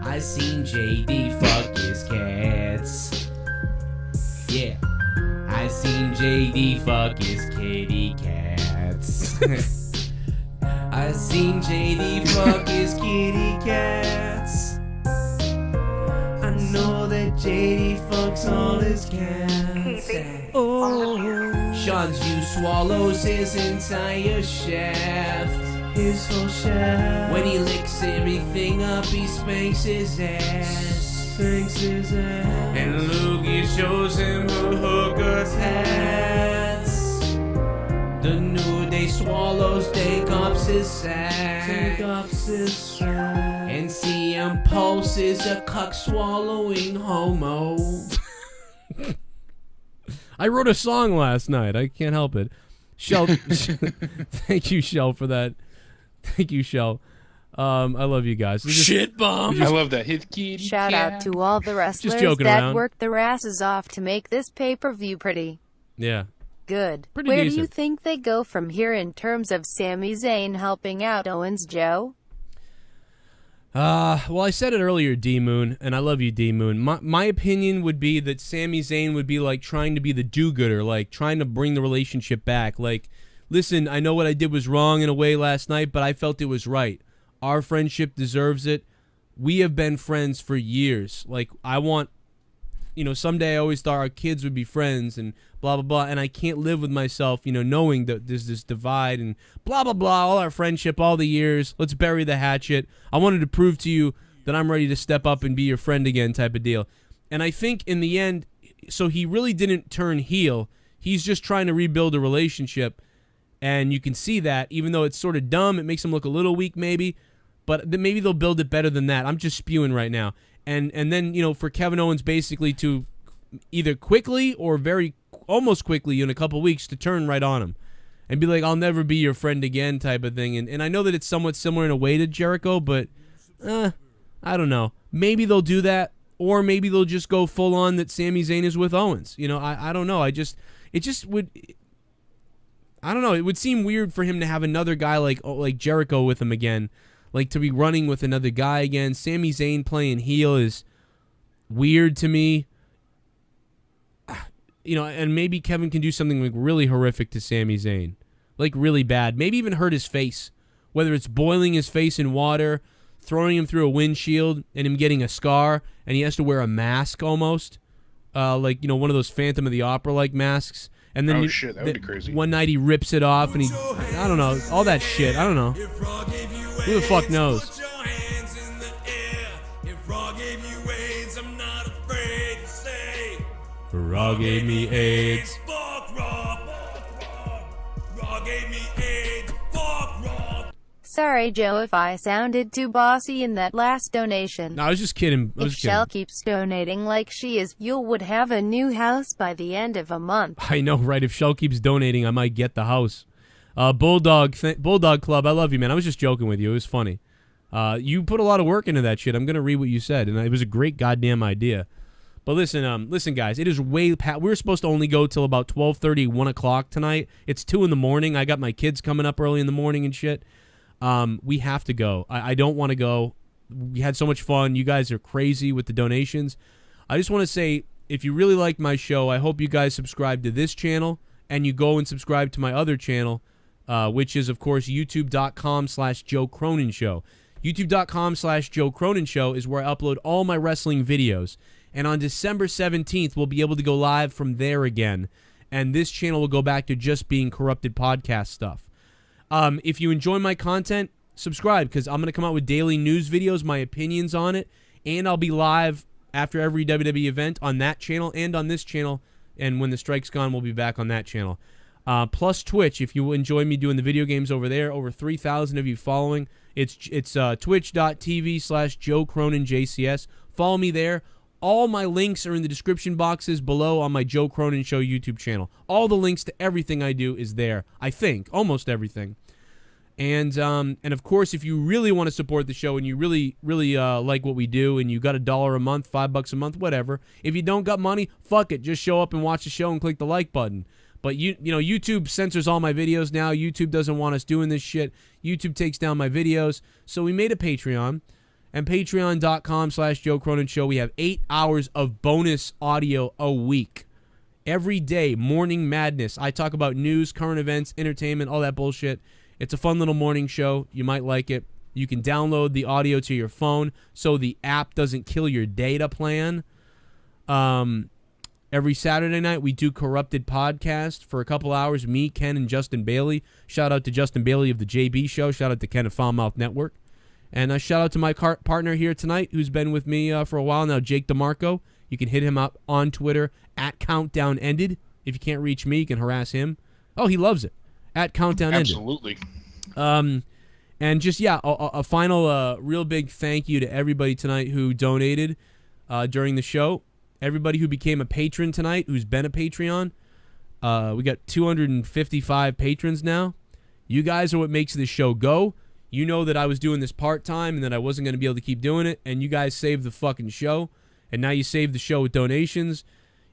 I seen JD fuck his cats. Yeah, I seen JD fuck his kitty cats. I seen JD fuck his kitty cats. I know that JD fucks all his cats. Oh, Sean's you swallows his entire shaft. His whole shaft. When he licks everything up, he spanks his ass. Spanks his ass. And Loogie shows him her hooker's hats. The New Day swallows take up his sack. Take up his sack. And CM Pulse is a cuck swallowing homo. I wrote a song last night. I can't help it. Shell, thank you, Shell, for that. Thank you, Shell. I love you guys. Shit bomb. I love that. Hit kitty Shout out to all the wrestlers joking that around. worked their asses off to make this pay-per-view pretty. Yeah. Good. Pretty Where do decent. you think they go from here in terms of Sami Zayn helping out Owens, Joe? Well, I said it earlier, D-Moon, and I love you, D-Moon. My opinion would be that Sami Zayn would be like trying to be the do-gooder, like trying to bring the relationship back. Like, listen, I know what I did was wrong in a way last night, but I felt it was right. Our friendship deserves it. We have been friends for years. Like, I want, someday I always thought our kids would be friends and blah, blah, blah, and I can't live with myself, knowing that there's this divide and blah, blah, blah, all our friendship, all the years. Let's bury the hatchet. I wanted to prove to you that I'm ready to step up and be your friend again type of deal. And I think in the end, so he really didn't turn heel. He's just trying to rebuild a relationship, and you can see that, even though it's sort of dumb, it makes him look a little weak maybe, but maybe they'll build it better than that. I'm just spewing right now. And then, for Kevin Owens basically to either quickly or almost quickly in a couple weeks to turn right on him and be like, I'll never be your friend again type of thing. And I know that it's somewhat similar in a way to Jericho, but I don't know. Maybe they'll do that, or maybe they'll just go full on that Sami Zayn is with Owens. I don't know. It would seem weird for him to have another guy like Jericho with him again. Like, to be running with another guy again. Sami Zayn playing heel is weird to me. And maybe Kevin can do something like really horrific to Sami Zayn. Like, really bad. Maybe even hurt his face. Whether it's boiling his face in water, throwing him through a windshield, and him getting a scar, and he has to wear a mask almost. One of those Phantom of the Opera-like masks. And then shit, that would be crazy. One night he rips it off, and I don't know, all that shit. I don't know. Who the fuck knows? Raw gave me AIDS. Sorry, Joe, if I sounded too bossy in that last donation. No, I was just kidding. If Shell keeps donating like she is, you would have a new house by the end of a month. I know, right? If Shell keeps donating, I might get the house. Bulldog Club, I love you, man. I was just joking with you. It was funny. You put a lot of work into that shit. I'm going to read what you said, and it was a great goddamn idea. But listen, guys, it is way past. We were supposed to only go till about 12:30, 1 o'clock tonight. It's 2 in the morning. I got my kids coming up early in the morning and shit. We have to go. I don't want to go. We had so much fun. You guys are crazy with the donations. I just want to say, if you really like my show, I hope you guys subscribe to this channel, and you go and subscribe to my other channel, which is, of course, youtube.com/Joe Cronin Show. youtube.com/Joe Cronin Show is where I upload all my wrestling videos. And on December 17th, we'll be able to go live from there again. And this channel will go back to just being corrupted podcast stuff. If you enjoy my content, subscribe because I'm going to come out with daily news videos, my opinions on it, and I'll be live after every WWE event on that channel and on this channel. And when the strike's gone, we'll be back on that channel. Plus Twitch, if you enjoy me doing the video games over there, over 3,000 of you following. It's twitch.tv/JoeCroninJCS. Follow me there. All my links are in the description boxes below on my Joe Cronin Show YouTube channel. All the links to everything I do is there. I think almost everything. And of course, if you really want to support the show and you really like what we do, and you got $1 a month, $5 a month, whatever. If you don't got money, fuck it, just show up and watch the show and click the like button. But you know, YouTube censors all my videos now. YouTube doesn't want us doing this shit. YouTube takes down my videos. So we made a Patreon. And patreon.com/Joe Cronin Show. We have 8 hours of bonus audio a week. Every day, morning madness. I talk about news, current events, entertainment, all that bullshit. It's a fun little morning show. You might like it. You can download the audio to your phone so the app doesn't kill your data plan. Every Saturday night, we do Corrupted Podcast for a couple hours. Me, Ken, and Justin Bailey. Shout out to Justin Bailey of the JB Show. Shout out to Ken of Foulmouth Network. And a shout out to my partner here tonight who's been with me for a while now, Jake DeMarco. You can hit him up on Twitter at CountdownEnded. If you can't reach me, you can harass him. Oh, he loves it. At CountdownEnded. Absolutely. And just, a final real big thank you to everybody tonight who donated during the show. Everybody who became a patron tonight, who's been a Patreon. We got 255 patrons now. You guys are what makes this show go. You know that I was doing this part-time and that I wasn't going to be able to keep doing it, and you guys saved the fucking show, and now you saved the show with donations.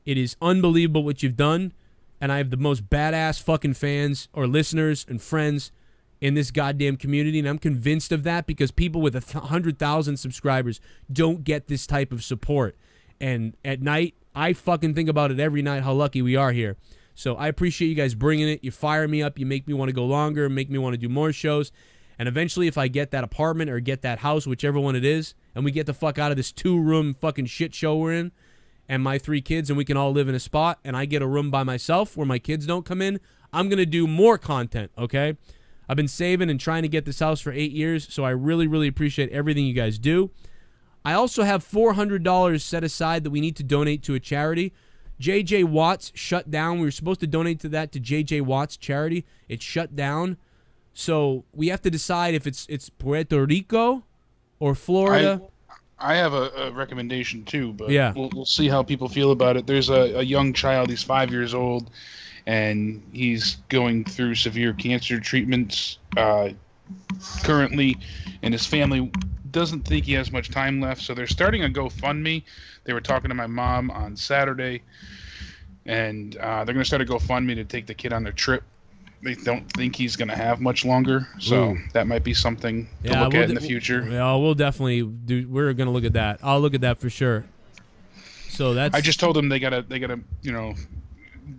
It is unbelievable what you've done, and I have the most badass fucking fans or listeners and friends in this goddamn community, and I'm convinced of that because people with 100,000 subscribers don't get this type of support. And at night, I fucking think about it every night how lucky we are here. So I appreciate you guys bringing it. You fire me up. You make me want to go longer, make me want to do more shows. And eventually, if I get that apartment or get that house, whichever one it is, and we get the fuck out of this 2-room fucking shit show we're in, and my 3 kids, and we can all live in a spot, and I get a room by myself where my kids don't come in, I'm going to do more content, okay? I've been saving and trying to get this house for 8 years, so I really, really appreciate everything you guys do. I also have $400 set aside that we need to donate to a charity. J.J. Watts shut down. We were supposed to donate to that to J.J. Watts charity. It shut down. So we have to decide if it's Puerto Rico or Florida. I have a recommendation too, but yeah. we'll see how people feel about it. There's a young child, he's 5 years old, and he's going through severe cancer treatments currently, and his family doesn't think he has much time left, so they're starting a GoFundMe. They were talking to my mom on Saturday, and they're going to start a GoFundMe to take the kid on their trip. They don't think he's going to have much longer, so that might be something to look at in the future. Yeah, we'll definitely do. We're going to look at that. I'll look at that for sure. So that's. I just told them they gotta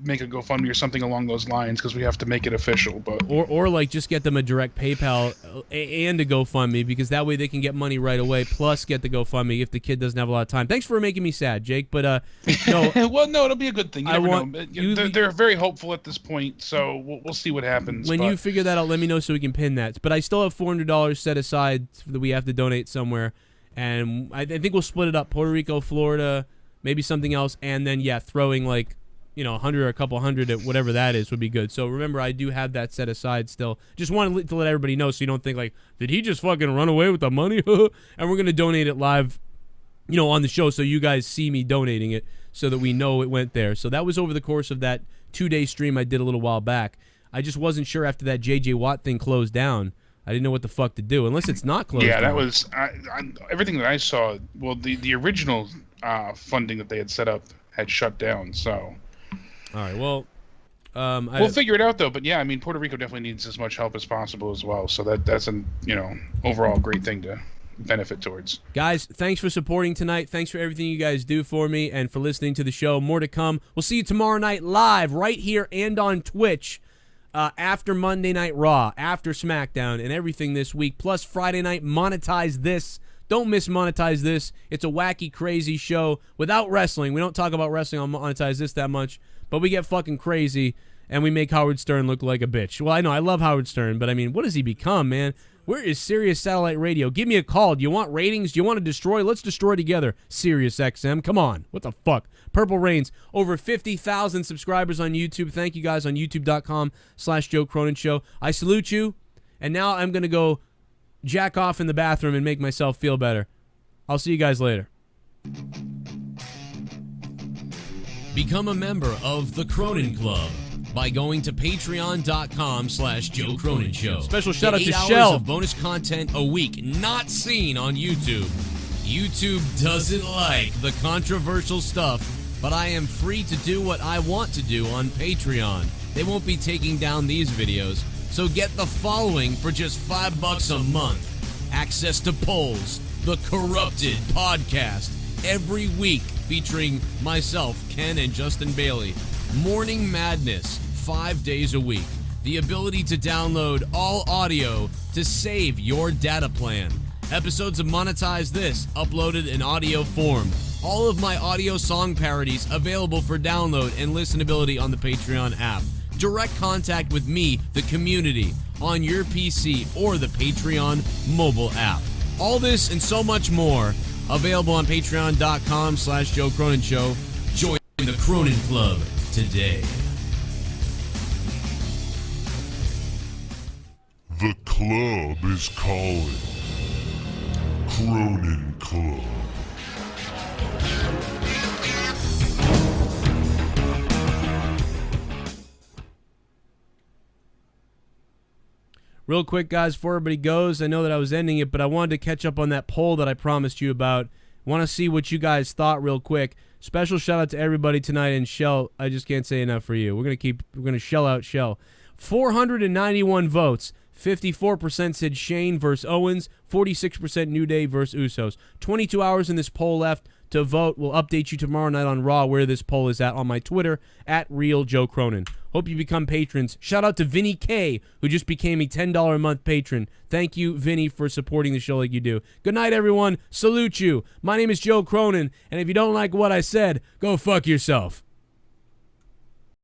make a GoFundMe or something along those lines because we have to make it official. But or like just get them a direct PayPal and a GoFundMe because that way they can get money right away. Plus get the GoFundMe if the kid doesn't have a lot of time. Thanks for making me sad, Jake. But no. Well, no, it'll be a good thing. You never know. They're very hopeful at this point, so we'll see what happens. When you figure that out, let me know so we can pin that. But I still have $400 set aside that we have to donate somewhere, and I think we'll split it up: Puerto Rico, Florida, maybe something else, and then throwing like. 100 or a couple hundred at whatever that is would be good. So remember, I do have that set aside still. Just wanted to let everybody know so you don't think like, did he just fucking run away with the money? And we're going to donate it live, on the show so you guys see me donating it so that we know it went there. So that was over the course of that 2-day stream I did a little while back. I just wasn't sure after that J.J. Watt thing closed down. I didn't know what the fuck to do, unless it's not closed down. That was everything that I saw. Well, the original funding that they had set up had shut down, so... All right, well... we'll figure it out, though. But, yeah, I mean, Puerto Rico definitely needs as much help as possible as well. So that's an, overall great thing to benefit towards. Guys, thanks for supporting tonight. Thanks for everything you guys do for me and for listening to the show. More to come. We'll see you tomorrow night live right here and on Twitch after Monday Night Raw, after SmackDown, and everything this week. Plus, Friday night, Monetize This. Don't miss Monetize This. It's a wacky, crazy show without wrestling. We don't talk about wrestling on Monetize This that much, but we get fucking crazy, and we make Howard Stern look like a bitch. Well, I know, I love Howard Stern, but I mean, what has he become, man? Where is Sirius Satellite Radio? Give me a call. Do you want ratings? Do you want to destroy? Let's destroy together. Sirius XM. Come on. What the fuck? Purple Rains. Over 50,000 subscribers on YouTube. Thank you guys on youtube.com/Joe Cronin Show. I salute you. And now I'm going to go jack off in the bathroom and make myself feel better. I'll see you guys later. Become a member of the Cronin Club by going to patreon.com/Joe Cronin Show. Special shout out to 8 hours Shell. of bonus content a week not seen on YouTube. YouTube doesn't like the controversial stuff, but I am free to do what I want to do on Patreon. They won't be taking down these videos, so get the following for just $5 a month. Access to polls, the Corrupted podcast, every week featuring myself, Ken, and Justin Bailey. Morning Madness, 5 days a week. The ability to download all audio to save your data plan. Episodes of Monetize This, uploaded in audio form. All of my audio song parodies available for download and listenability on the Patreon app. Direct contact with me, the community, on your PC or the Patreon mobile app. All this and so much more available on patreon.com/Joe Cronin Show. Join the Cronin Club today. The club is calling. Cronin Club. Real quick, guys, before everybody goes, I know that I was ending it, but I wanted to catch up on that poll that I promised you about. Want to see what you guys thought real quick. Special shout out to everybody tonight in Shell. I just can't say enough for you. We're gonna shell out Shell. 491 votes. 54% said Shane versus Owens. 46% New Day versus Usos. 22 hours in this poll left to vote. We'll update you tomorrow night on Raw where this poll is at on my Twitter @RealJoeCronin. Hope you become patrons. Shout out to Vinny K, who just became a $10 a month patron. Thank you, Vinny, for supporting the show like you do. Good night, everyone. Salute you. My name is Joe Cronin, and if you don't like what I said, go fuck yourself.